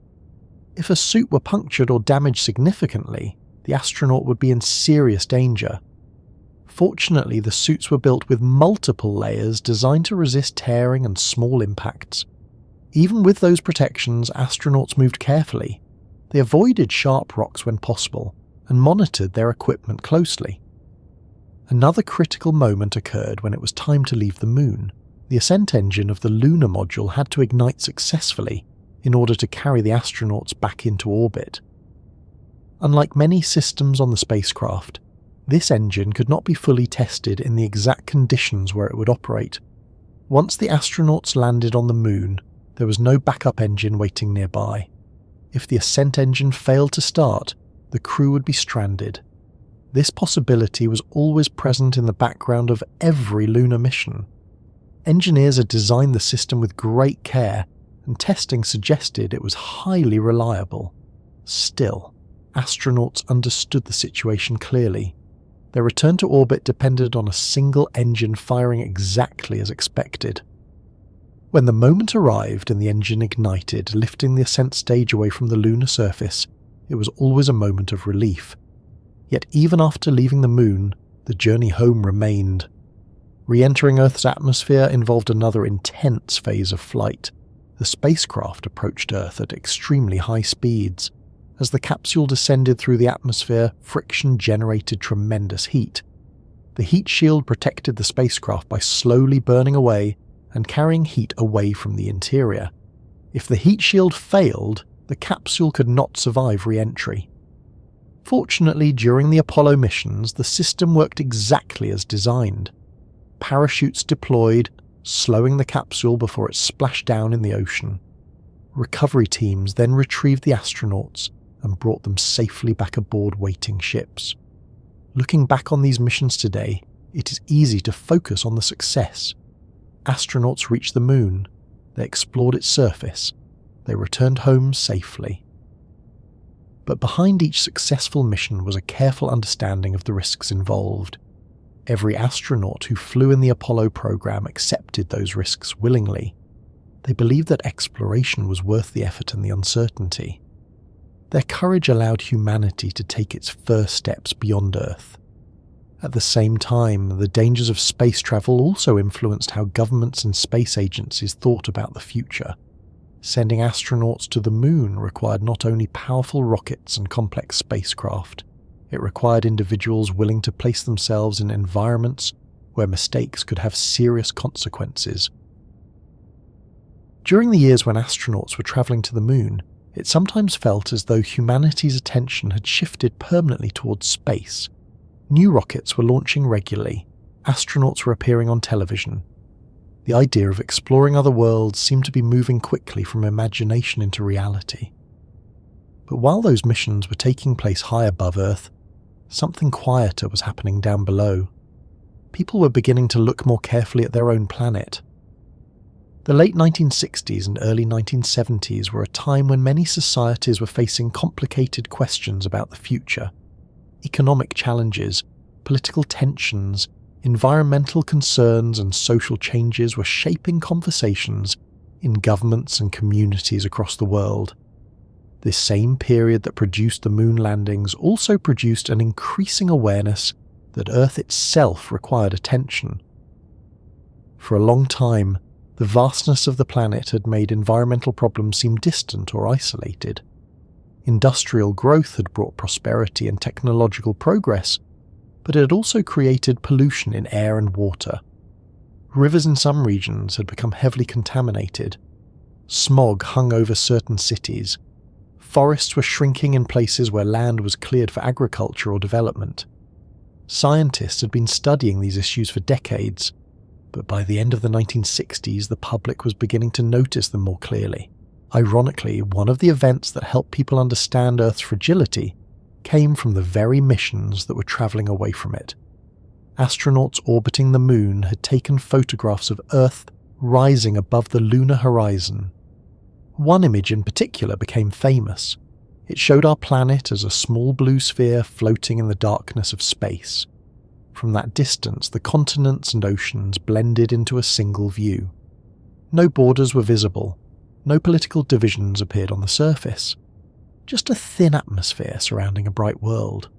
If a suit were punctured or damaged significantly, the astronaut would be in serious danger. Fortunately, the suits were built with multiple layers designed to resist tearing and small impacts. Even with those protections, astronauts moved carefully. They avoided sharp rocks when possible and monitored their equipment closely. Another critical moment occurred when it was time to leave the Moon. The ascent engine of the lunar module had to ignite successfully in order to carry the astronauts back into orbit. Unlike many systems on the spacecraft, this engine could not be fully tested in the exact conditions where it would operate. Once the astronauts landed on the Moon, there was no backup engine waiting nearby. If the ascent engine failed to start, the crew would be stranded. This possibility was always present in the background of every lunar mission. Engineers had designed the system with great care, and testing suggested it was highly reliable. Still, astronauts understood the situation clearly. Their return to orbit depended on a single engine firing exactly as expected. When the moment arrived and the engine ignited, lifting the ascent stage away from the lunar surface, it was always a moment of relief. Yet even after leaving the moon, the journey home remained. Re-entering Earth's atmosphere involved another intense phase of flight. The spacecraft approached Earth at extremely high speeds. As the capsule descended through the atmosphere, friction generated tremendous heat. The heat shield protected the spacecraft by slowly burning away and carrying heat away from the interior. If the heat shield failed, the capsule could not survive re-entry. Fortunately, during the Apollo missions, the system worked exactly as designed. Parachutes deployed, slowing the capsule before it splashed down in the ocean. Recovery teams then retrieved the astronauts and brought them safely back aboard waiting ships. Looking back on these missions today, it is easy to focus on the success. Astronauts reached the moon, they explored its surface, they returned home safely. But behind each successful mission was a careful understanding of the risks involved. Every astronaut who flew in the Apollo program accepted those risks willingly. They believed that exploration was worth the effort and the uncertainty. Their courage allowed humanity to take its first steps beyond Earth. At the same time, the dangers of space travel also influenced how governments and space agencies thought about the future. Sending astronauts to the moon required not only powerful rockets and complex spacecraft, it required individuals willing to place themselves in environments where mistakes could have serious consequences. During the years when astronauts were travelling to the moon, it sometimes felt as though humanity's attention had shifted permanently towards space. New rockets were launching regularly, astronauts were appearing on television. The idea of exploring other worlds seemed to be moving quickly from imagination into reality. But while those missions were taking place high above Earth, something quieter was happening down below. People were beginning to look more carefully at their own planet. The late 1960s and early 1970s were a time when many societies were facing complicated questions about the future. Economic challenges, political tensions, environmental concerns and social changes were shaping conversations in governments and communities across the world. This same period that produced the moon landings also produced an increasing awareness that Earth itself required attention. For a long time, the vastness of the planet had made environmental problems seem distant or isolated. Industrial growth had brought prosperity and technological progress, but it had also created pollution in air and water. Rivers in some regions had become heavily contaminated. Smog hung over certain cities. Forests were shrinking in places where land was cleared for agriculture or development. Scientists had been studying these issues for decades, but by the end of the 1960s, the public was beginning to notice them more clearly. Ironically, one of the events that helped people understand Earth's fragility came from the very missions that were travelling away from it. Astronauts orbiting the moon had taken photographs of Earth rising above the lunar horizon. One image in particular became famous. It showed our planet as a small blue sphere floating in the darkness of space. From that distance, the continents and oceans blended into a single view. No borders were visible. No political divisions appeared on the surface. Just a thin atmosphere surrounding a bright world.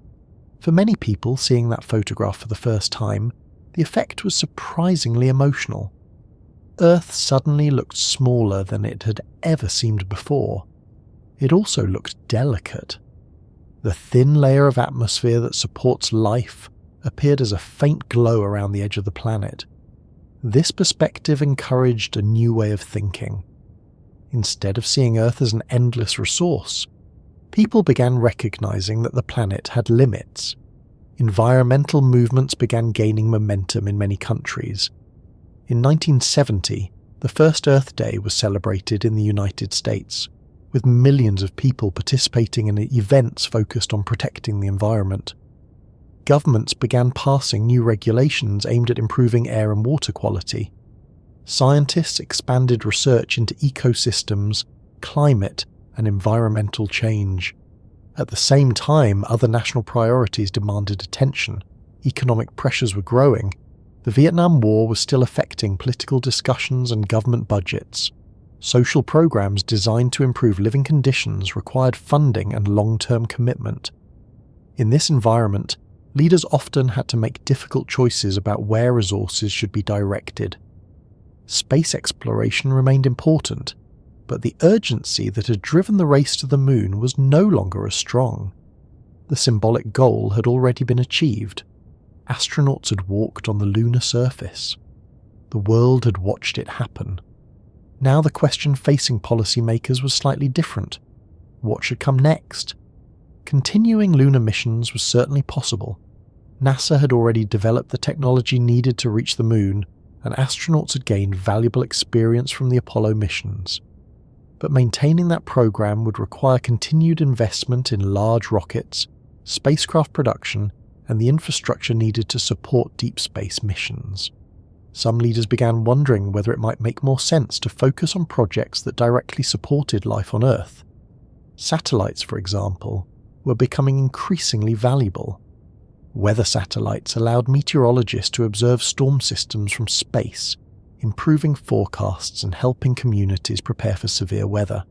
For many people seeing that photograph for the first time, the effect was surprisingly emotional. Earth suddenly looked smaller than it had ever seemed before. It also looked delicate. The thin layer of atmosphere that supports life appeared as a faint glow around the edge of the planet. This perspective encouraged a new way of thinking. Instead of seeing Earth as an endless resource, people began recognizing that the planet had limits. Environmental movements began gaining momentum in many countries. In 1970, the first Earth Day was celebrated in the United States, with millions of people participating in events focused on protecting the environment. Governments began passing new regulations aimed at improving air and water quality. Scientists expanded research into ecosystems, climate, and environmental change. At the same time, other national priorities demanded attention. Economic pressures were growing. The Vietnam War was still affecting political discussions and government budgets. Social programs designed to improve living conditions required funding and long-term commitment. In this environment, leaders often had to make difficult choices about where resources should be directed. Space exploration remained important, but the urgency that had driven the race to the moon was no longer as strong. The symbolic goal had already been achieved. Astronauts had walked on the lunar surface. The world had watched it happen. Now the question facing policymakers was slightly different. What should come next? Continuing lunar missions was certainly possible. NASA had already developed the technology needed to reach the moon, and astronauts had gained valuable experience from the Apollo missions. But maintaining that program would require continued investment in large rockets, spacecraft production, and the infrastructure needed to support deep space missions. Some leaders began wondering whether it might make more sense to focus on projects that directly supported life on Earth. Satellites, for example, were becoming increasingly valuable. Weather satellites allowed meteorologists to observe storm systems from space, improving forecasts and helping communities prepare for severe weather.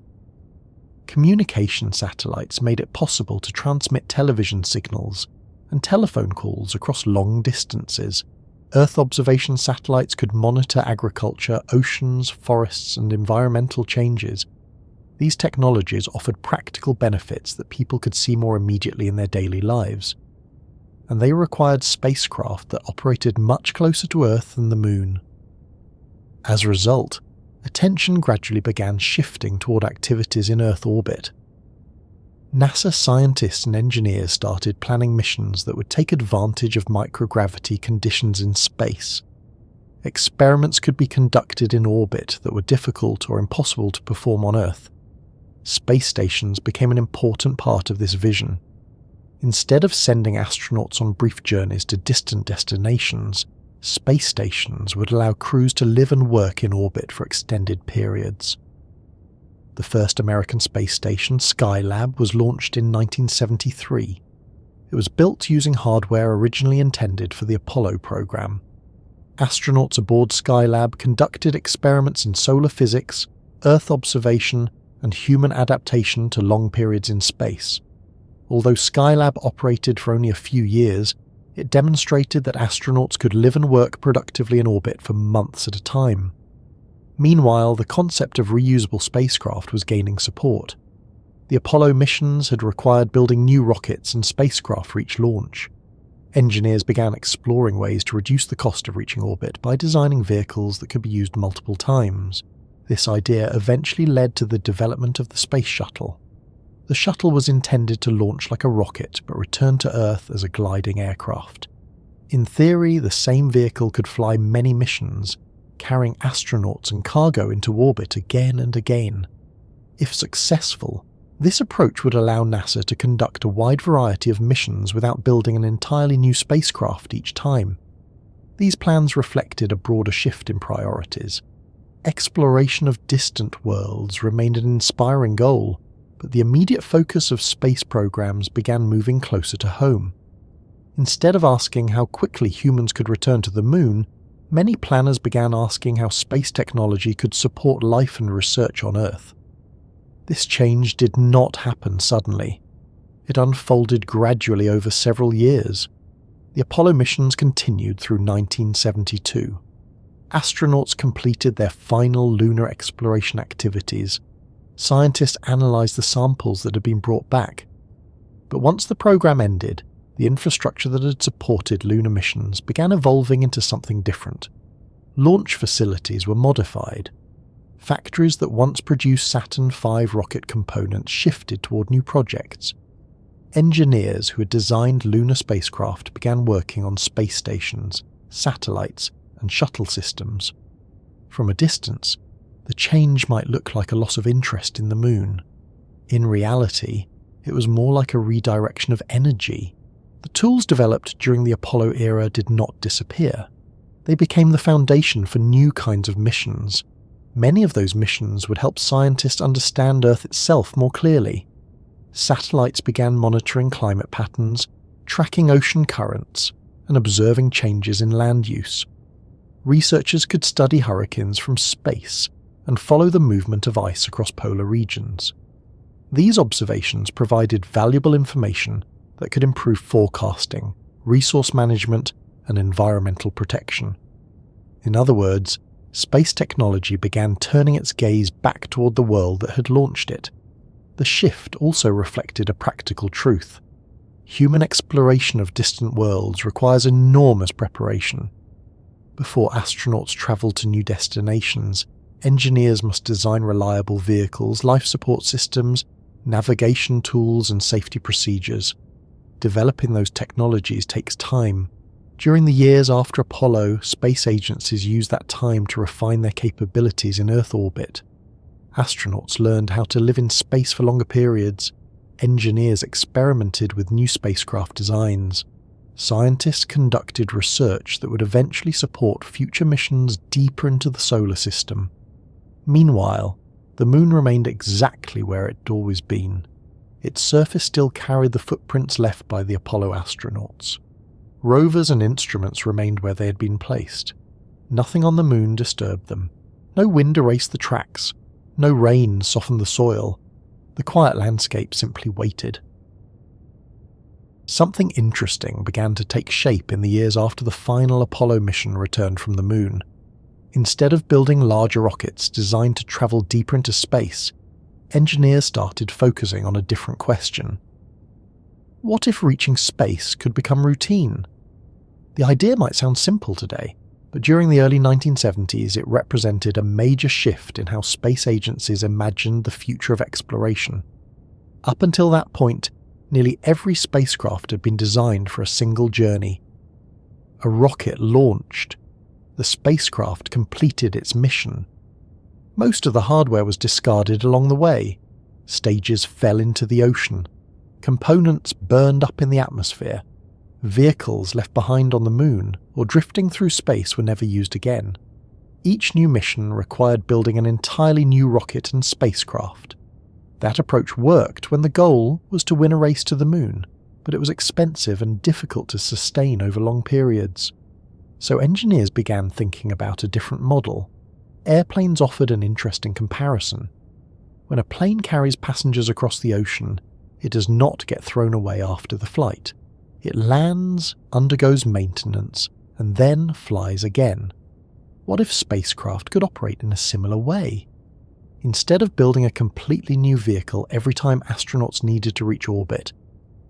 Communication satellites made it possible to transmit television signals and telephone calls across long distances. Earth observation satellites could monitor agriculture, oceans, forests, and environmental changes. These technologies offered practical benefits that people could see more immediately in their daily lives. And they required spacecraft that operated much closer to Earth than the Moon. As a result, attention gradually began shifting toward activities in Earth orbit. NASA scientists and engineers started planning missions that would take advantage of microgravity conditions in space. Experiments could be conducted in orbit that were difficult or impossible to perform on Earth. Space stations became an important part of this vision. Instead of sending astronauts on brief journeys to distant destinations, space stations would allow crews to live and work in orbit for extended periods. The first American space station, Skylab, was launched in 1973. It was built using hardware originally intended for the Apollo program. Astronauts aboard Skylab conducted experiments in solar physics, Earth observation, and human adaptation to long periods in space. Although Skylab operated for only a few years, it demonstrated that astronauts could live and work productively in orbit for months at a time. Meanwhile, the concept of reusable spacecraft was gaining support. The Apollo missions had required building new rockets and spacecraft for each launch. Engineers began exploring ways to reduce the cost of reaching orbit by designing vehicles that could be used multiple times. This idea eventually led to the development of the Space Shuttle. The shuttle was intended to launch like a rocket but return to Earth as a gliding aircraft. In theory, the same vehicle could fly many missions, carrying astronauts and cargo into orbit again and again. If successful, this approach would allow NASA to conduct a wide variety of missions without building an entirely new spacecraft each time. These plans reflected a broader shift in priorities. Exploration of distant worlds remained an inspiring goal, but the immediate focus of space programs began moving closer to home. Instead of asking how quickly humans could return to the Moon, many planners began asking how space technology could support life and research on Earth. This change did not happen suddenly. It unfolded gradually over several years. The Apollo missions continued through 1972. Astronauts completed their final lunar exploration activities. Scientists analysed the samples that had been brought back. But once the program ended, the infrastructure that had supported lunar missions began evolving into something different. Launch facilities were modified. Factories that once produced Saturn V rocket components shifted toward new projects. Engineers who had designed lunar spacecraft began working on space stations, satellites, and shuttle systems. From a distance, the change might look like a loss of interest in the Moon. In reality, it was more like a redirection of energy. The tools developed during the Apollo era did not disappear. They became the foundation for new kinds of missions. Many of those missions would help scientists understand Earth itself more clearly. satellites began monitoring climate patterns, tracking ocean currents, and observing changes in land use. Researchers could study hurricanes from space and follow the movement of ice across polar regions. These observations provided valuable information that could improve forecasting, resource management, and environmental protection. In other words, space technology began turning its gaze back toward the world that had launched it. The shift also reflected a practical truth. Human exploration of distant worlds requires enormous preparation. Before astronauts travel to new destinations, engineers must design reliable vehicles, life support systems, navigation tools, and safety procedures. Developing those technologies takes time. During the years after Apollo, space agencies used that time to refine their capabilities in Earth orbit. Astronauts learned how to live in space for longer periods. Engineers experimented with new spacecraft designs. Scientists conducted research that would eventually support future missions deeper into the solar system. Meanwhile, the Moon remained exactly where it had always been. Its surface still carried the footprints left by the Apollo astronauts. Rovers and instruments remained where they had been placed. Nothing on the Moon disturbed them. No wind erased the tracks. No rain softened the soil. The quiet landscape simply waited. Something interesting began to take shape in the years after the final Apollo mission returned from the Moon. Instead of building larger rockets designed to travel deeper into space, engineers started focusing on a different question. What if reaching space could become routine? The idea might sound simple today, but during the early 1970s it represented a major shift in how space agencies imagined the future of exploration. Up until that point, nearly every spacecraft had been designed for a single journey. A rocket launched. The spacecraft completed its mission. Most of the hardware was discarded along the way. Stages fell into the ocean. Components burned up in the atmosphere. Vehicles left behind on the Moon or drifting through space were never used again. Each new mission required building an entirely new rocket and spacecraft. That approach worked when the goal was to win a race to the Moon, but it was expensive and difficult to sustain over long periods. So engineers began thinking about a different model. Airplanes offered an interesting comparison. When a plane carries passengers across the ocean, it does not get thrown away after the flight. It lands, undergoes maintenance, and then flies again. What if spacecraft could operate in a similar way? Instead of building a completely new vehicle every time astronauts needed to reach orbit,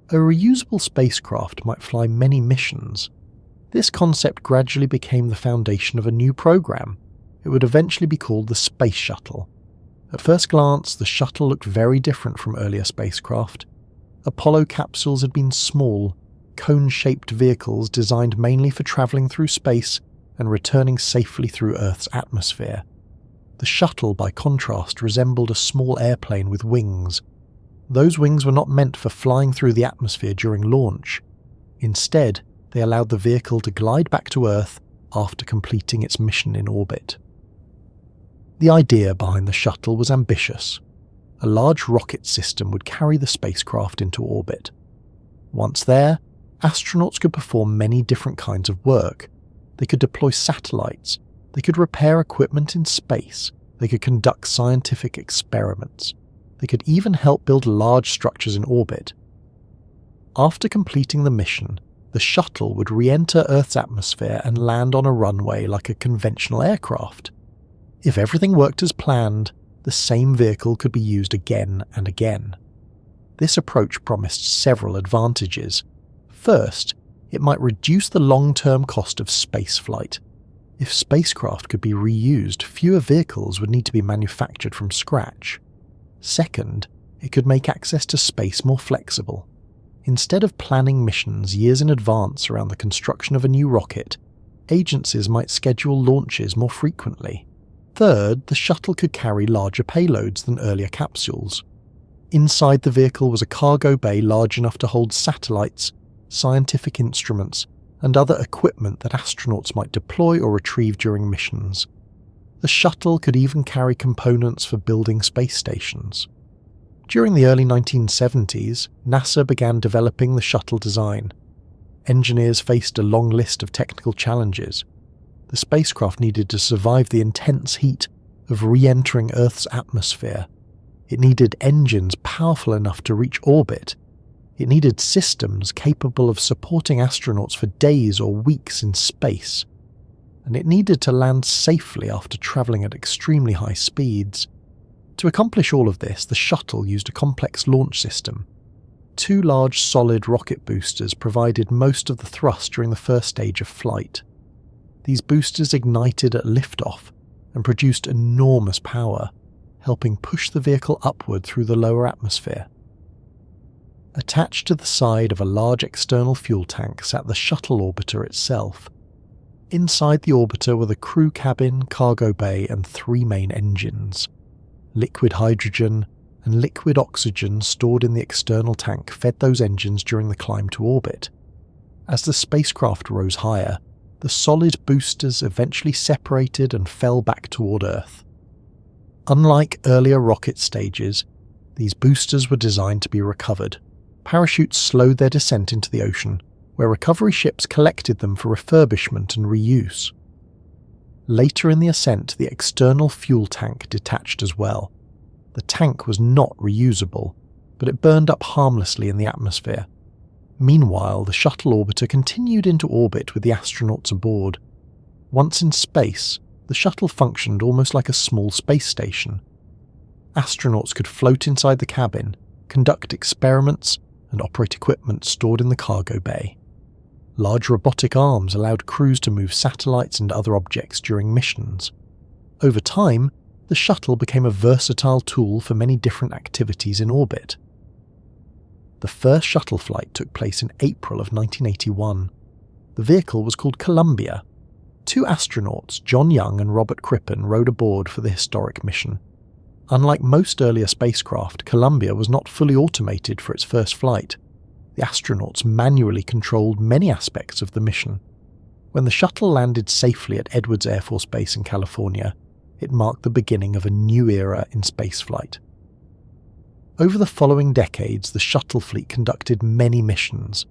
a reusable spacecraft might fly many missions. This concept gradually became the foundation of a new program. It would eventually be called the Space Shuttle. At first glance, the Shuttle looked very different from earlier spacecraft. Apollo capsules had been small, cone-shaped vehicles designed mainly for travelling through space and returning safely through Earth's atmosphere. The Shuttle, by contrast, resembled a small airplane with wings. Those wings were not meant for flying through the atmosphere during launch. Instead, they allowed the vehicle to glide back to Earth after completing its mission in orbit. The idea behind the Shuttle was ambitious. A large rocket system would carry the spacecraft into orbit. Once there, astronauts could perform many different kinds of work. They could deploy satellites, they could repair equipment in space, they could conduct scientific experiments, they could even help build large structures in orbit. After completing the mission, the Shuttle would re-enter Earth's atmosphere and land on a runway like a conventional aircraft. If everything worked as planned, the same vehicle could be used again and again. This approach promised several advantages. First, it might reduce the long-term cost of spaceflight. If spacecraft could be reused, fewer vehicles would need to be manufactured from scratch. Second, it could make access to space more flexible. Instead of planning missions years in advance around the construction of a new rocket, agencies might schedule launches more frequently. Third, the Shuttle could carry larger payloads than earlier capsules. Inside the vehicle was a cargo bay large enough to hold satellites, scientific instruments, and other equipment that astronauts might deploy or retrieve during missions. The Shuttle could even carry components for building space stations. During the early 1970s, NASA began developing the shuttle design. Engineers faced a long list of technical challenges. The spacecraft needed to survive the intense heat of re-entering Earth's atmosphere. It needed engines powerful enough to reach orbit. It needed systems capable of supporting astronauts for days or weeks in space. And it needed to land safely after travelling at extremely high speeds. To accomplish all of this, the shuttle used a complex launch system. 2 large solid rocket boosters provided most of the thrust during the first stage of flight. These boosters ignited at liftoff and produced enormous power, helping push the vehicle upward through the lower atmosphere. Attached to the side of a large external fuel tank sat the shuttle orbiter itself. Inside the orbiter were the crew cabin, cargo bay, and 3 main engines. Liquid hydrogen and liquid oxygen stored in the external tank fed those engines during the climb to orbit. As the spacecraft rose higher, the solid boosters eventually separated and fell back toward Earth. Unlike earlier rocket stages, these boosters were designed to be recovered. Parachutes slowed their descent into the ocean, where recovery ships collected them for refurbishment and reuse. Later in the ascent, the external fuel tank detached as well. The tank was not reusable, but it burned up harmlessly in the atmosphere. Meanwhile, the shuttle orbiter continued into orbit with the astronauts aboard. Once in space, the shuttle functioned almost like a small space station. Astronauts could float inside the cabin, conduct experiments, and operate equipment stored in the cargo bay. Large robotic arms allowed crews to move satellites and other objects during missions. Over time, the shuttle became a versatile tool for many different activities in orbit. The first shuttle flight took place in April of 1981. The vehicle was called Columbia. 2 astronauts, John Young and Robert Crippen, rode aboard for the historic mission. Unlike most earlier spacecraft, Columbia was not fully automated for its first flight. The astronauts manually controlled many aspects of the mission. When the shuttle landed safely at Edwards Air Force Base in California, it marked the beginning of a new era in spaceflight. Over the following decades, the shuttle fleet conducted many missions.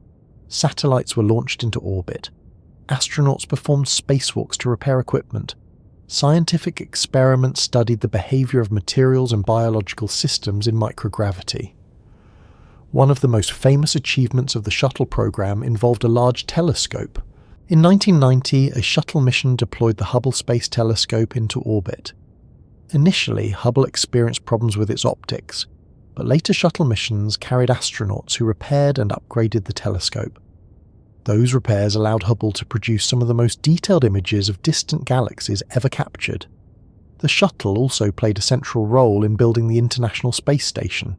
Satellites were launched into orbit. Astronauts performed spacewalks to repair equipment. Scientific experiments studied the behavior of materials and biological systems in microgravity. One of the most famous achievements of the shuttle program involved a large telescope. In 1990, a shuttle mission deployed the Hubble Space Telescope into orbit. Initially, Hubble experienced problems with its optics, but later shuttle missions carried astronauts who repaired and upgraded the telescope. Those repairs allowed Hubble to produce some of the most detailed images of distant galaxies ever captured. The shuttle also played a central role in building the International Space Station.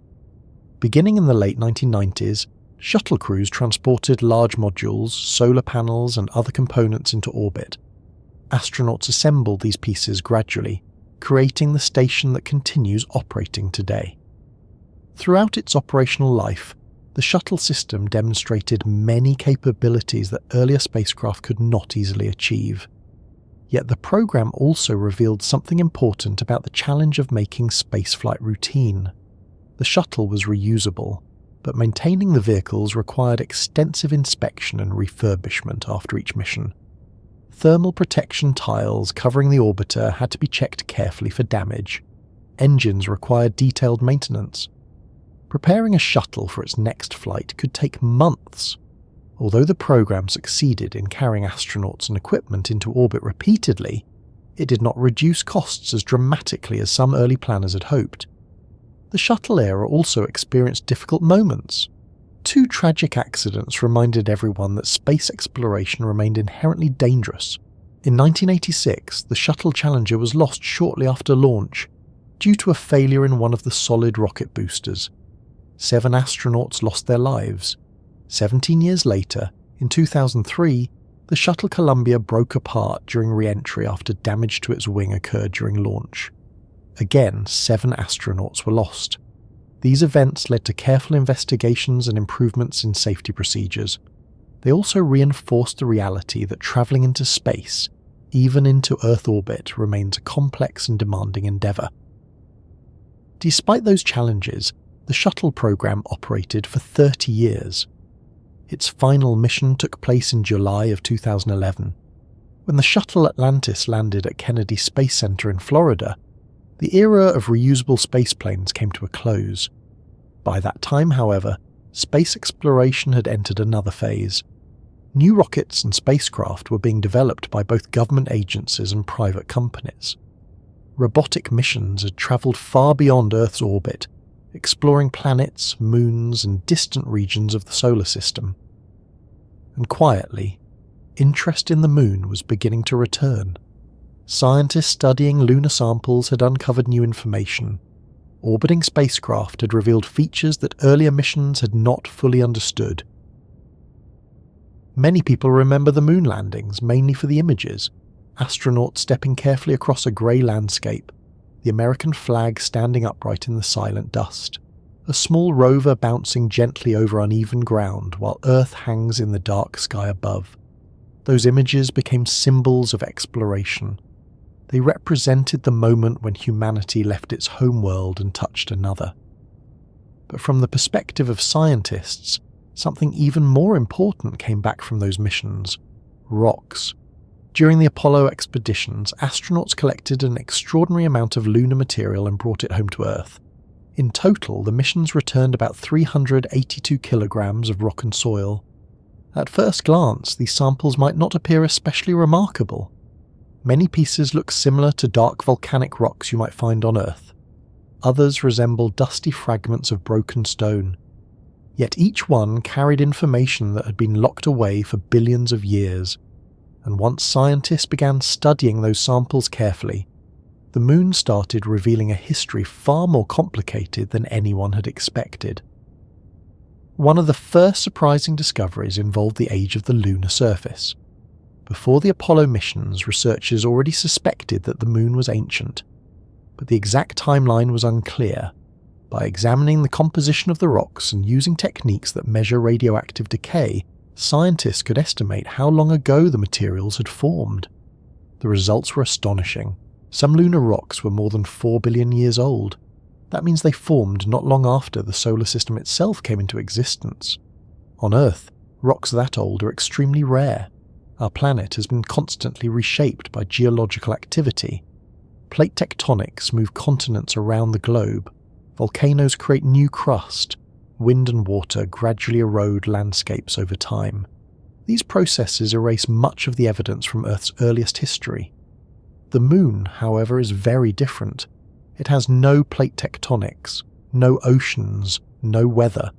Beginning in the late 1990s, shuttle crews transported large modules, solar panels, and other components into orbit. Astronauts assembled these pieces gradually, creating the station that continues operating today. Throughout its operational life, the shuttle system demonstrated many capabilities that earlier spacecraft could not easily achieve. Yet the program also revealed something important about the challenge of making spaceflight routine. The shuttle was reusable, but maintaining the vehicles required extensive inspection and refurbishment after each mission. Thermal protection tiles covering the orbiter had to be checked carefully for damage. Engines required detailed maintenance. Preparing a shuttle for its next flight could take months. Although the program succeeded in carrying astronauts and equipment into orbit repeatedly, it did not reduce costs as dramatically as some early planners had hoped. The shuttle era also experienced difficult moments. 2 tragic accidents reminded everyone that space exploration remained inherently dangerous. In 1986, the Shuttle Challenger was lost shortly after launch, due to a failure in one of the solid rocket boosters. 7 astronauts lost their lives. 17 years later, in 2003, the Shuttle Columbia broke apart during re-entry after damage to its wing occurred during launch. Again, 7 astronauts were lost. These events led to careful investigations and improvements in safety procedures. They also reinforced the reality that travelling into space, even into Earth orbit, remains a complex and demanding endeavour. Despite those challenges, The Shuttle program operated for 30 years. Its final mission took place in July of 2011. When the Shuttle Atlantis landed at Kennedy Space Center in Florida, the era of reusable spaceplanes came to a close. By that time, however, space exploration had entered another phase. New rockets and spacecraft were being developed by both government agencies and private companies. Robotic missions had travelled far beyond Earth's orbit, exploring planets, moons, and distant regions of the solar system. And quietly, interest in the moon was beginning to return. Scientists studying lunar samples had uncovered new information. Orbiting spacecraft had revealed features that earlier missions had not fully understood. Many people remember the moon landings, mainly for the images. Astronauts stepping carefully across a grey landscape, the American flag standing upright in the silent dust, a small rover bouncing gently over uneven ground while Earth hangs in the dark sky above. Those images became symbols of exploration. They represented the moment when humanity left its homeworld and touched another. But from the perspective of scientists, something even more important came back from those missions: rocks. During the Apollo expeditions, astronauts collected an extraordinary amount of lunar material and brought it home to Earth. In total, the missions returned about 382 kilograms of rock and soil. At first glance, these samples might not appear especially remarkable. Many pieces look similar to dark volcanic rocks you might find on Earth. Others resemble dusty fragments of broken stone. Yet each one carried information that had been locked away for billions of years. And once scientists began studying those samples carefully, the moon started revealing a history far more complicated than anyone had expected. One of the first surprising discoveries involved the age of the lunar surface. Before the Apollo missions, researchers already suspected that the moon was ancient, but the exact timeline was unclear. By examining the composition of the rocks and using techniques that measure radioactive decay, scientists could estimate how long ago the materials had formed. The results were astonishing. Some lunar rocks were more than 4 billion years old. That means they formed not long after the solar system itself came into existence. On Earth, rocks that old are extremely rare. Our planet has been constantly reshaped by geological activity. Plate tectonics move continents around the globe. Volcanoes create new crust. Wind and water gradually erode landscapes over time. These processes erase much of the evidence from Earth's earliest history. The moon, however, is very different. It has no plate tectonics, no oceans, no weather.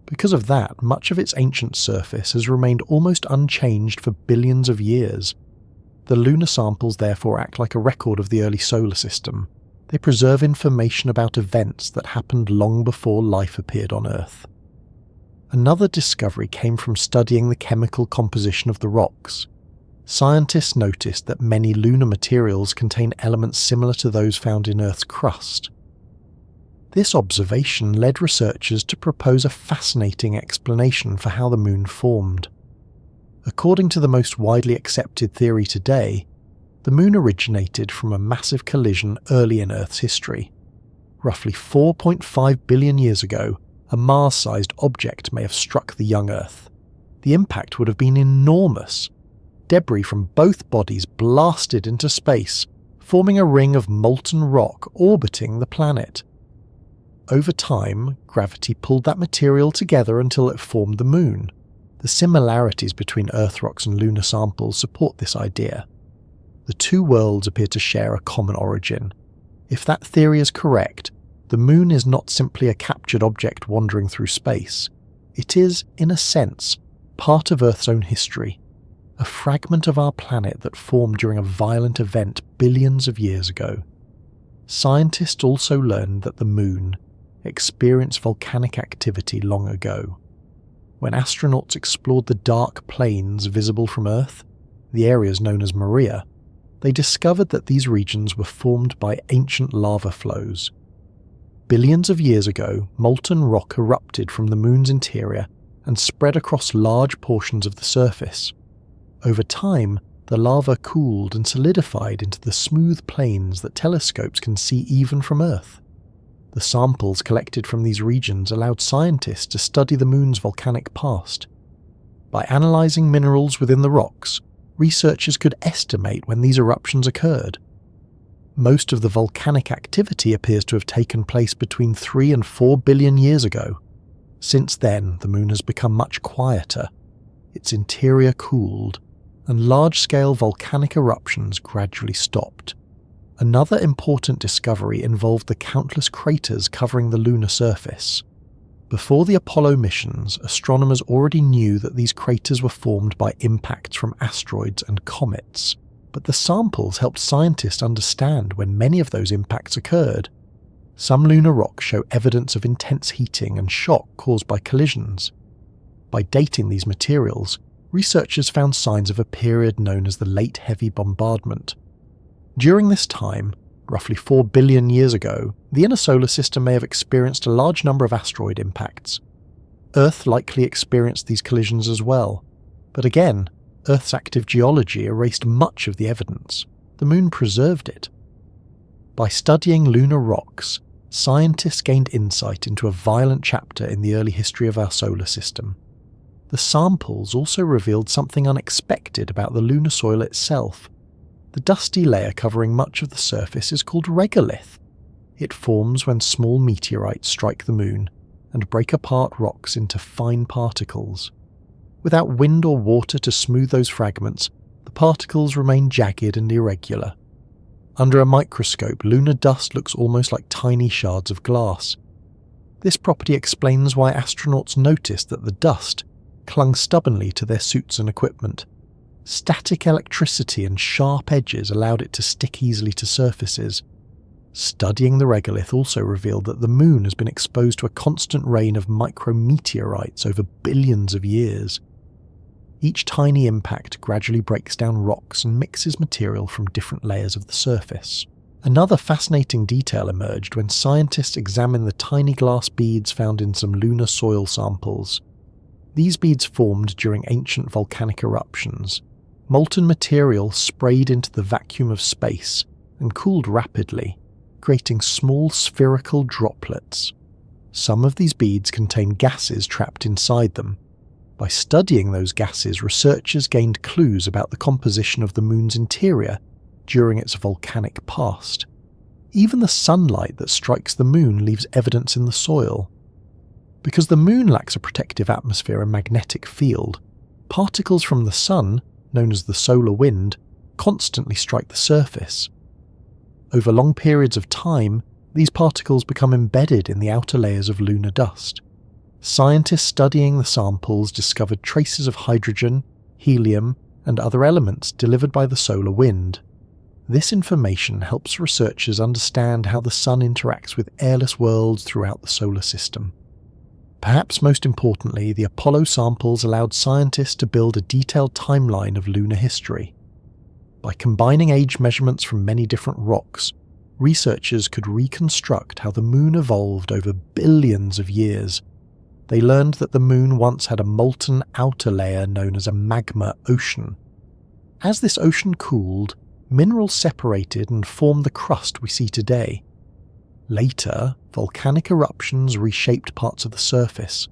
Because of that, much of its ancient surface has remained almost unchanged for billions of years. The lunar samples therefore act like a record of the early solar system. They preserve information about events that happened long before life appeared on Earth. Another discovery came from studying the chemical composition of the rocks. Scientists noticed that many lunar materials contain elements similar to those found in Earth's crust. This observation led researchers to propose a fascinating explanation for how the moon formed. According to the most widely accepted theory today, the moon originated from a massive collision early in Earth's history. Roughly 4.5 billion years ago, a Mars-sized object may have struck the young Earth. The impact would have been enormous. Debris from both bodies blasted into space, forming a ring of molten rock orbiting the planet. Over time, gravity pulled that material together until it formed the moon. The similarities between Earth rocks and lunar samples support this idea. The two worlds appear to share a common origin. If that theory is correct, the moon is not simply a captured object wandering through space. It is, in a sense, part of Earth's own history, a fragment of our planet that formed during a violent event billions of years ago. Scientists also learned that the moon experienced volcanic activity long ago. When astronauts explored the dark plains visible from Earth, the areas known as Maria, they discovered that these regions were formed by ancient lava flows. Billions of years ago, molten rock erupted from the moon's interior and spread across large portions of the surface. Over time, the lava cooled and solidified into the smooth plains that telescopes can see even from Earth. The samples collected from these regions allowed scientists to study the moon's volcanic past. By analysing minerals within the rocks, researchers could estimate when these eruptions occurred. Most of the volcanic activity appears to have taken place between 3 and 4 billion years ago. Since then, the moon has become much quieter, its interior cooled, and large-scale volcanic eruptions gradually stopped. Another important discovery involved the countless craters covering the lunar surface. Before the Apollo missions, astronomers already knew that these craters were formed by impacts from asteroids and comets, but the samples helped scientists understand when many of those impacts occurred. Some lunar rocks show evidence of intense heating and shock caused by collisions. By dating these materials, researchers found signs of a period known as the Late Heavy Bombardment. During this time, roughly 4 billion years ago, the inner solar system may have experienced a large number of asteroid impacts. Earth likely experienced these collisions as well, but again, Earth's active geology erased much of the evidence. The moon preserved it. By studying lunar rocks, scientists gained insight into a violent chapter in the early history of our solar system. The samples also revealed something unexpected about the lunar soil itself. The dusty layer covering much of the surface is called regolith. It forms when small meteorites strike the moon and break apart rocks into fine particles. Without wind or water to smooth those fragments, the particles remain jagged and irregular. Under a microscope, lunar dust looks almost like tiny shards of glass. This property explains why astronauts noticed that the dust clung stubbornly to their suits and equipment. Static electricity and sharp edges allowed it to stick easily to surfaces. Studying the regolith also revealed that the moon has been exposed to a constant rain of micrometeorites over billions of years. Each tiny impact gradually breaks down rocks and mixes material from different layers of the surface. Another fascinating detail emerged when scientists examined the tiny glass beads found in some lunar soil samples. These beads formed during ancient volcanic eruptions. Molten material sprayed into the vacuum of space and cooled rapidly, creating small spherical droplets. Some of these beads contain gases trapped inside them. By studying those gases, researchers gained clues about the composition of the moon's interior during its volcanic past. Even the sunlight that strikes the moon leaves evidence in the soil. Because the moon lacks a protective atmosphere and magnetic field, particles from the sun, known as the solar wind, constantly strike the surface. Over long periods of time, these particles become embedded in the outer layers of lunar dust. Scientists studying the samples discovered traces of hydrogen, helium, and other elements delivered by the solar wind. This information helps researchers understand how the sun interacts with airless worlds throughout the solar system. Perhaps most importantly, the Apollo samples allowed scientists to build a detailed timeline of lunar history. By combining age measurements from many different rocks, researchers could reconstruct how the moon evolved over billions of years. They learned that the moon once had a molten outer layer known as a magma ocean. As this ocean cooled, minerals separated and formed the crust we see today. Later, volcanic eruptions reshaped parts of the surface.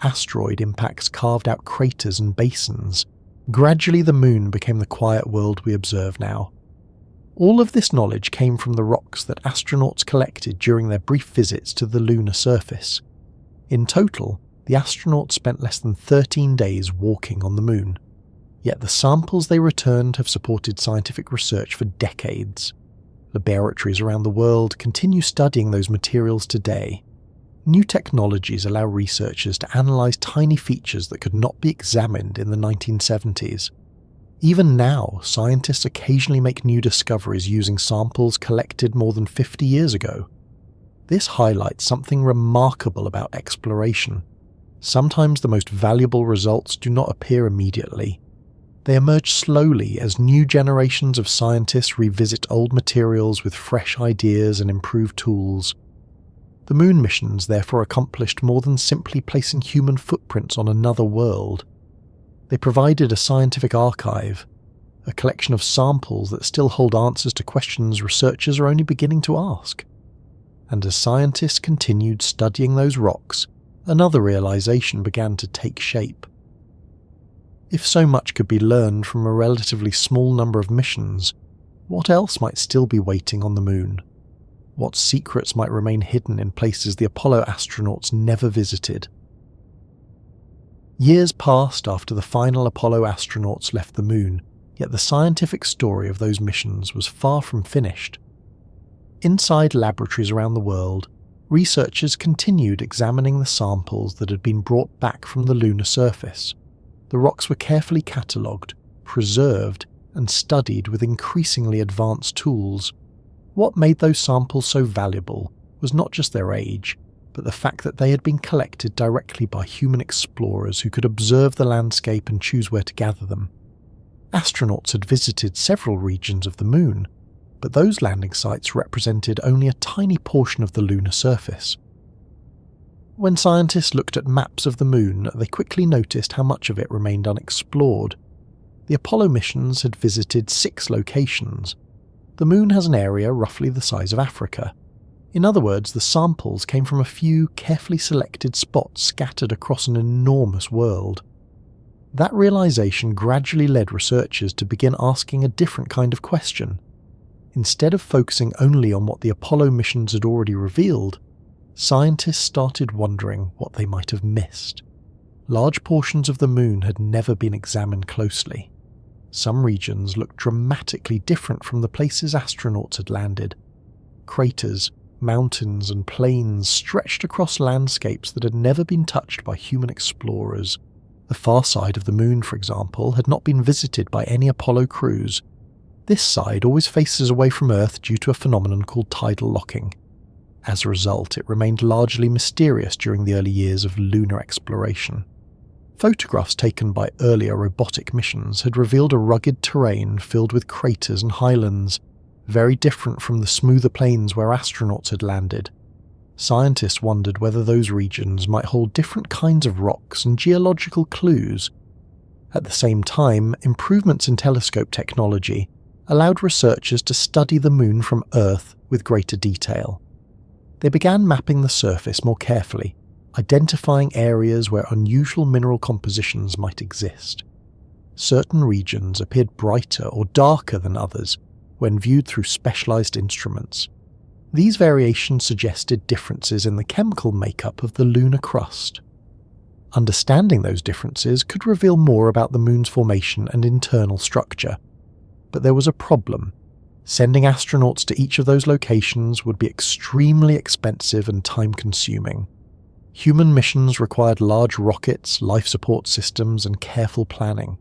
Asteroid impacts carved out craters and basins. Gradually, the moon became the quiet world we observe now. All of this knowledge came from the rocks that astronauts collected during their brief visits to the lunar surface. In total, the astronauts spent less than 13 days walking on the moon. Yet the samples they returned have supported scientific research for decades. Laboratories around the world continue studying those materials today. New technologies allow researchers to analyze tiny features that could not be examined in the 1970s. Even now, scientists occasionally make new discoveries using samples collected more than 50 years ago. This highlights something remarkable about exploration. Sometimes the most valuable results do not appear immediately. They emerge slowly as new generations of scientists revisit old materials with fresh ideas and improved tools. The moon missions therefore accomplished more than simply placing human footprints on another world. They provided a scientific archive, a collection of samples that still hold answers to questions researchers are only beginning to ask. And as scientists continued studying those rocks, another realization began to take shape. If so much could be learned from a relatively small number of missions, what else might still be waiting on the moon? What secrets might remain hidden in places the Apollo astronauts never visited? Years passed after the final Apollo astronauts left the moon, yet the scientific story of those missions was far from finished. Inside laboratories around the world, researchers continued examining the samples that had been brought back from the lunar surface. The rocks were carefully catalogued, preserved, and studied with increasingly advanced tools. What made those samples so valuable was not just their age, but the fact that they had been collected directly by human explorers who could observe the landscape and choose where to gather them. Astronauts had visited several regions of the moon, but those landing sites represented only a tiny portion of the lunar surface. When scientists looked at maps of the moon, they quickly noticed how much of it remained unexplored. The Apollo missions had visited 6 locations. The moon has an area roughly the size of Africa. In other words, the samples came from a few carefully selected spots scattered across an enormous world. That realization gradually led researchers to begin asking a different kind of question. Instead of focusing only on what the Apollo missions had already revealed, scientists started wondering what they might have missed. Large portions of the moon had never been examined closely. Some regions looked dramatically different from the places astronauts had landed. Craters, mountains, and plains stretched across landscapes that had never been touched by human explorers. The far side of the moon, for example, had not been visited by any Apollo crews. This side always faces away from Earth due to a phenomenon called tidal locking. As a result, it remained largely mysterious during the early years of lunar exploration. Photographs taken by earlier robotic missions had revealed a rugged terrain filled with craters and highlands, very different from the smoother plains where astronauts had landed. Scientists wondered whether those regions might hold different kinds of rocks and geological clues. At the same time, improvements in telescope technology allowed researchers to study the moon from Earth with greater detail. They began mapping the surface more carefully, identifying areas where unusual mineral compositions might exist. Certain regions appeared brighter or darker than others when viewed through specialized instruments. These variations suggested differences in the chemical makeup of the lunar crust. Understanding those differences could reveal more about the moon's formation and internal structure. But there was a problem. Sending astronauts to each of those locations would be extremely expensive and time-consuming. Human missions required large rockets, life support systems, and careful planning.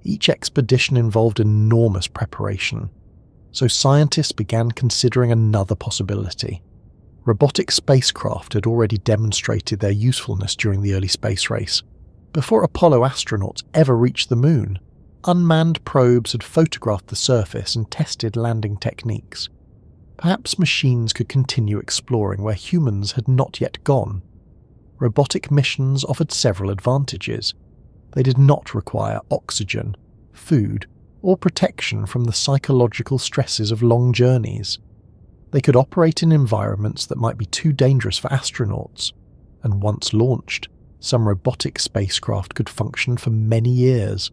Each expedition involved enormous preparation. So scientists began considering another possibility. Robotic spacecraft had already demonstrated their usefulness during the early space race. Before Apollo astronauts ever reached the moon, unmanned probes had photographed the surface and tested landing techniques. Perhaps machines could continue exploring where humans had not yet gone. Robotic missions offered several advantages. They did not require oxygen, food, or protection from the psychological stresses of long journeys. They could operate in environments that might be too dangerous for astronauts, and once launched, some robotic spacecraft could function for many years.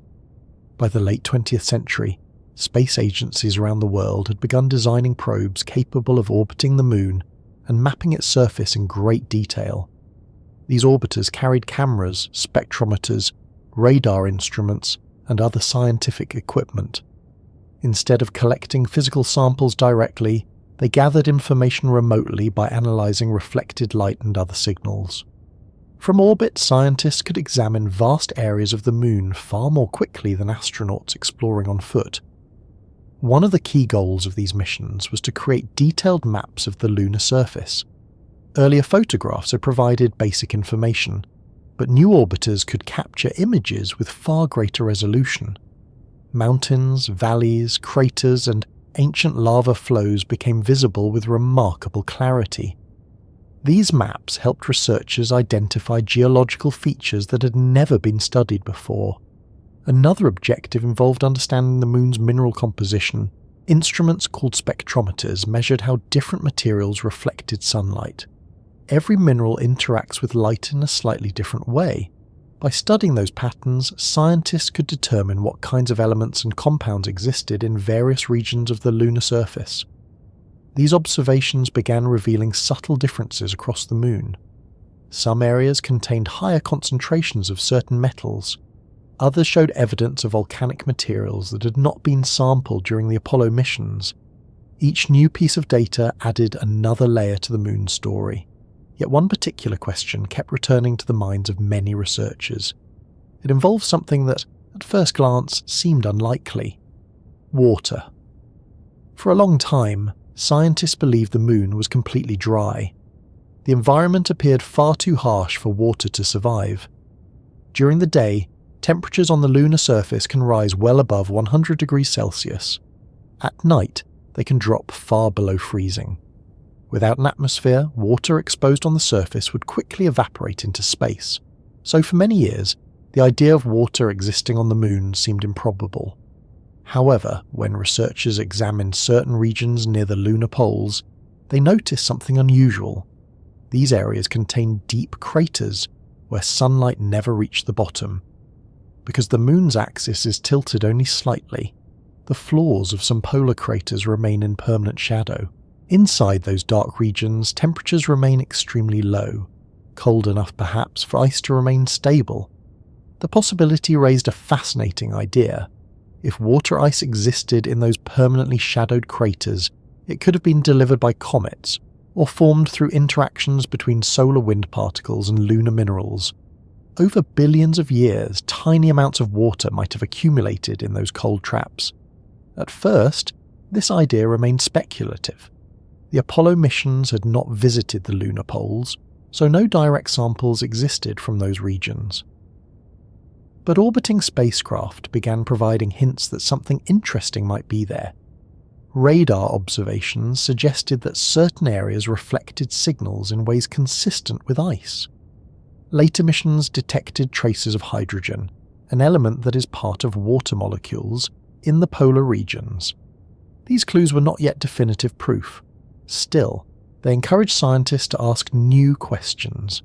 By the late 20th century, space agencies around the world had begun designing probes capable of orbiting the moon and mapping its surface in great detail. These orbiters carried cameras, spectrometers, radar instruments, and other scientific equipment. Instead of collecting physical samples directly, they gathered information remotely by analyzing reflected light and other signals. From orbit, scientists could examine vast areas of the moon far more quickly than astronauts exploring on foot. One of the key goals of these missions was to create detailed maps of the lunar surface. Earlier photographs had provided basic information, but new orbiters could capture images with far greater resolution. Mountains, valleys, craters, and ancient lava flows became visible with remarkable clarity. These maps helped researchers identify geological features that had never been studied before. Another objective involved understanding the moon's mineral composition, Instruments called spectrometers measured how different materials reflected sunlight. Every mineral interacts with light in a slightly different way. By studying those patterns, scientists could determine what kinds of elements and compounds existed in various regions of the lunar surface. These observations began revealing subtle differences across the moon. Some areas contained higher concentrations of certain metals. Others showed evidence of volcanic materials that had not been sampled during the Apollo missions. Each new piece of data added another layer to the moon's story. Yet one particular question kept returning to the minds of many researchers. It involved something that, at first glance, seemed unlikely: water. For a long time, scientists believed the moon was completely dry. The environment appeared far too harsh for water to survive. During the day, temperatures on the lunar surface can rise well above 100 degrees Celsius. At night, they can drop far below freezing. Without an atmosphere, water exposed on the surface would quickly evaporate into space. So for many years, the idea of water existing on the moon seemed improbable. However, when researchers examined certain regions near the lunar poles, they noticed something unusual. These areas contained deep craters where sunlight never reached the bottom. Because the moon's axis is tilted only slightly, the floors of some polar craters remain in permanent shadow. Inside those dark regions, temperatures remain extremely low, cold enough perhaps for ice to remain stable. The possibility raised a fascinating idea. If water ice existed in those permanently shadowed craters, it could have been delivered by comets, or formed through interactions between solar wind particles and lunar minerals. Over billions of years, tiny amounts of water might have accumulated in those cold traps. At first, this idea remained speculative. The Apollo missions had not visited the lunar poles, so no direct samples existed from those regions. But orbiting spacecraft began providing hints that something interesting might be there. Radar observations suggested that certain areas reflected signals in ways consistent with ice. Later missions detected traces of hydrogen, an element that is part of water molecules, in the polar regions. These clues were not yet definitive proof. Still, they encouraged scientists to ask new questions.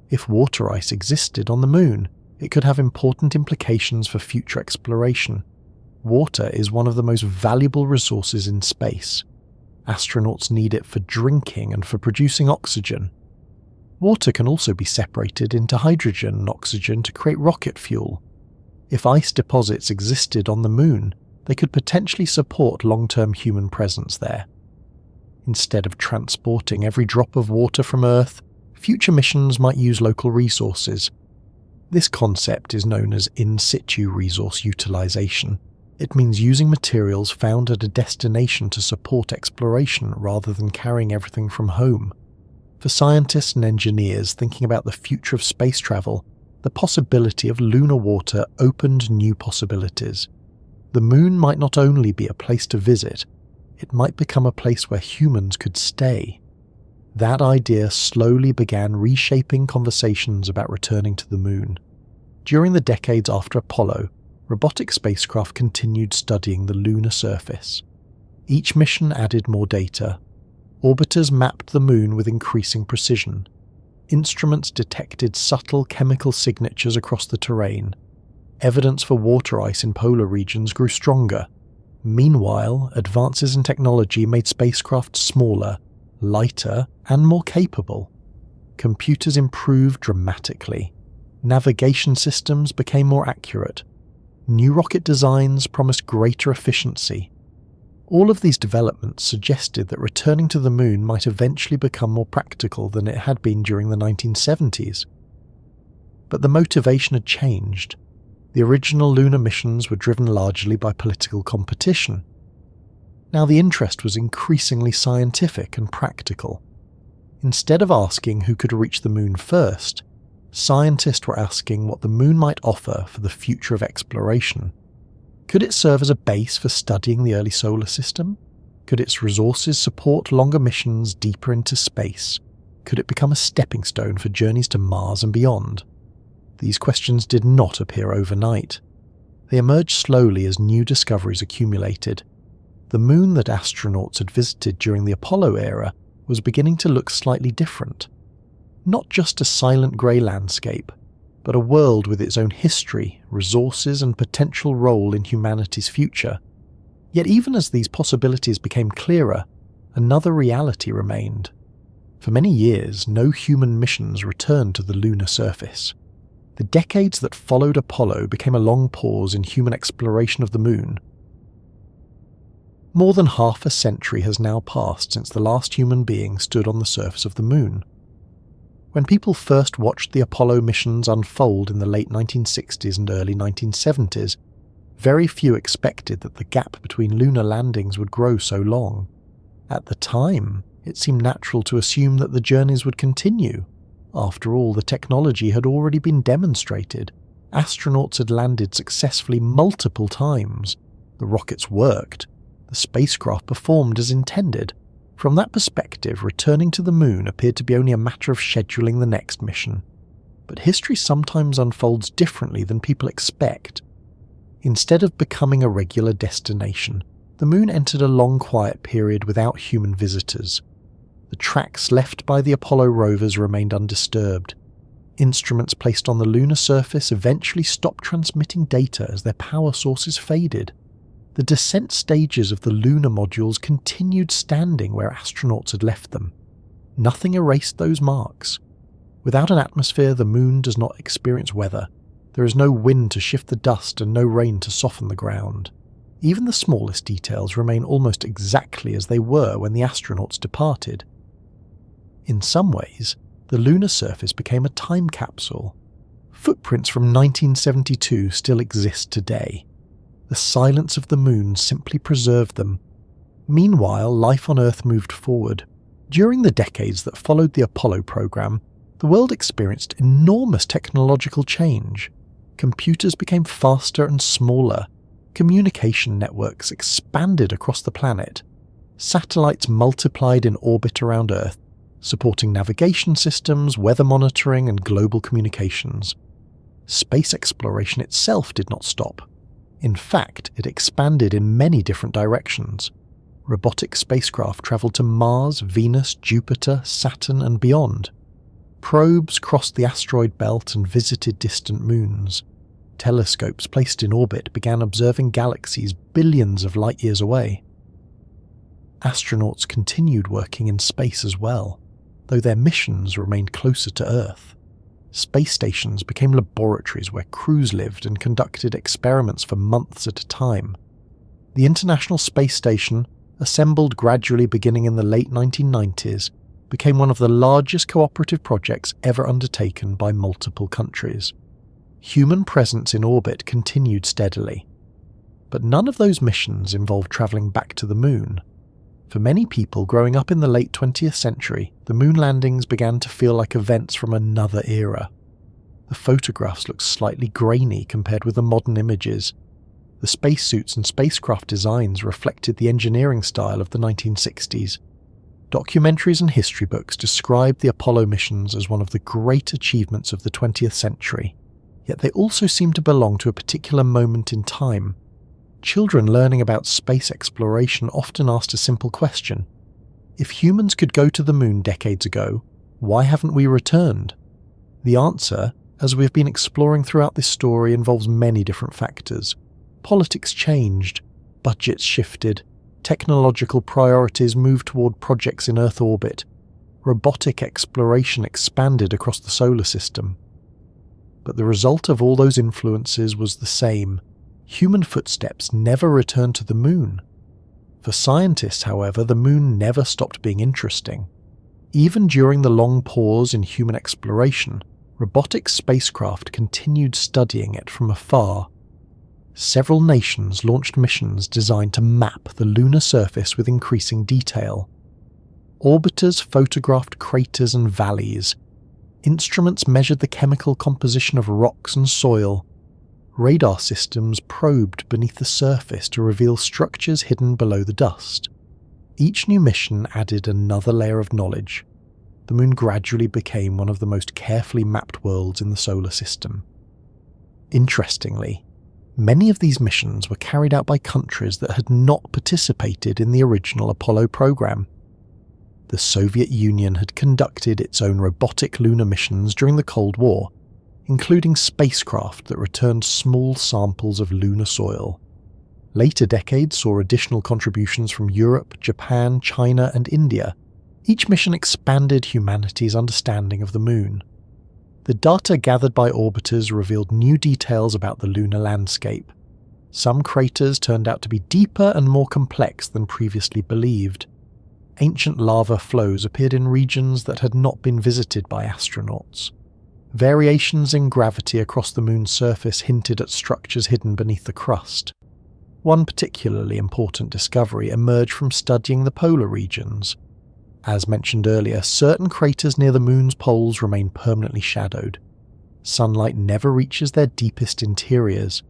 If water ice existed on the moon, it could have important implications for future exploration. Water is one of the most valuable resources in space. Astronauts need it for drinking and for producing oxygen. Water can also be separated into hydrogen and oxygen to create rocket fuel. If ice deposits existed on the moon, they could potentially support long-term human presence there. Instead of transporting every drop of water from Earth, future missions might use local resources. This concept is known as in situ resource utilization. It means using materials found at a destination to support exploration rather than carrying everything from home. For scientists and engineers thinking about the future of space travel, the possibility of lunar water opened new possibilities. The moon might not only be a place to visit, it might become a place where humans could stay. That idea slowly began reshaping conversations about returning to the moon. During the decades after Apollo, robotic spacecraft continued studying the lunar surface. Each mission added more data. Orbiters mapped the moon with increasing precision. Instruments detected subtle chemical signatures across the terrain. Evidence for water ice in polar regions grew stronger. Meanwhile, advances in technology made spacecraft smaller, lighter, and more capable. Computers improved dramatically. Navigation systems became more accurate. New rocket designs promised greater efficiency. All of these developments suggested that returning to the moon might eventually become more practical than it had been during the 1970s. But the motivation had changed. The original lunar missions were driven largely by political competition. Now the interest was increasingly scientific and practical. Instead of asking who could reach the moon first, scientists were asking what the moon might offer for the future of exploration. Could it serve as a base for studying the early solar system? Could its resources support longer missions deeper into space? Could it become a stepping stone for journeys to Mars and beyond? These questions did not appear overnight. They emerged slowly as new discoveries accumulated. the moon that astronauts had visited during the Apollo era was beginning to look slightly different. Not just a silent grey landscape, but a world with its own history, resources, and potential role in humanity's future. Yet even as these possibilities became clearer, another reality remained. For many years, no human missions returned to the lunar surface. The decades that followed Apollo became a long pause in human exploration of the moon. More than half a century has now passed since the last human being stood on the surface of the moon. When people first watched the Apollo missions unfold in the late 1960s and early 1970s, very few expected that the gap between lunar landings would grow so long. At the time, it seemed natural to assume that the journeys would continue. After all, the technology had already been demonstrated. Astronauts had landed successfully multiple times. The rockets worked. The spacecraft performed as intended. From that perspective, returning to the moon appeared to be only a matter of scheduling the next mission. But history sometimes unfolds differently than people expect. Instead of becoming a regular destination, the moon entered a long quiet period without human visitors. The tracks left by the Apollo rovers remained undisturbed. Instruments placed on the lunar surface eventually stopped transmitting data as their power sources faded. The descent stages of the lunar modules continued standing where astronauts had left them. Nothing erased those marks. Without an atmosphere, the moon does not experience weather. There is no wind to shift the dust and no rain to soften the ground. Even the smallest details remain almost exactly as they were when the astronauts departed. In some ways, the lunar surface became a time capsule. Footprints from 1972 still exist today. The silence of the moon simply preserved them. Meanwhile, life on Earth moved forward. During the decades that followed the Apollo program, the world experienced enormous technological change. Computers became faster and smaller. Communication networks expanded across the planet. Satellites multiplied in orbit around Earth, supporting navigation systems, weather monitoring, and global communications. Space exploration itself did not stop. In fact, it expanded in many different directions. Robotic spacecraft travelled to Mars, Venus, Jupiter, Saturn, and beyond. Probes crossed the asteroid belt and visited distant moons. Telescopes placed in orbit began observing galaxies billions of light-years away. Astronauts continued working in space as well, though their missions remained closer to Earth. Space stations became laboratories where crews lived and conducted experiments for months at a time. The International Space Station, assembled gradually beginning in the late 1990s, became one of the largest cooperative projects ever undertaken by multiple countries. Human presence in orbit continued steadily. But none of those missions involved travelling back to the moon. For many people growing up in the late 20th century, the moon landings began to feel like events from another era. The photographs looked slightly grainy compared with the modern images. The spacesuits and spacecraft designs reflected the engineering style of the 1960s. Documentaries and history books described the Apollo missions as one of the great achievements of the 20th century, yet they also seemed to belong to a particular moment in time. Children learning about space exploration often asked a simple question. If humans could go to the moon decades ago, why haven't we returned? The answer, as we've been exploring throughout this story, involves many different factors. Politics changed, budgets shifted, technological priorities moved toward projects in Earth orbit, robotic exploration expanded across the solar system. But the result of all those influences was the same. Human footsteps never returned to the moon. For scientists, however, the moon never stopped being interesting. Even during the long pause in human exploration, robotic spacecraft continued studying it from afar. Several nations launched missions designed to map the lunar surface with increasing detail. Orbiters photographed craters and valleys. Instruments measured the chemical composition of rocks and soil. Radar systems probed beneath the surface to reveal structures hidden below the dust. Each new mission added another layer of knowledge. The moon gradually became one of the most carefully mapped worlds in the solar system. Interestingly, Many of these missions were carried out by countries that had not participated in the original Apollo program. The Soviet Union had conducted its own robotic lunar missions during the Cold War, including spacecraft that returned small samples of lunar soil. Later decades saw additional contributions from Europe, Japan, China, and India. Each mission expanded humanity's understanding of the Moon. The data gathered by orbiters revealed new details about the lunar landscape. Some craters turned out to be deeper and more complex than previously believed. Ancient lava flows appeared in regions that had not been visited by astronauts. Variations in gravity across the Moon's surface hinted at structures hidden beneath the crust. One particularly important discovery emerged from studying the polar regions. As mentioned earlier, certain craters near the Moon's poles remain permanently shadowed. Sunlight never reaches their deepest interiors.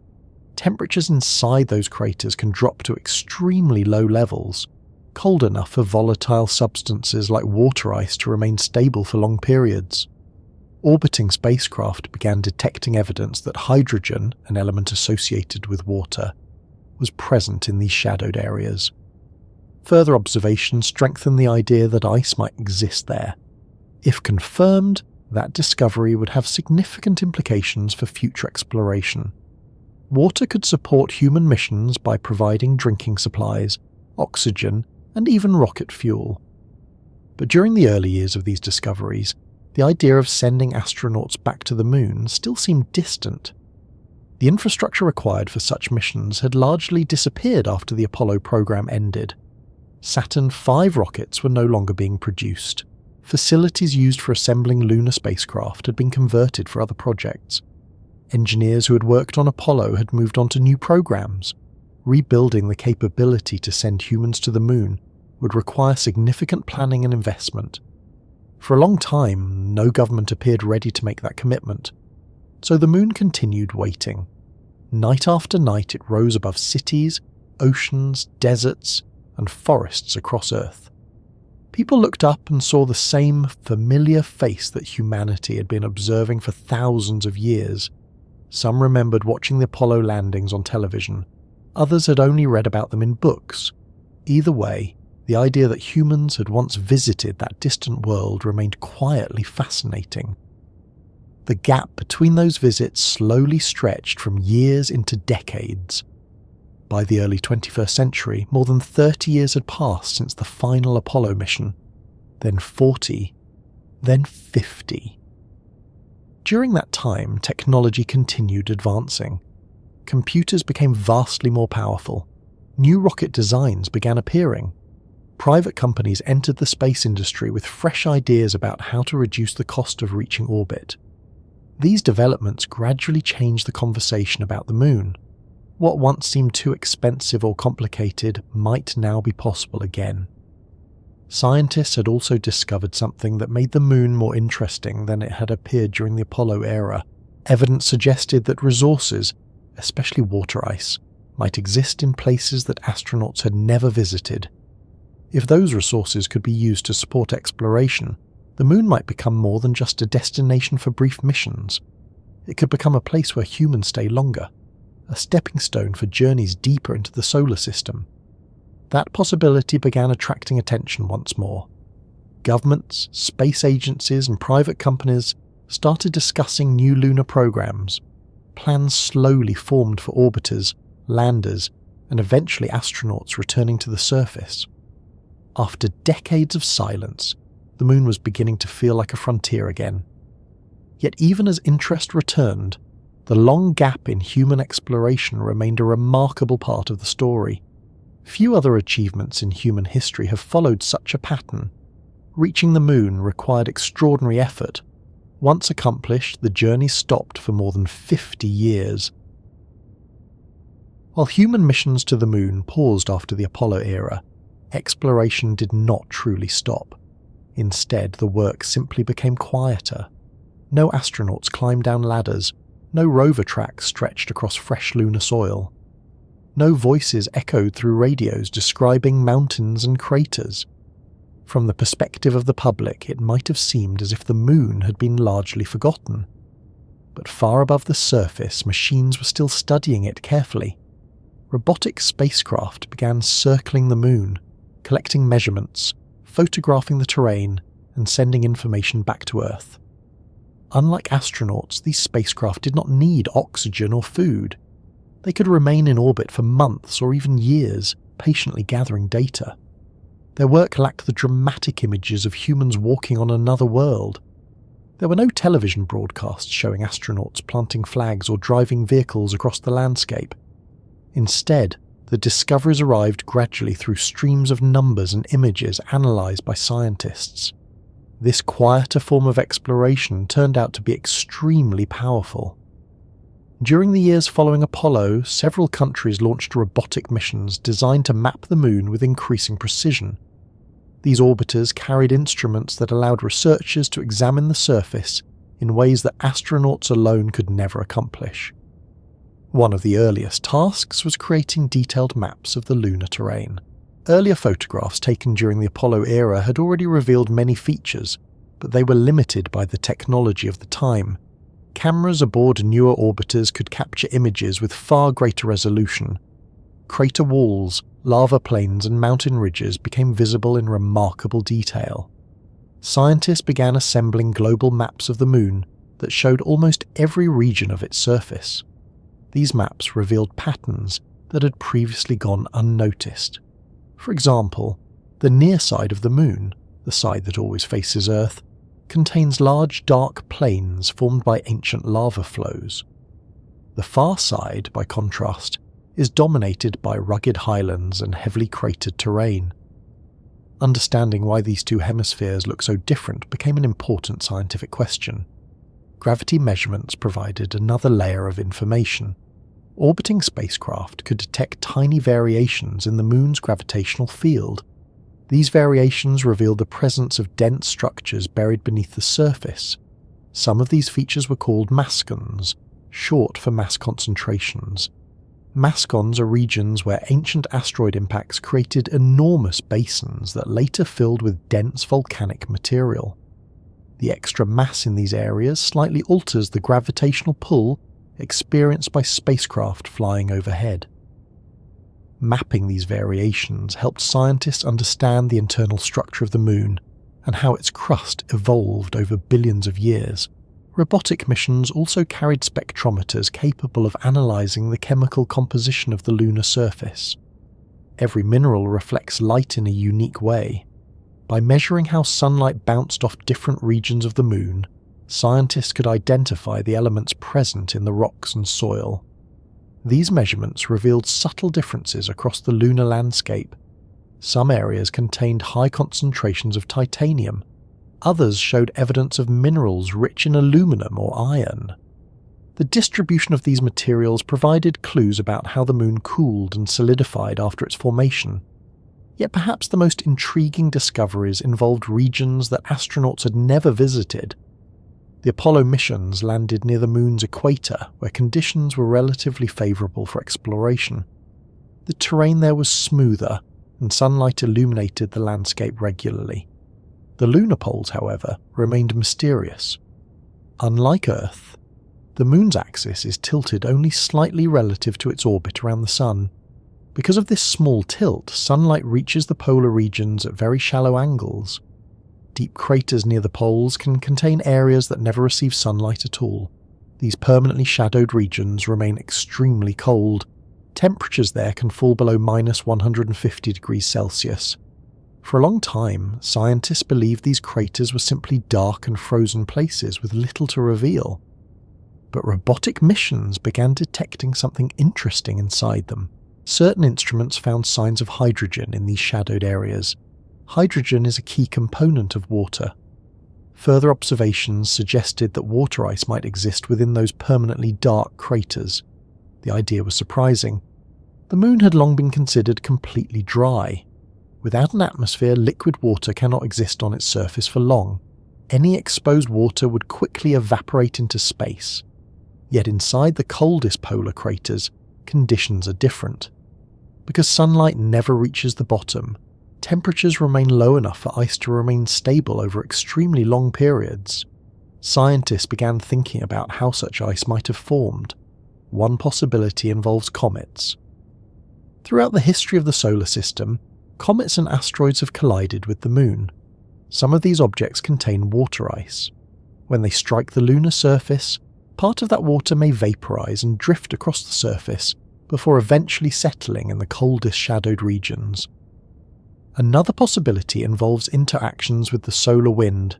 Temperatures inside those craters can drop to extremely low levels, cold enough for volatile substances like water ice to remain stable for long periods. Orbiting spacecraft began detecting evidence that hydrogen, an element associated with water, was present in these shadowed areas. Further observations strengthened the idea that ice might exist there. If confirmed, that discovery would have significant implications for future exploration. Water could support human missions by providing drinking supplies, oxygen, and even rocket fuel. But during the early years of these discoveries, the idea of sending astronauts back to the Moon still seemed distant. The infrastructure required for such missions had largely disappeared after the Apollo program ended. Saturn V rockets were no longer being produced. Facilities used for assembling lunar spacecraft had been converted for other projects. Engineers who had worked on Apollo had moved on to new programs. Rebuilding the capability to send humans to the Moon would require significant planning and investment. For a long time, no government appeared ready to make that commitment, so the Moon continued waiting. Night after night it rose above cities, oceans, deserts, and forests across Earth. People looked up and saw the same familiar face that humanity had been observing for thousands of years. Some remembered watching the Apollo landings on television. Others had only read about them in books. Either way, the idea that humans had once visited that distant world remained quietly fascinating. The gap between those visits slowly stretched from years into decades. By the early 21st century, more than 30 years had passed since the final Apollo mission, then 40, then 50. During that time, technology continued advancing. Computers became vastly more powerful. New rocket designs began appearing. Private companies entered the space industry with fresh ideas about how to reduce the cost of reaching orbit. These developments gradually changed the conversation about the Moon. What once seemed too expensive or complicated might now be possible again. Scientists had also discovered something that made the Moon more interesting than it had appeared during the Apollo era. Evidence suggested that resources, especially water ice, might exist in places that astronauts had never visited. If those resources could be used to support exploration, the Moon might become more than just a destination for brief missions. It could become a place where humans stay longer, a stepping stone for journeys deeper into the solar system. That possibility began attracting attention once more. Governments, space agencies, and private companies started discussing new lunar programs. Plans slowly formed for orbiters, landers, and eventually astronauts returning to the surface. After decades of silence, the Moon was beginning to feel like a frontier again. Yet even as interest returned, the long gap in human exploration remained a remarkable part of the story. Few other achievements in human history have followed such a pattern. Reaching the Moon required extraordinary effort. Once accomplished, the journey stopped for more than 50 years. While human missions to the Moon paused after the Apollo era, exploration did not truly stop. Instead, the work simply became quieter. No astronauts climbed down ladders, no rover tracks stretched across fresh lunar soil. No voices echoed through radios describing mountains and craters. From the perspective of the public, it might have seemed as if the Moon had been largely forgotten. but far above the surface, machines were still studying it carefully. Robotic spacecraft began circling the moon, collecting measurements, photographing the terrain, and sending information back to Earth. Unlike astronauts, these spacecraft did not need oxygen or food. They could remain in orbit for months or even years, patiently gathering data. Their work lacked the dramatic images of humans walking on another world. There were no television broadcasts showing astronauts planting flags or driving vehicles across the landscape. Instead, the discoveries arrived gradually through streams of numbers and images analysed by scientists. This quieter form of exploration turned out to be extremely powerful. During the years following Apollo, several countries launched robotic missions designed to map the moon with increasing precision. These orbiters carried instruments that allowed researchers to examine the surface in ways that astronauts alone could never accomplish. One of the earliest tasks was creating detailed maps of the lunar terrain. Earlier photographs taken during the Apollo era had already revealed many features, but they were limited by the technology of the time. Cameras aboard newer orbiters could capture images with far greater resolution. Crater walls, lava plains, and mountain ridges became visible in remarkable detail. Scientists began assembling global maps of the moon that showed almost every region of its surface. These maps revealed patterns that had previously gone unnoticed. For example, the near side of the moon, the side that always faces Earth, contains large dark plains formed by ancient lava flows. The far side, by contrast, is dominated by rugged highlands and heavily cratered terrain. Understanding why these two hemispheres look so different became an important scientific question. Gravity measurements provided another layer of information. Orbiting spacecraft could detect tiny variations in the moon's gravitational field. These variations revealed the presence of dense structures buried beneath the surface. Some of these features were called mascons, short for mass concentrations. Mascons are regions where ancient asteroid impacts created enormous basins that later filled with dense volcanic material. The extra mass in these areas slightly alters the gravitational pull experienced by spacecraft flying overhead. Mapping these variations helped scientists understand the internal structure of the moon and how its crust evolved over billions of years. Robotic missions also carried spectrometers capable of analysing the chemical composition of the lunar surface. Every mineral reflects light in a unique way. By measuring how sunlight bounced off different regions of the moon, scientists could identify the elements present in the rocks and soil. These measurements revealed subtle differences across the lunar landscape. Some areas contained high concentrations of titanium. Others showed evidence of minerals rich in aluminum or iron. The distribution of these materials provided clues about how the moon cooled and solidified after its formation. Yet perhaps the most intriguing discoveries involved regions that astronauts had never visited. The Apollo missions landed near the moon's equator, where conditions were relatively favourable for exploration. The terrain there was smoother, and sunlight illuminated the landscape regularly. The lunar poles, however, remained mysterious. Unlike Earth, the moon's axis is tilted only slightly relative to its orbit around the sun. Because of this small tilt, sunlight reaches the polar regions at very shallow angles. Deep craters near the poles can contain areas that never receive sunlight at all. These permanently shadowed regions remain extremely cold. Temperatures there can fall below -150 degrees Celsius. For a long time, scientists believed these craters were simply dark and frozen places with little to reveal. But robotic missions began detecting something interesting inside them. Certain instruments found signs of hydrogen in these shadowed areas. Hydrogen is a key component of water. Further observations suggested that water ice might exist within those permanently dark craters. The idea was surprising. The moon had long been considered completely dry. Without an atmosphere, liquid water cannot exist on its surface for long. Any exposed water would quickly evaporate into space. Yet inside the coldest polar craters, conditions are different. Because sunlight never reaches the bottom, temperatures remain low enough for ice to remain stable over extremely long periods. scientists began thinking about how such ice might have formed. One possibility involves comets. Throughout the history of the solar system, comets and asteroids have collided with the Moon. Some of these objects contain water ice. When they strike the lunar surface, part of that water may vaporize and drift across the surface before eventually settling in the coldest shadowed regions. Another possibility involves interactions with the solar wind.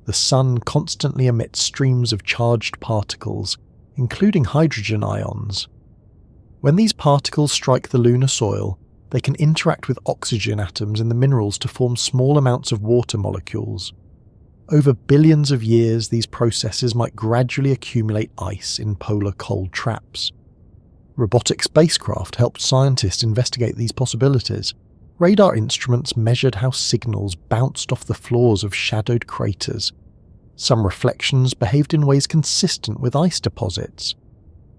The sun constantly emits streams of charged particles, including hydrogen ions. When these particles strike the lunar soil, they can interact with oxygen atoms in the minerals to form small amounts of water molecules. Over billions of years, these processes might gradually accumulate ice in polar cold traps. Robotic spacecraft helped scientists investigate these possibilities. Radar instruments measured how signals bounced off the floors of shadowed craters. Some reflections behaved in ways consistent with ice deposits.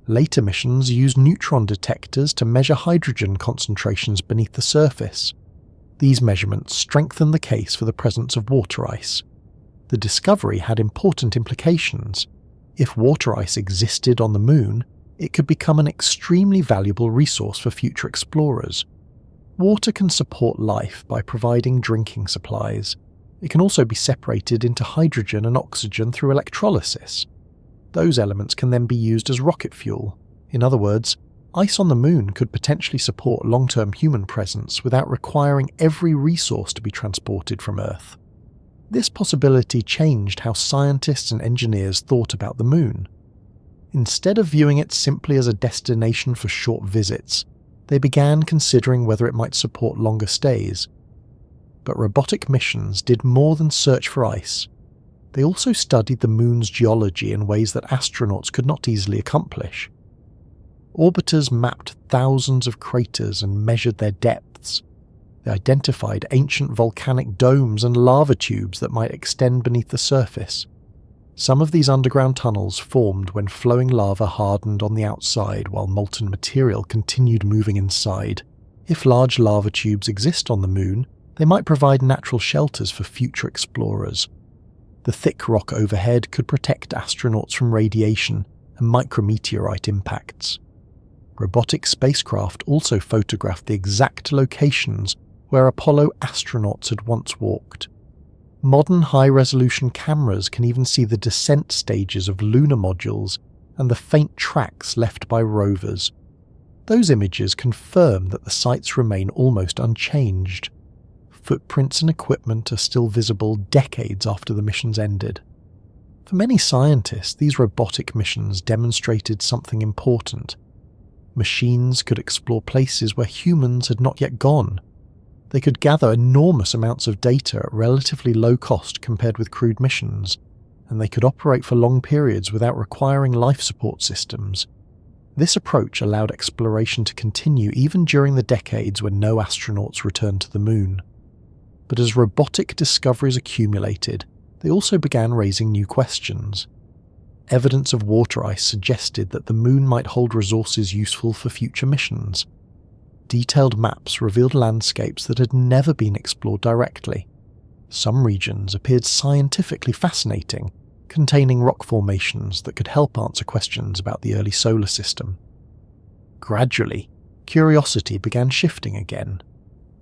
Later missions used neutron detectors to measure hydrogen concentrations beneath the surface. These measurements strengthened the case for the presence of water ice. The discovery had important implications. If water ice existed on the Moon, it could become an extremely valuable resource for future explorers. Water can support life by providing drinking supplies. It can also be separated into hydrogen and oxygen through electrolysis. Those elements can then be used as rocket fuel. In other words, ice on the Moon could potentially support long-term human presence without requiring every resource to be transported from Earth. This possibility changed how scientists and engineers thought about the Moon. Instead of viewing it simply as a destination for short visits, they began considering whether it might support longer stays. But robotic missions did more than search for ice. They also studied the Moon's geology in ways that astronauts could not easily accomplish. Orbiters mapped thousands of craters and measured their depths. They identified ancient volcanic domes and lava tubes that might extend beneath the surface. Some of these underground tunnels formed when flowing lava hardened on the outside while molten material continued moving inside. If large lava tubes exist on the Moon, they might provide natural shelters for future explorers. The thick rock overhead could protect astronauts from radiation and micrometeorite impacts. Robotic spacecraft also photographed the exact locations where Apollo astronauts had once walked. Modern high-resolution cameras can even see the descent stages of lunar modules and the faint tracks left by rovers. Those images confirm that the sites remain almost unchanged. Footprints and equipment are still visible decades after the missions ended. For many scientists, these robotic missions demonstrated something important. Machines could explore places where humans had not yet gone. They could gather enormous amounts of data at relatively low cost compared with crewed missions, and they could operate for long periods without requiring life support systems. This approach allowed exploration to continue even during the decades when no astronauts returned to the Moon. But as robotic discoveries accumulated, they also began raising new questions. Evidence of water ice suggested that the Moon might hold resources useful for future missions. Detailed maps revealed landscapes that had never been explored directly. Some regions appeared scientifically fascinating, containing rock formations that could help answer questions about the early solar system. Gradually, curiosity began shifting again.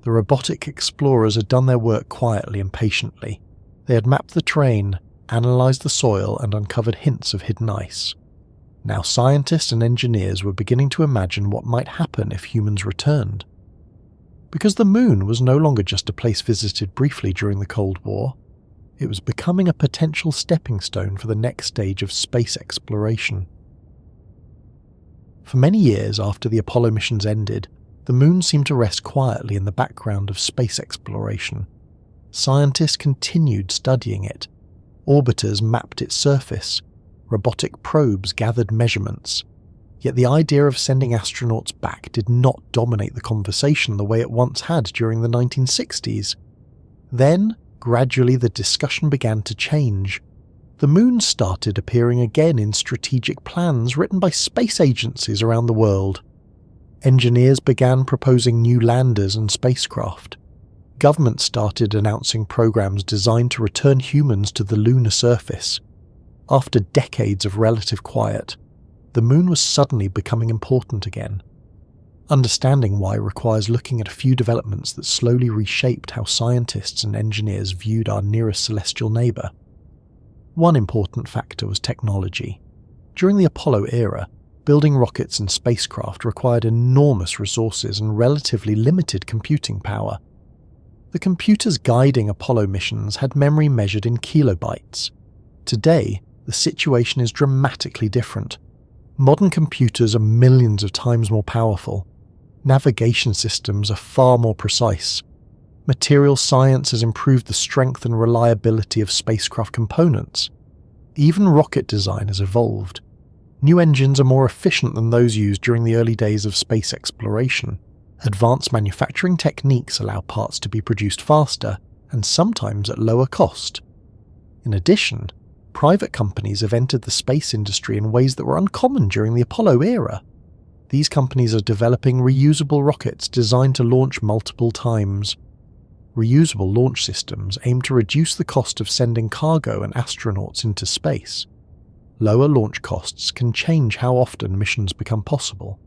The robotic explorers had done their work quietly and patiently. They had mapped the terrain, analysed the soil, and uncovered hints of hidden ice. Now scientists and engineers were beginning to imagine what might happen if humans returned. Because the Moon was no longer just a place visited briefly during the Cold War, it was becoming a potential stepping stone for the next stage of space exploration. For many years after the Apollo missions ended, the Moon seemed to rest quietly in the background of space exploration. Scientists continued studying it. Orbiters mapped its surface. Robotic probes gathered measurements. Yet the idea of sending astronauts back did not dominate the conversation the way it once had during the 1960s. Then, gradually the discussion began to change. The Moon started appearing again in strategic plans written by space agencies around the world. Engineers began proposing new landers and spacecraft. Governments started announcing programs designed to return humans to the lunar surface. After decades of relative quiet, the moon was suddenly becoming important again. Understanding why requires looking at a few developments that slowly reshaped how scientists and engineers viewed our nearest celestial neighbour. One important factor was technology. During the Apollo era, building rockets and spacecraft required enormous resources and relatively limited computing power. The computers guiding Apollo missions had memory measured in kilobytes. Today, the situation is dramatically different. Modern computers are millions of times more powerful. Navigation systems are far more precise. Material science has improved the strength and reliability of spacecraft components. Even rocket design has evolved. New engines are more efficient than those used during the early days of space exploration. Advanced manufacturing techniques allow parts to be produced faster and sometimes at lower cost. In addition, private companies have entered the space industry in ways that were uncommon during the Apollo era. These companies are developing reusable rockets designed to launch multiple times. Reusable launch systems aim to reduce the cost of sending cargo and astronauts into space. Lower launch costs can change how often missions become possible.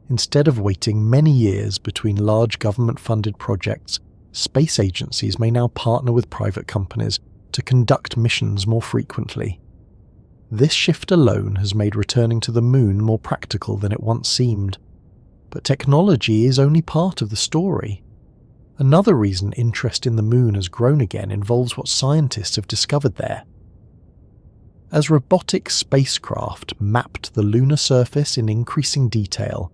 Instead of waiting many years between large government-funded projects, space agencies may now partner with private companies to conduct missions more frequently. This shift alone has made returning to the moon more practical than it once seemed. But technology is only part of the story. Another reason interest in the moon has grown again involves what scientists have discovered there. As robotic spacecraft mapped the lunar surface in increasing detail,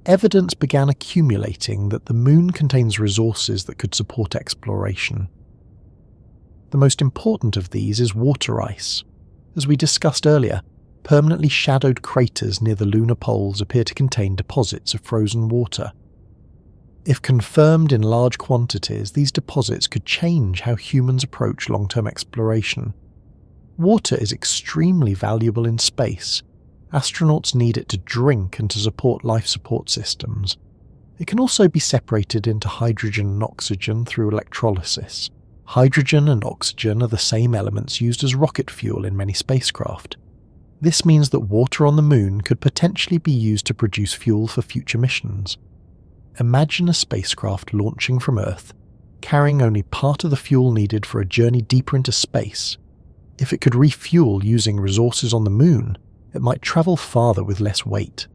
evidence began accumulating that the moon contains resources that could support exploration. The most important of these is water ice. As we discussed earlier, permanently shadowed craters near the lunar poles appear to contain deposits of frozen water. If confirmed in large quantities, these deposits could change how humans approach long-term exploration. Water is extremely valuable in space. Astronauts need it to drink and to support life support systems. It can also be separated into hydrogen and oxygen through electrolysis. Hydrogen and oxygen are the same elements used as rocket fuel in many spacecraft. This means that water on the moon could potentially be used to produce fuel for future missions. Imagine a spacecraft launching from Earth, carrying only part of the fuel needed for a journey deeper into space. If it could refuel using resources on the moon, it might travel farther with less weight.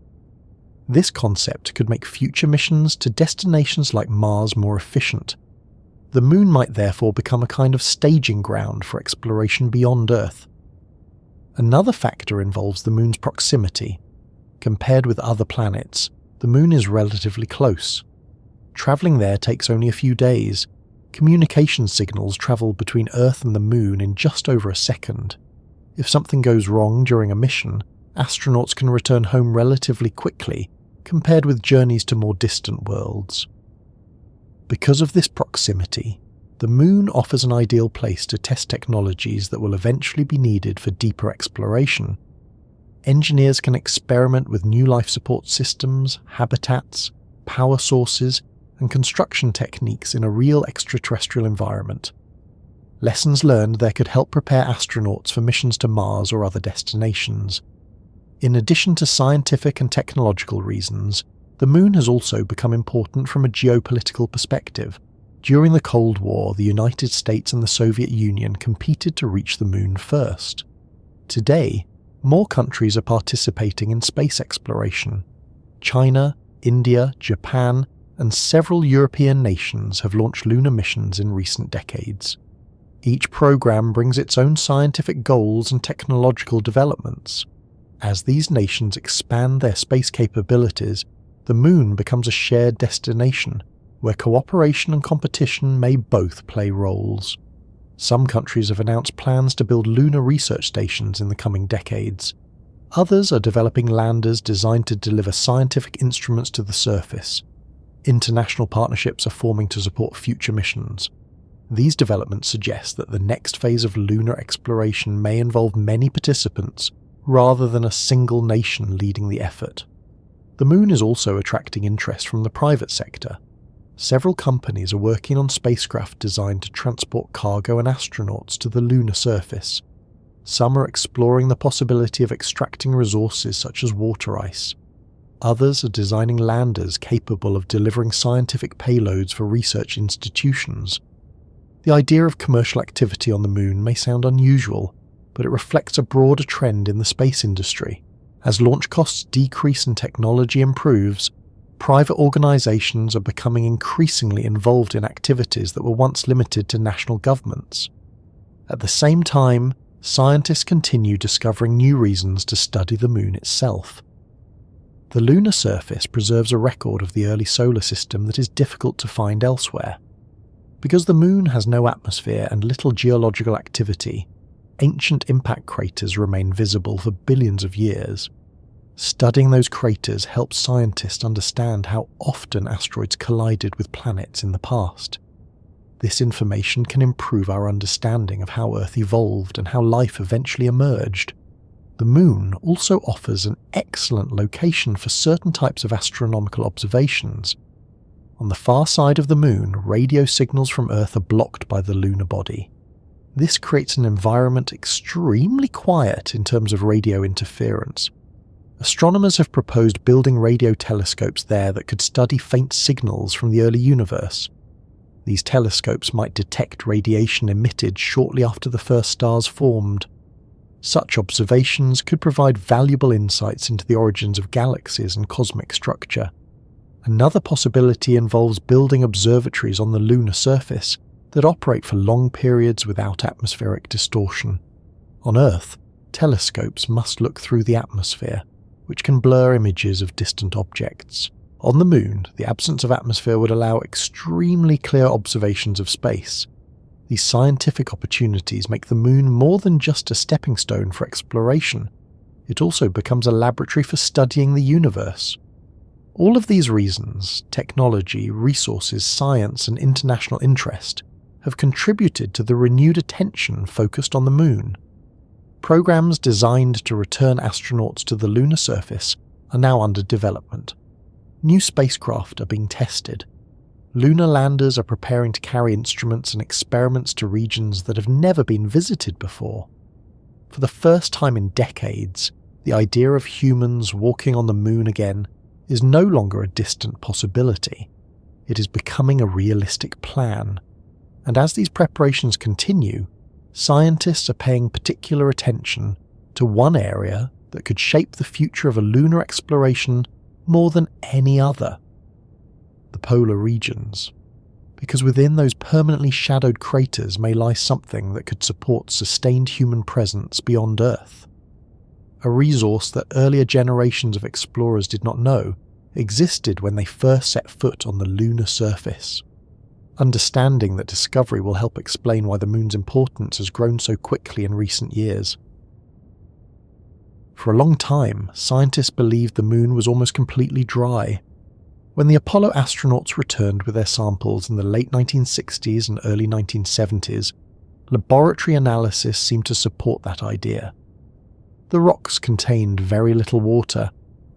This concept could make future missions to destinations like Mars more efficient. The moon might therefore become a kind of staging ground for exploration beyond Earth. Another factor involves the moon's proximity. Compared with other planets, the moon is relatively close. Travelling there takes only a few days. Communication signals travel between Earth and the moon in just over a second. If something goes wrong during a mission, astronauts can return home relatively quickly, compared with journeys to more distant worlds. Because of this proximity, the moon offers an ideal place to test technologies that will eventually be needed for deeper exploration. Engineers can experiment with new life support systems, habitats, power sources, and construction techniques in a real extraterrestrial environment. Lessons learned there could help prepare astronauts for missions to Mars or other destinations. In addition to scientific and technological reasons, the moon has also become important from a geopolitical perspective. During the Cold War, the United States and the Soviet Union competed to reach the moon first. Today, more countries are participating in space exploration. China, India, Japan, and several European nations have launched lunar missions in recent decades. Each program brings its own scientific goals and technological developments. As these nations expand their space capabilities, the moon becomes a shared destination, where cooperation and competition may both play roles. Some countries have announced plans to build lunar research stations in the coming decades. Others are developing landers designed to deliver scientific instruments to the surface. International partnerships are forming to support future missions. These developments suggest that the next phase of lunar exploration may involve many participants, rather than a single nation leading the effort. The moon is also attracting interest from the private sector. Several companies are working on spacecraft designed to transport cargo and astronauts to the lunar surface. Some are exploring the possibility of extracting resources such as water ice. Others are designing landers capable of delivering scientific payloads for research institutions. The idea of commercial activity on the moon may sound unusual, but it reflects a broader trend in the space industry. As launch costs decrease and technology improves, private organisations are becoming increasingly involved in activities that were once limited to national governments. At the same time, scientists continue discovering new reasons to study the moon itself. The lunar surface preserves a record of the early solar system that is difficult to find elsewhere. Because the moon has no atmosphere and little geological activity, ancient impact craters remain visible for billions of years. Studying those craters helps scientists understand how often asteroids collided with planets in the past. This information can improve our understanding of how Earth evolved and how life eventually emerged. The moon also offers an excellent location for certain types of astronomical observations. On the far side of the moon, radio signals from Earth are blocked by the lunar body. This creates an environment extremely quiet in terms of radio interference. Astronomers have proposed building radio telescopes there that could study faint signals from the early universe. These telescopes might detect radiation emitted shortly after the first stars formed. Such observations could provide valuable insights into the origins of galaxies and cosmic structure. Another possibility involves building observatories on the lunar surface that operate for long periods without atmospheric distortion. On Earth, telescopes must look through the atmosphere, which can blur images of distant objects. On the moon, the absence of atmosphere would allow extremely clear observations of space. These scientific opportunities make the moon more than just a stepping stone for exploration. It also becomes a laboratory for studying the universe. All of these reasons, technology, resources, science, and international interest, have contributed to the renewed attention focused on the moon. Programs designed to return astronauts to the lunar surface are now under development. New spacecraft are being tested. Lunar landers are preparing to carry instruments and experiments to regions that have never been visited before. For the first time in decades, the idea of humans walking on the moon again is no longer a distant possibility. It is becoming a realistic plan. And as these preparations continue, scientists are paying particular attention to one area that could shape the future of a lunar exploration more than any other: the polar regions. Because within those permanently shadowed craters may lie something that could support sustained human presence beyond Earth. A resource that earlier generations of explorers did not know existed when they first set foot on the lunar surface. Understanding that discovery will help explain why the moon's importance has grown so quickly in recent years. For a long time, scientists believed the moon was almost completely dry. When the Apollo astronauts returned with their samples in the late 1960s and early 1970s, laboratory analysis seemed to support that idea. The rocks contained very little water,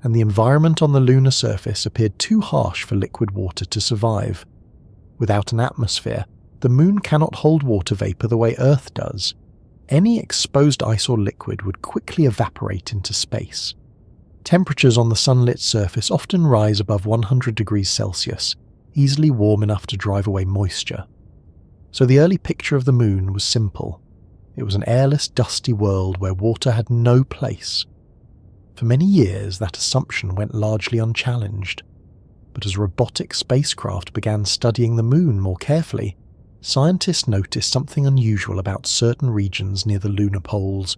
and the environment on the lunar surface appeared too harsh for liquid water to survive. Without an atmosphere, the moon cannot hold water vapor the way Earth does. Any exposed ice or liquid would quickly evaporate into space. Temperatures on the sunlit surface often rise above 100 degrees Celsius, easily warm enough to drive away moisture. So the early picture of the moon was simple. It was an airless, dusty world where water had no place. For many years, that assumption went largely unchallenged. But as robotic spacecraft began studying the moon more carefully, scientists noticed something unusual about certain regions near the lunar poles.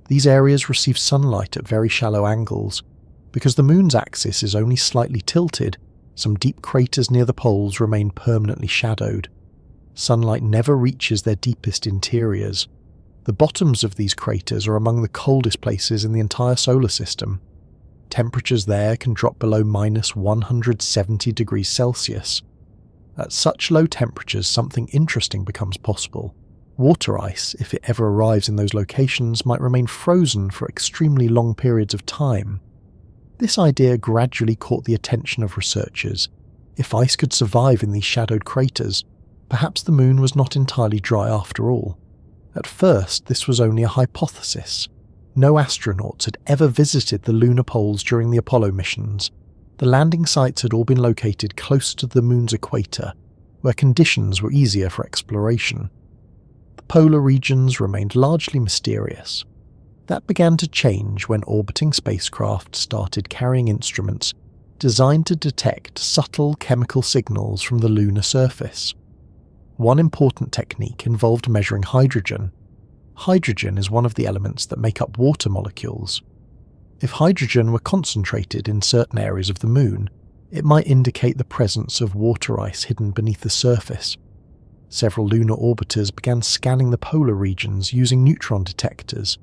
These areas receive sunlight at very shallow angles. Because the moon's axis is only slightly tilted, some deep craters near the poles remain permanently shadowed. Sunlight never reaches their deepest interiors. The bottoms of these craters are among the coldest places in the entire solar system. Temperatures there can drop below minus 170 degrees Celsius. At such low temperatures, something interesting becomes possible. Water ice, if it ever arrives in those locations, might remain frozen for extremely long periods of time. This idea gradually caught the attention of researchers. If ice could survive in these shadowed craters, perhaps the moon was not entirely dry after all. At first, this was only a hypothesis. No astronauts had ever visited the lunar poles during the Apollo missions. The landing sites had all been located close to the Moon's equator, where conditions were easier for exploration. The polar regions remained largely mysterious. That began to change when orbiting spacecraft started carrying instruments designed to detect subtle chemical signals from the lunar surface. One important technique involved measuring hydrogen. Hydrogen is one of the elements that make up water molecules. If hydrogen were concentrated in certain areas of the Moon, it might indicate the presence of water ice hidden beneath the surface. Several lunar orbiters began scanning the polar regions using neutron detectors.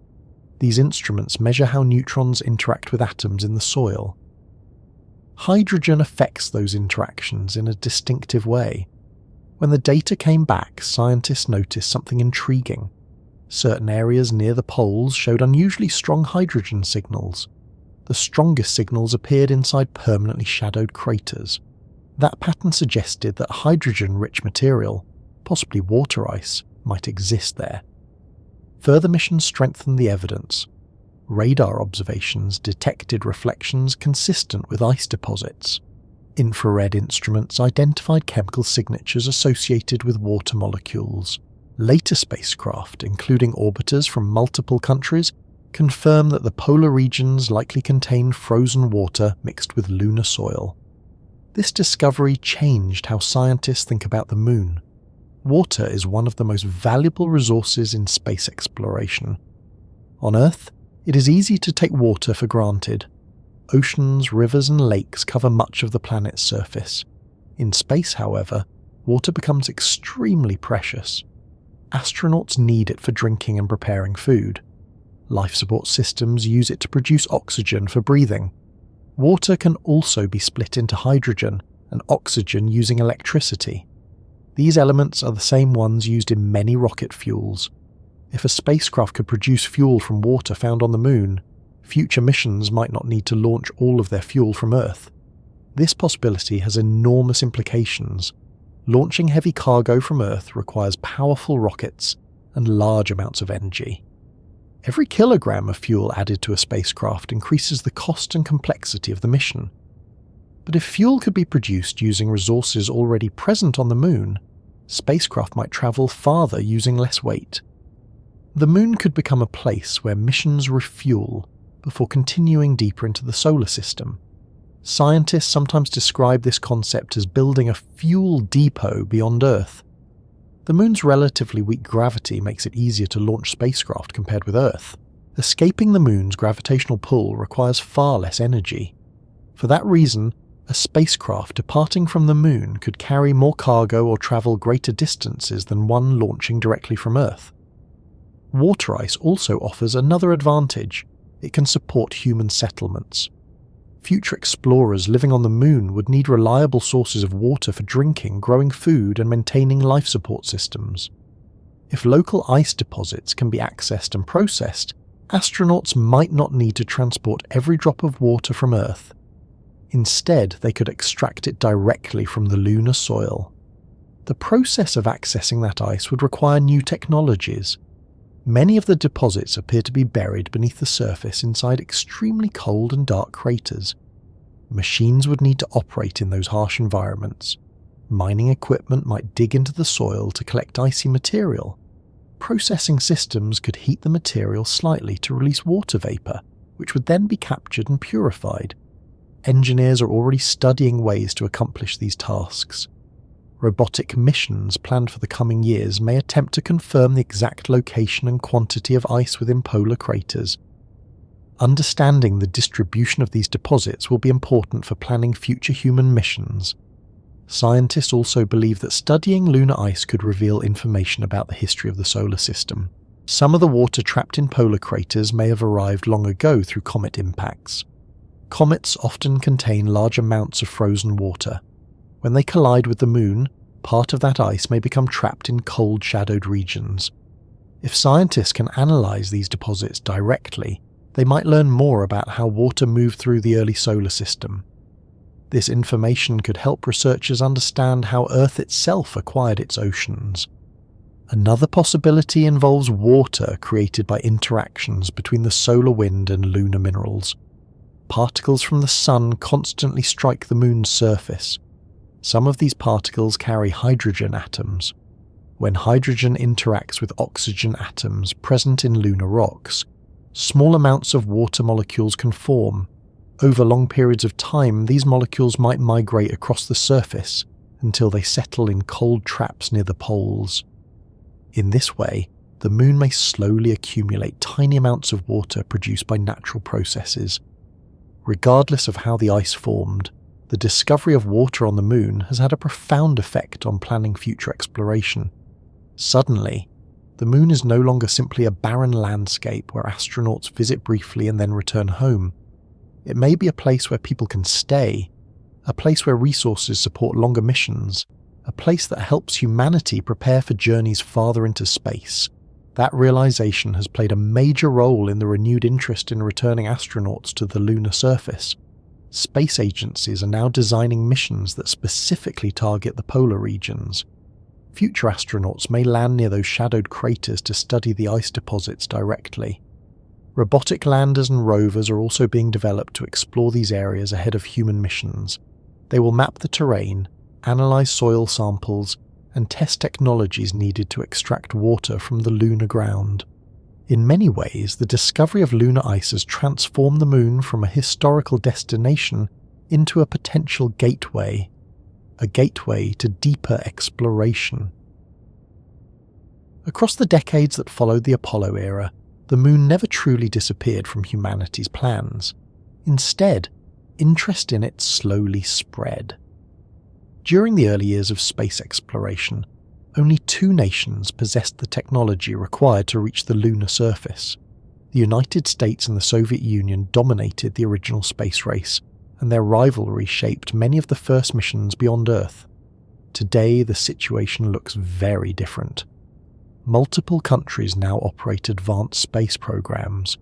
These instruments measure how neutrons interact with atoms in the soil. Hydrogen affects those interactions in a distinctive way. When the data came back, scientists noticed something intriguing. Certain areas near the poles showed unusually strong hydrogen signals. The strongest signals appeared inside permanently shadowed craters. That pattern suggested that hydrogen-rich material, possibly water ice, might exist there. Further missions strengthened the evidence. Radar observations detected reflections consistent with ice deposits. Infrared instruments identified chemical signatures associated with water molecules. Later spacecraft, including orbiters from multiple countries, confirmed that the polar regions likely contain frozen water mixed with lunar soil. This discovery changed how scientists think about the Moon. Water is one of the most valuable resources in space exploration. On Earth, it is easy to take water for granted. Oceans, rivers and lakes cover much of the planet's surface. In space, however, water becomes extremely precious. Astronauts need it for drinking and preparing food. Life support systems use it to produce oxygen for breathing. Water can also be split into hydrogen and oxygen using electricity. These elements are the same ones used in many rocket fuels. If a spacecraft could produce fuel from water found on the Moon, future missions might not need to launch all of their fuel from Earth. This possibility has enormous implications. Launching heavy cargo from Earth requires powerful rockets and large amounts of energy. Every kilogram of fuel added to a spacecraft increases the cost and complexity of the mission. But if fuel could be produced using resources already present on the Moon, spacecraft might travel farther using less weight. The Moon could become a place where missions refuel before continuing deeper into the solar system. Scientists sometimes describe this concept as building a fuel depot beyond Earth. The Moon's relatively weak gravity makes it easier to launch spacecraft compared with Earth. Escaping the Moon's gravitational pull requires far less energy. For that reason, a spacecraft departing from the Moon could carry more cargo or travel greater distances than one launching directly from Earth. Water ice also offers another advantage. It can support human settlements. Future explorers living on the Moon would need reliable sources of water for drinking, growing food, and maintaining life support systems. If local ice deposits can be accessed and processed, astronauts might not need to transport every drop of water from Earth. Instead, they could extract it directly from the lunar soil. The process of accessing that ice would require new technologies. Many of the deposits appear to be buried beneath the surface inside extremely cold and dark craters. Machines would need to operate in those harsh environments. Mining equipment might dig into the soil to collect icy material. Processing systems could heat the material slightly to release water vapor, which would then be captured and purified. Engineers are already studying ways to accomplish these tasks. Robotic missions planned for the coming years may attempt to confirm the exact location and quantity of ice within polar craters. Understanding the distribution of these deposits will be important for planning future human missions. Scientists also believe that studying lunar ice could reveal information about the history of the solar system. Some of the water trapped in polar craters may have arrived long ago through comet impacts. Comets often contain large amounts of frozen water. When they collide with the Moon, part of that ice may become trapped in cold, shadowed regions. If scientists can analyze these deposits directly, they might learn more about how water moved through the early solar system. This information could help researchers understand how Earth itself acquired its oceans. Another possibility involves water created by interactions between the solar wind and lunar minerals. Particles from the sun constantly strike the moon's surface. Some of these particles carry hydrogen atoms. When hydrogen interacts with oxygen atoms present in lunar rocks, small amounts of water molecules can form. Over long periods of time, these molecules might migrate across the surface until they settle in cold traps near the poles. In this way, the moon may slowly accumulate tiny amounts of water produced by natural processes. Regardless of how the ice formed, the discovery of water on the moon has had a profound effect on planning future exploration. Suddenly, the moon is no longer simply a barren landscape where astronauts visit briefly and then return home. It may be a place where people can stay, a place where resources support longer missions, a place that helps humanity prepare for journeys farther into space. That realization has played a major role in the renewed interest in returning astronauts to the lunar surface. Space agencies are now designing missions that specifically target the polar regions. Future astronauts may land near those shadowed craters to study the ice deposits directly. Robotic landers and rovers are also being developed to explore these areas ahead of human missions. They will map the terrain, analyze soil samples, and test technologies needed to extract water from the lunar ground. In many ways, the discovery of lunar ice has transformed the moon from a historical destination into a potential gateway, a gateway to deeper exploration. Across the decades that followed the Apollo era, the moon never truly disappeared from humanity's plans. Instead, interest in it slowly spread. During the early years of space exploration, only 2 nations possessed the technology required to reach the lunar surface. The United States and the Soviet Union dominated the original space race, and their rivalry shaped many of the first missions beyond Earth. Today, the situation looks very different. Multiple countries now operate advanced space programs.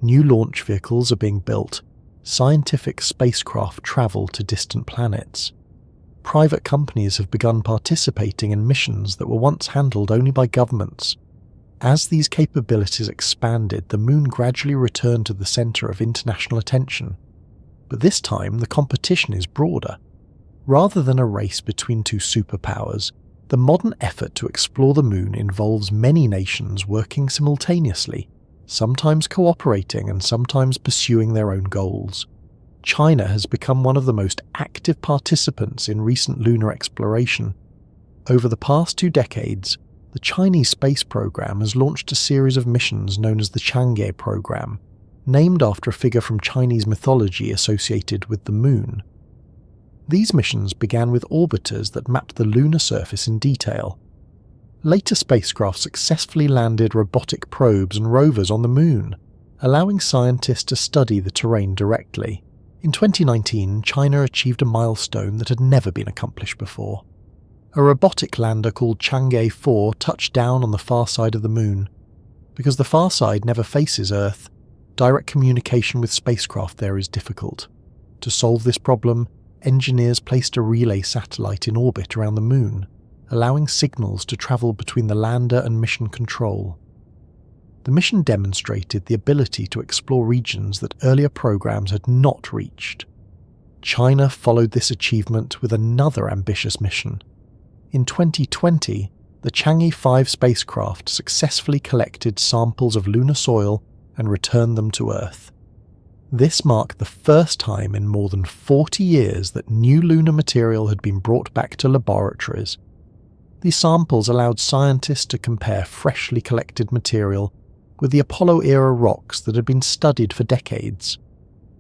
New launch vehicles are being built. Scientific spacecraft travel to distant planets. Private companies have begun participating in missions that were once handled only by governments. As these capabilities expanded, the moon gradually returned to the center of international attention. But this time, the competition is broader. Rather than a race between 2 superpowers, the modern effort to explore the moon involves many nations working simultaneously, sometimes cooperating and sometimes pursuing their own goals. China has become one of the most active participants in recent lunar exploration. Over the past 2 decades, the Chinese space program has launched a series of missions known as the Chang'e program, named after a figure from Chinese mythology associated with the moon. These missions began with orbiters that mapped the lunar surface in detail. Later spacecraft successfully landed robotic probes and rovers on the moon, allowing scientists to study the terrain directly. In 2019, China achieved a milestone that had never been accomplished before. A robotic lander called Chang'e 4 touched down on the far side of the moon. Because the far side never faces Earth, direct communication with spacecraft there is difficult. To solve this problem, engineers placed a relay satellite in orbit around the moon, allowing signals to travel between the lander and mission control. The mission demonstrated the ability to explore regions that earlier programs had not reached. China followed this achievement with another ambitious mission. In 2020, the Chang'e 5 spacecraft successfully collected samples of lunar soil and returned them to Earth. This marked the first time in more than 40 years that new lunar material had been brought back to laboratories. These samples allowed scientists to compare freshly collected material with the Apollo-era rocks that had been studied for decades.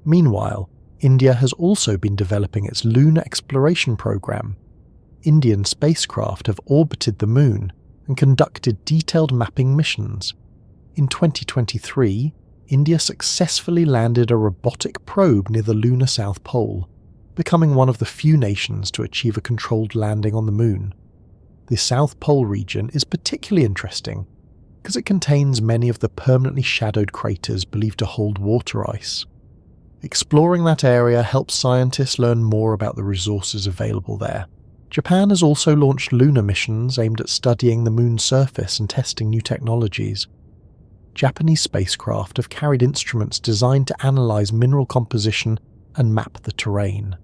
Meanwhile, India has also been developing its lunar exploration program. Indian spacecraft have orbited the moon and conducted detailed mapping missions. In 2023, India successfully landed a robotic probe near the lunar South Pole, becoming one of the few nations to achieve a controlled landing on the moon. The South Pole region is particularly interesting because it contains many of the permanently shadowed craters believed to hold water ice. Exploring that area helps scientists learn more about the resources available there. Japan has also launched lunar missions aimed at studying the moon's surface and testing new technologies. Japanese spacecraft have carried instruments designed to analyze mineral composition and map the terrain.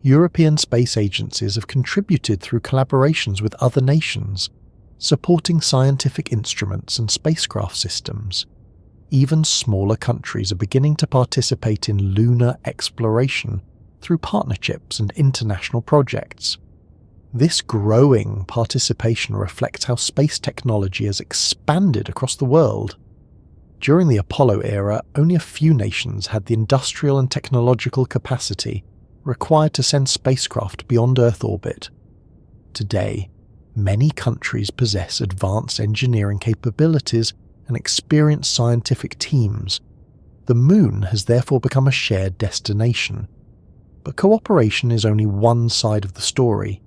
European space agencies have contributed through collaborations with other nations, supporting scientific instruments and spacecraft systems. Even smaller countries are beginning to participate in lunar exploration through partnerships and international projects. This growing participation reflects how space technology has expanded across the world. During the Apollo era, only a few nations had the industrial and technological capacity required to send spacecraft beyond Earth orbit. Today, many countries possess advanced engineering capabilities and experienced scientific teams. The moon has therefore become a shared destination. But cooperation is only one side of the story.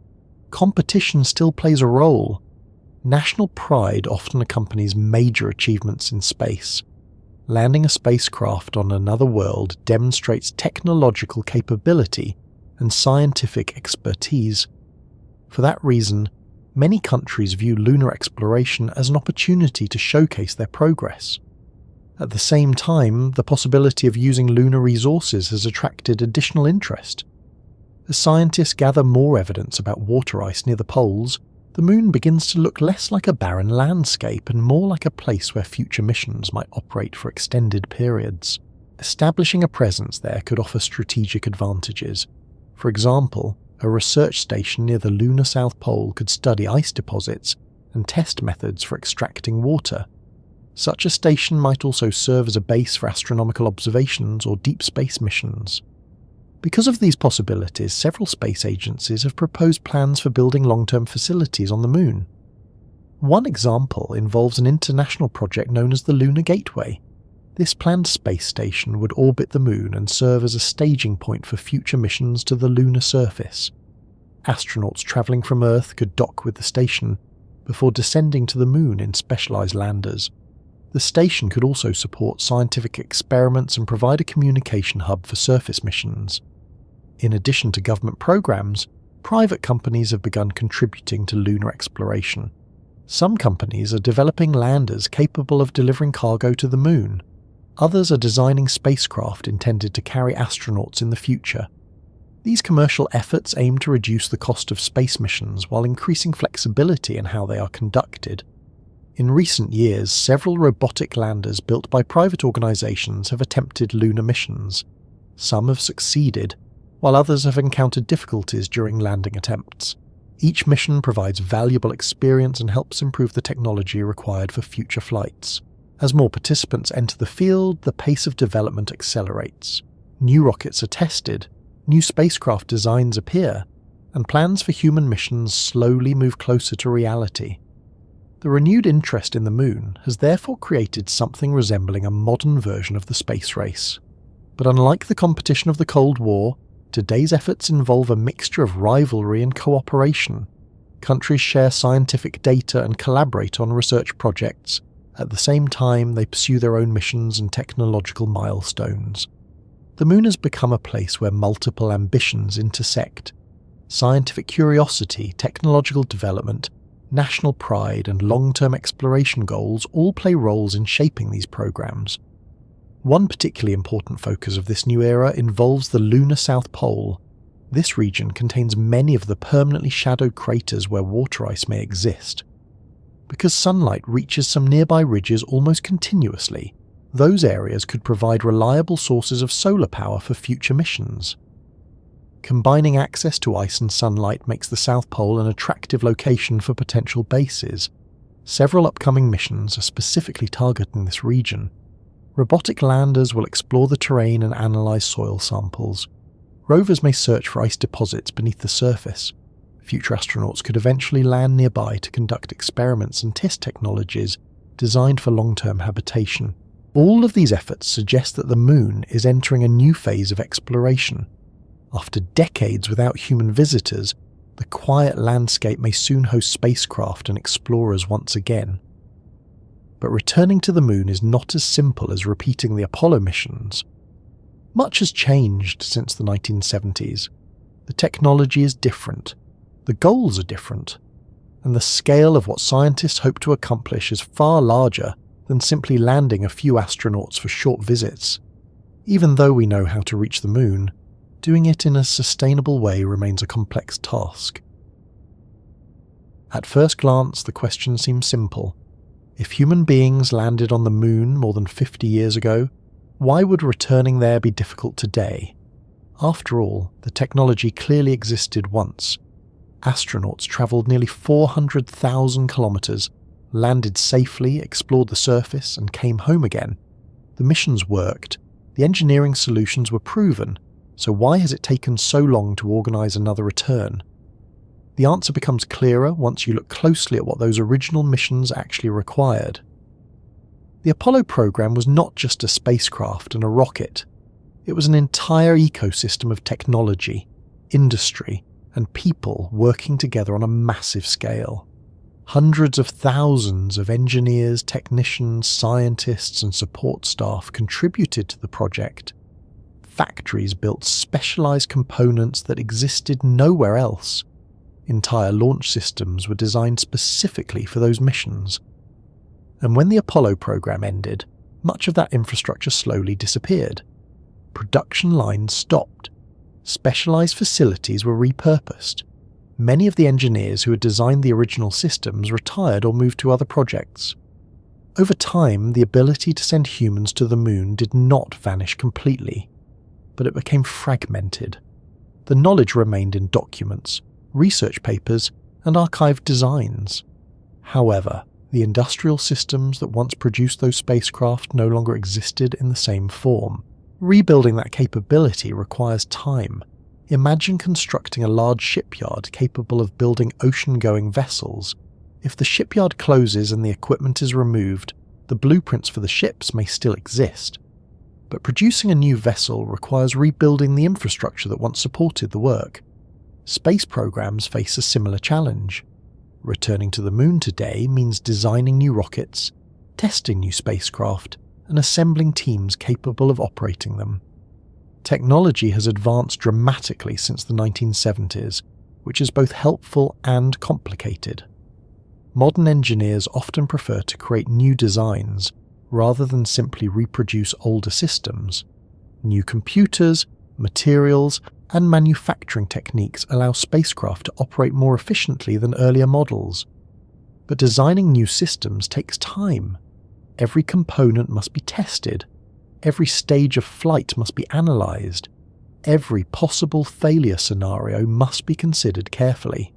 Competition still plays a role. National pride often accompanies major achievements in space. Landing a spacecraft on another world demonstrates technological capability and scientific expertise. For that reason, many countries view lunar exploration as an opportunity to showcase their progress. At the same time, the possibility of using lunar resources has attracted additional interest. As scientists gather more evidence about water ice near the poles, the moon begins to look less like a barren landscape and more like a place where future missions might operate for extended periods. Establishing a presence there could offer strategic advantages. For example, a research station near the lunar South Pole could study ice deposits and test methods for extracting water. Such a station might also serve as a base for astronomical observations or deep space missions. Because of these possibilities, several space agencies have proposed plans for building long-term facilities on the moon. One example involves an international project known as the Lunar Gateway. This planned space station would orbit the moon and serve as a staging point for future missions to the lunar surface. Astronauts travelling from Earth could dock with the station before descending to the moon in specialised landers. The station could also support scientific experiments and provide a communication hub for surface missions. In addition to government programs, private companies have begun contributing to lunar exploration. Some companies are developing landers capable of delivering cargo to the moon. Others are designing spacecraft intended to carry astronauts in the future. These commercial efforts aim to reduce the cost of space missions while increasing flexibility in how they are conducted. In recent years, several robotic landers built by private organizations have attempted lunar missions. Some have succeeded, while others have encountered difficulties during landing attempts. Each mission provides valuable experience and helps improve the technology required for future flights. As more participants enter the field, the pace of development accelerates. New rockets are tested, new spacecraft designs appear, and plans for human missions slowly move closer to reality. The renewed interest in the moon has therefore created something resembling a modern version of the space race. But unlike the competition of the Cold War, today's efforts involve a mixture of rivalry and cooperation. Countries share scientific data and collaborate on research projects. At the same time, they pursue their own missions and technological milestones. The moon has become a place where multiple ambitions intersect. Scientific curiosity, technological development, national pride, and long-term exploration goals all play roles in shaping these programs. One particularly important focus of this new era involves the lunar South Pole. This region contains many of the permanently shadowed craters where water ice may exist. Because sunlight reaches some nearby ridges almost continuously, those areas could provide reliable sources of solar power for future missions. Combining access to ice and sunlight makes the South Pole an attractive location for potential bases. Several upcoming missions are specifically targeting this region. Robotic landers will explore the terrain and analyze soil samples. Rovers may search for ice deposits beneath the surface. Future astronauts could eventually land nearby to conduct experiments and test technologies designed for long-term habitation. All of these efforts suggest that the moon is entering a new phase of exploration. After decades without human visitors, the quiet landscape may soon host spacecraft and explorers once again. But returning to the moon is not as simple as repeating the Apollo missions. Much has changed since the 1970s. The technology is different. The goals are different, and the scale of what scientists hope to accomplish is far larger than simply landing a few astronauts for short visits. Even though we know how to reach the moon, doing it in a sustainable way remains a complex task. At first glance, the question seems simple. If human beings landed on the moon more than 50 years ago, why would returning there be difficult today? After all, the technology clearly existed once. Astronauts travelled nearly 400,000 kilometres, landed safely, explored the surface, and came home again. The missions worked, the engineering solutions were proven, so why has it taken so long to organise another return? The answer becomes clearer once you look closely at what those original missions actually required. The Apollo program was not just a spacecraft and a rocket. It was an entire ecosystem of technology, industry, and people working together on a massive scale. Hundreds of thousands of engineers, technicians, scientists, and support staff contributed to the project. Factories built specialized components that existed nowhere else. Entire launch systems were designed specifically for those missions. And when the Apollo program ended, much of that infrastructure slowly disappeared. Production lines stopped. Specialized facilities were repurposed. Many of the engineers who had designed the original systems retired or moved to other projects. Over time, the ability to send humans to the moon did not vanish completely, but it became fragmented. The knowledge remained in documents, research papers, and archived designs. However, the industrial systems that once produced those spacecraft no longer existed in the same form. Rebuilding that capability requires time. Imagine constructing a large shipyard capable of building ocean-going vessels. If the shipyard closes and the equipment is removed, the blueprints for the ships may still exist. But producing a new vessel requires rebuilding the infrastructure that once supported the work. Space programs face a similar challenge. Returning to the moon today means designing new rockets, testing new spacecraft, and assembling teams capable of operating them. Technology has advanced dramatically since the 1970s, which is both helpful and complicated. Modern engineers often prefer to create new designs, rather than simply reproduce older systems. New computers, materials, and manufacturing techniques allow spacecraft to operate more efficiently than earlier models. But designing new systems takes time. Every component must be tested. Every stage of flight must be analysed. Every possible failure scenario must be considered carefully.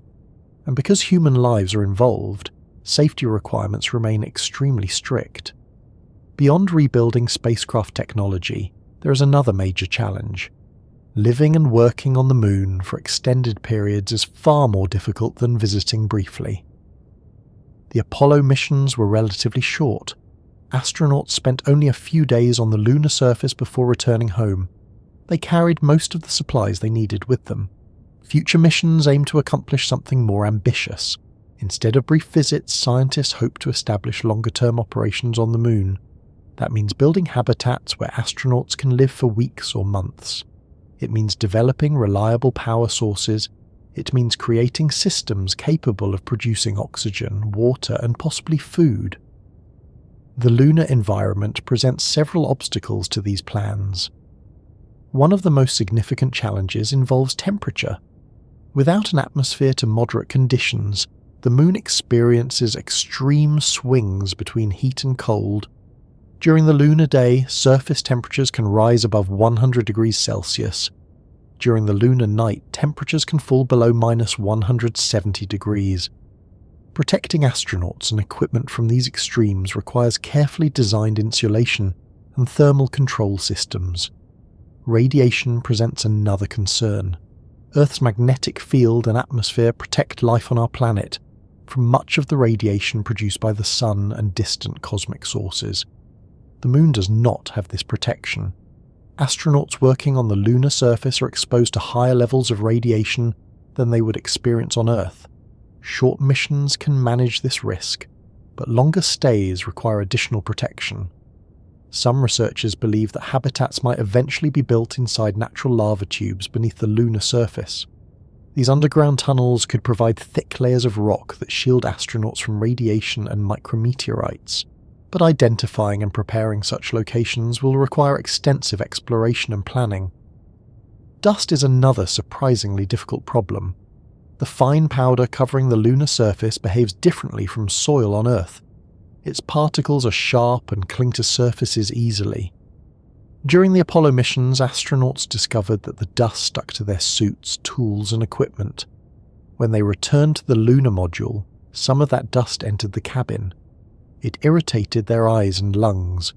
And because human lives are involved, safety requirements remain extremely strict. Beyond rebuilding spacecraft technology, there is another major challenge. Living and working on the moon for extended periods is far more difficult than visiting briefly. The Apollo missions were relatively short. Astronauts spent only a few days on the lunar surface before returning home. They carried most of the supplies they needed with them. Future missions aim to accomplish something more ambitious. Instead of brief visits, scientists hope to establish longer-term operations on the moon. That means building habitats where astronauts can live for weeks or months. It means developing reliable power sources. It means creating systems capable of producing oxygen, water, and possibly food. The lunar environment presents several obstacles to these plans. One of the most significant challenges involves temperature. Without an atmosphere to moderate conditions, the moon experiences extreme swings between heat and cold. During the lunar day, surface temperatures can rise above 100 degrees Celsius. During the lunar night, temperatures can fall below minus 170 degrees. Protecting astronauts and equipment from these extremes requires carefully designed insulation and thermal control systems. Radiation presents another concern. Earth's magnetic field and atmosphere protect life on our planet from much of the radiation produced by the sun and distant cosmic sources. The moon does not have this protection. Astronauts working on the lunar surface are exposed to higher levels of radiation than they would experience on Earth. Short missions can manage this risk, but longer stays require additional protection. Some researchers believe that habitats might eventually be built inside natural lava tubes beneath the lunar surface. These underground tunnels could provide thick layers of rock that shield astronauts from radiation and micrometeorites, but identifying and preparing such locations will require extensive exploration and planning. Dust is another surprisingly difficult problem. The fine powder covering the lunar surface behaves differently from soil on Earth. Its particles are sharp and cling to surfaces easily. During the Apollo missions, astronauts discovered that the dust stuck to their suits, tools, and equipment. When they returned to the lunar module, some of that dust entered the cabin. It irritated their eyes and lungs.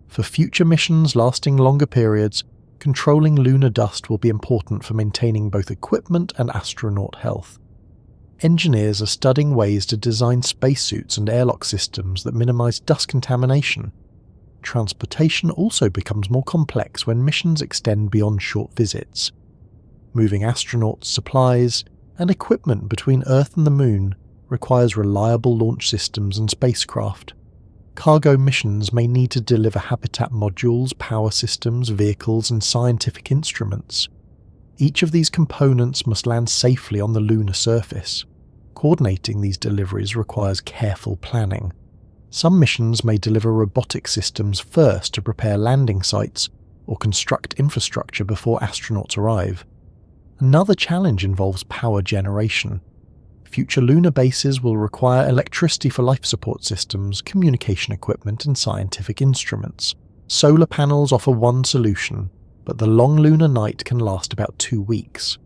For future missions lasting longer periods, controlling lunar dust will be important for maintaining both equipment and astronaut health. Engineers are studying ways to design spacesuits and airlock systems that minimize dust contamination. Transportation also becomes more complex when missions extend beyond short visits. Moving astronauts, supplies, and equipment between Earth and the Moon requires reliable launch systems and spacecraft. Cargo missions may need to deliver habitat modules, power systems, vehicles, and scientific instruments. Each of these components must land safely on the lunar surface. Coordinating these deliveries requires careful planning. Some missions may deliver robotic systems first to prepare landing sites or construct infrastructure before astronauts arrive. Another challenge involves power generation. Future lunar bases will require electricity for life support systems, communication equipment, and scientific instruments. Solar panels offer one solution, but the long lunar night can last about 2 weeks.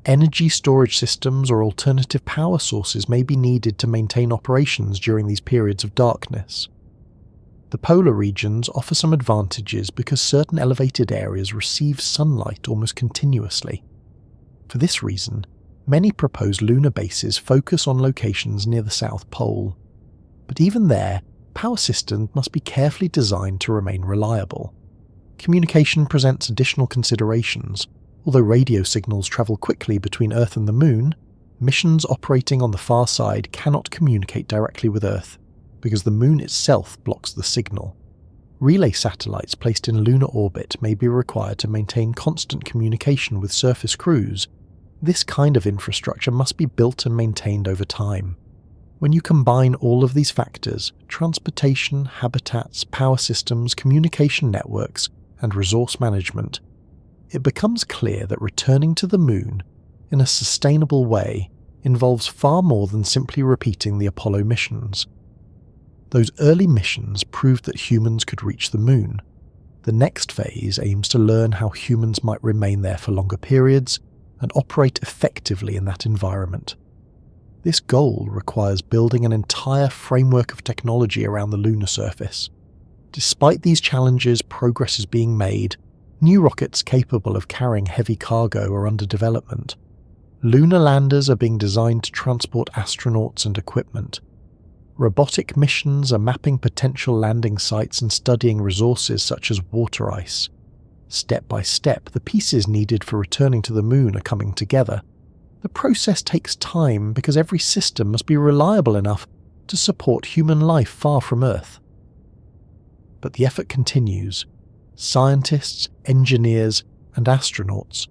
Energy storage systems or alternative power sources may be needed to maintain operations during these periods of darkness. The polar regions offer some advantages because certain elevated areas receive sunlight almost continuously. For this reason, many proposed lunar bases focus on locations near the South Pole. But even there, power systems must be carefully designed to remain reliable. Communication presents additional considerations. Although radio signals travel quickly between Earth and the Moon, missions operating on the far side cannot communicate directly with Earth because the Moon itself blocks the signal. Relay satellites placed in lunar orbit may be required to maintain constant communication with surface crews. This kind of infrastructure must be built and maintained over time. When you combine all of these factors, transportation, habitats, power systems, communication networks, and resource management, it becomes clear that returning to the Moon in a sustainable way involves far more than simply repeating the Apollo missions. Those early missions proved that humans could reach the Moon. The next phase aims to learn how humans might remain there for longer periods and operate effectively in that environment. This goal requires building an entire framework of technology around the lunar surface. Despite these challenges, progress is being made. New rockets capable of carrying heavy cargo are under development. Lunar landers are being designed to transport astronauts and equipment. Robotic missions are mapping potential landing sites and studying resources such as water ice. Step by step, the pieces needed for returning to the Moon are coming together. The process takes time because every system must be reliable enough to support human life far from Earth. But the effort continues. Scientists, engineers, and astronauts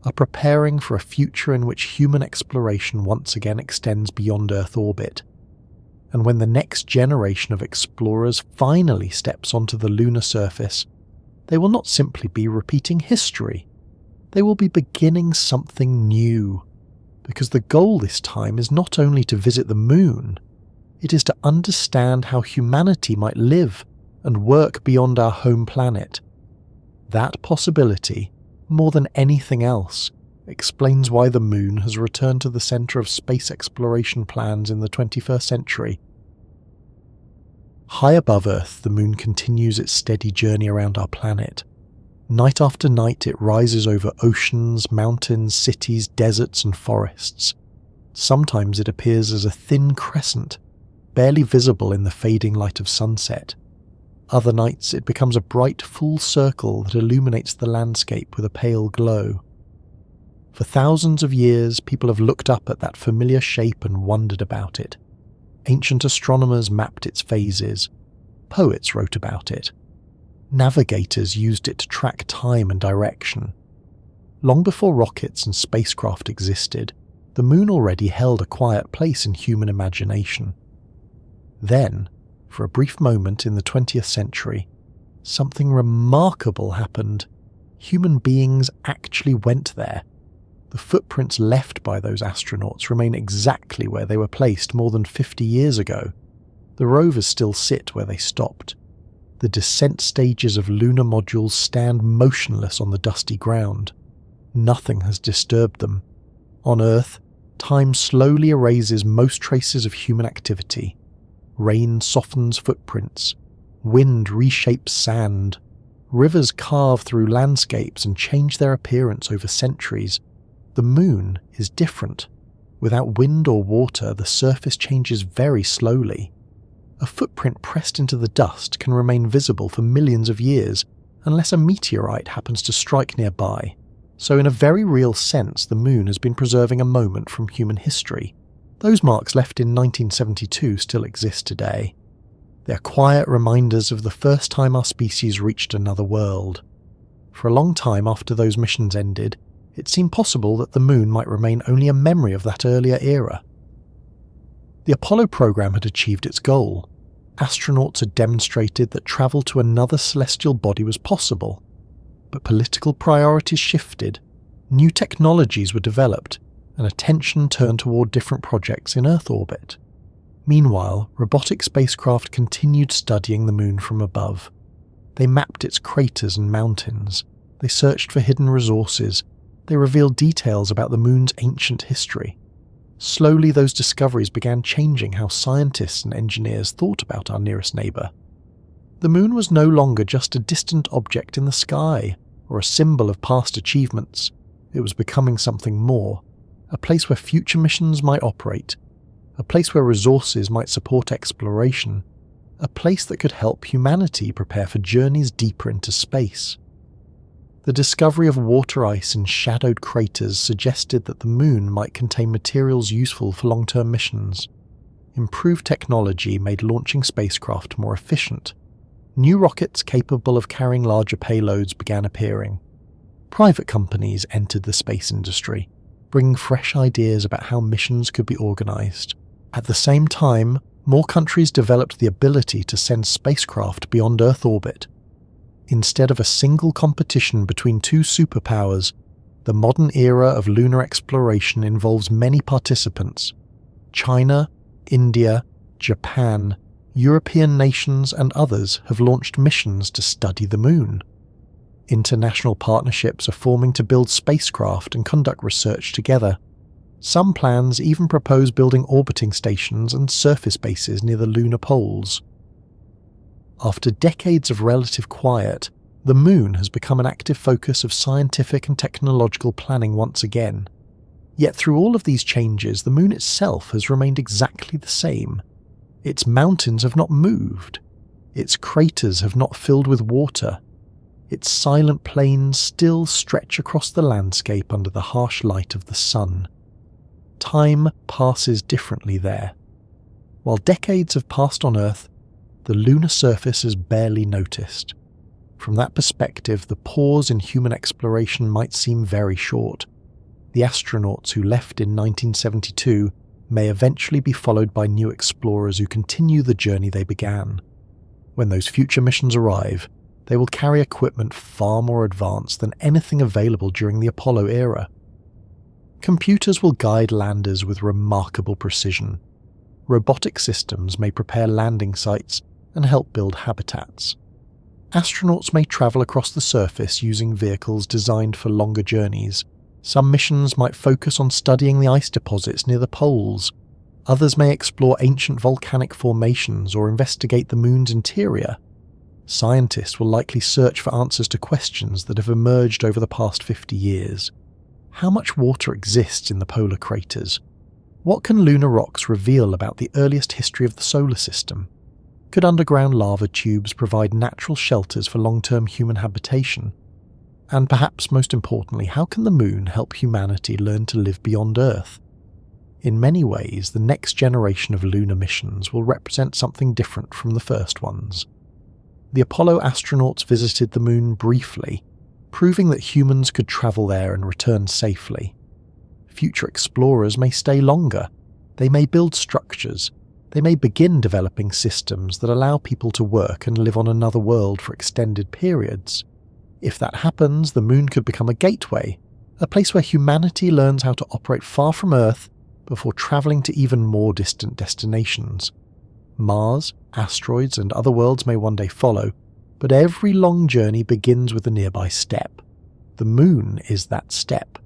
are preparing for a future in which human exploration once again extends beyond Earth orbit. And when the next generation of explorers finally steps onto the lunar surface, they will not simply be repeating history. They will be beginning something new. Because the goal this time is not only to visit the Moon, it is to understand how humanity might live and work beyond our home planet. That possibility, more than anything else, explains why the Moon has returned to the center of space exploration plans in the 21st century. High above Earth, the Moon continues its steady journey around our planet. Night after night, it rises over oceans, mountains, cities, deserts, and forests. Sometimes it appears as a thin crescent, barely visible in the fading light of sunset. Other nights it becomes a bright full circle that illuminates the landscape with a pale glow. For thousands of years, people have looked up at that familiar shape and wondered about it. Ancient astronomers mapped its phases. Poets wrote about it. Navigators used it to track time and direction. Long before rockets and spacecraft existed, the moon already held a quiet place in human imagination. Then, for a brief moment in the 20th century, something remarkable happened. Human beings actually went there. The footprints left by those astronauts remain exactly where they were placed more than 50 years ago. The rovers still sit where they stopped. The descent stages of lunar modules stand motionless on the dusty ground. Nothing has disturbed them. On Earth, time slowly erases most traces of human activity. Rain softens footprints. Wind reshapes sand. Rivers carve through landscapes and change their appearance over centuries. The moon is different. Without wind or water, the surface changes very slowly. A footprint pressed into the dust can remain visible for millions of years, unless a meteorite happens to strike nearby. So in a very real sense, the moon has been preserving a moment from human history. Those marks left in 1972 still exist today. They are quiet reminders of the first time our species reached another world. For a long time after those missions ended, it seemed possible that the moon might remain only a memory of that earlier era. The Apollo program had achieved its goal. Astronauts had demonstrated that travel to another celestial body was possible. But political priorities shifted, new technologies were developed, and attention turned toward different projects in Earth orbit. Meanwhile, robotic spacecraft continued studying the moon from above. They mapped its craters and mountains. They searched for hidden resources. They revealed details about the moon's ancient history. Slowly, those discoveries began changing how scientists and engineers thought about our nearest neighbour. The moon was no longer just a distant object in the sky, or a symbol of past achievements. It was becoming something more, a place where future missions might operate, a place where resources might support exploration, a place that could help humanity prepare for journeys deeper into space. The discovery of water ice in shadowed craters suggested that the moon might contain materials useful for long-term missions. Improved technology made launching spacecraft more efficient. New rockets capable of carrying larger payloads began appearing. Private companies entered the space industry, bringing fresh ideas about how missions could be organized. At the same time, more countries developed the ability to send spacecraft beyond Earth orbit. Instead of a single competition between two superpowers, the modern era of lunar exploration involves many participants. China, India, Japan, European nations and others have launched missions to study the moon. International partnerships are forming to build spacecraft and conduct research together. Some plans even propose building orbiting stations and surface bases near the lunar poles. After decades of relative quiet, the moon has become an active focus of scientific and technological planning once again. Yet through all of these changes, the moon itself has remained exactly the same. Its mountains have not moved. Its craters have not filled with water. Its silent plains still stretch across the landscape under the harsh light of the sun. Time passes differently there. While decades have passed on Earth, the lunar surface is barely noticed. From that perspective, the pause in human exploration might seem very short. The astronauts who left in 1972 may eventually be followed by new explorers who continue the journey they began. When those future missions arrive, they will carry equipment far more advanced than anything available during the Apollo era. Computers will guide landers with remarkable precision. Robotic systems may prepare landing sites and help build habitats. Astronauts may travel across the surface using vehicles designed for longer journeys. Some missions might focus on studying the ice deposits near the poles. Others may explore ancient volcanic formations or investigate the moon's interior. Scientists will likely search for answers to questions that have emerged over the past 50 years. How much water exists in the polar craters? What can lunar rocks reveal about the earliest history of the solar system? Could underground lava tubes provide natural shelters for long-term human habitation? And perhaps most importantly, how can the moon help humanity learn to live beyond Earth? In many ways, the next generation of lunar missions will represent something different from the first ones. The Apollo astronauts visited the moon briefly. proving that humans could travel there and return safely. Future explorers may stay longer. They may build structures. They may begin developing systems that allow people to work and live on another world for extended periods. If that happens, the moon could become a gateway, a place where humanity learns how to operate far from Earth before travelling to even more distant destinations. Mars, asteroids, and other worlds may one day follow, but every long journey begins with a nearby step. The moon is that step.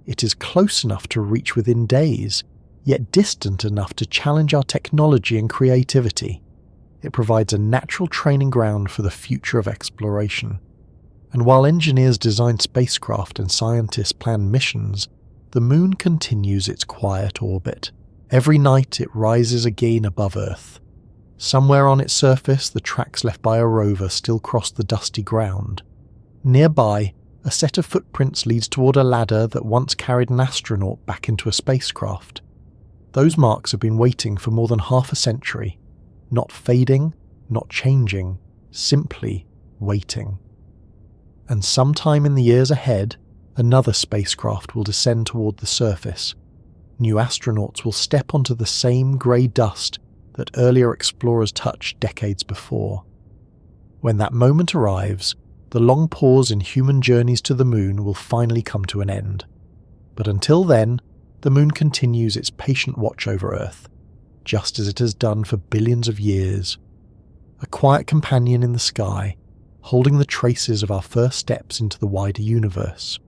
It is close enough to reach within days, yet distant enough to challenge our technology and creativity. It provides a natural training ground for the future of exploration. And while engineers design spacecraft and scientists plan missions, the moon continues its quiet orbit. Every night it rises again above Earth. Somewhere on its surface, the tracks left by a rover still cross the dusty ground. Nearby, a set of footprints leads toward a ladder that once carried an astronaut back into a spacecraft. Those marks have been waiting for more than half a century, not fading, not changing, simply waiting. And sometime in the years ahead, another spacecraft will descend toward the surface. New astronauts will step onto the same grey dust that earlier explorers touched decades before. When that moment arrives, the long pause in human journeys to the moon will finally come to an end. But until then, the moon continues its patient watch over Earth, just as it has done for billions of years. A quiet companion in the sky, holding the traces of our first steps into the wider universe.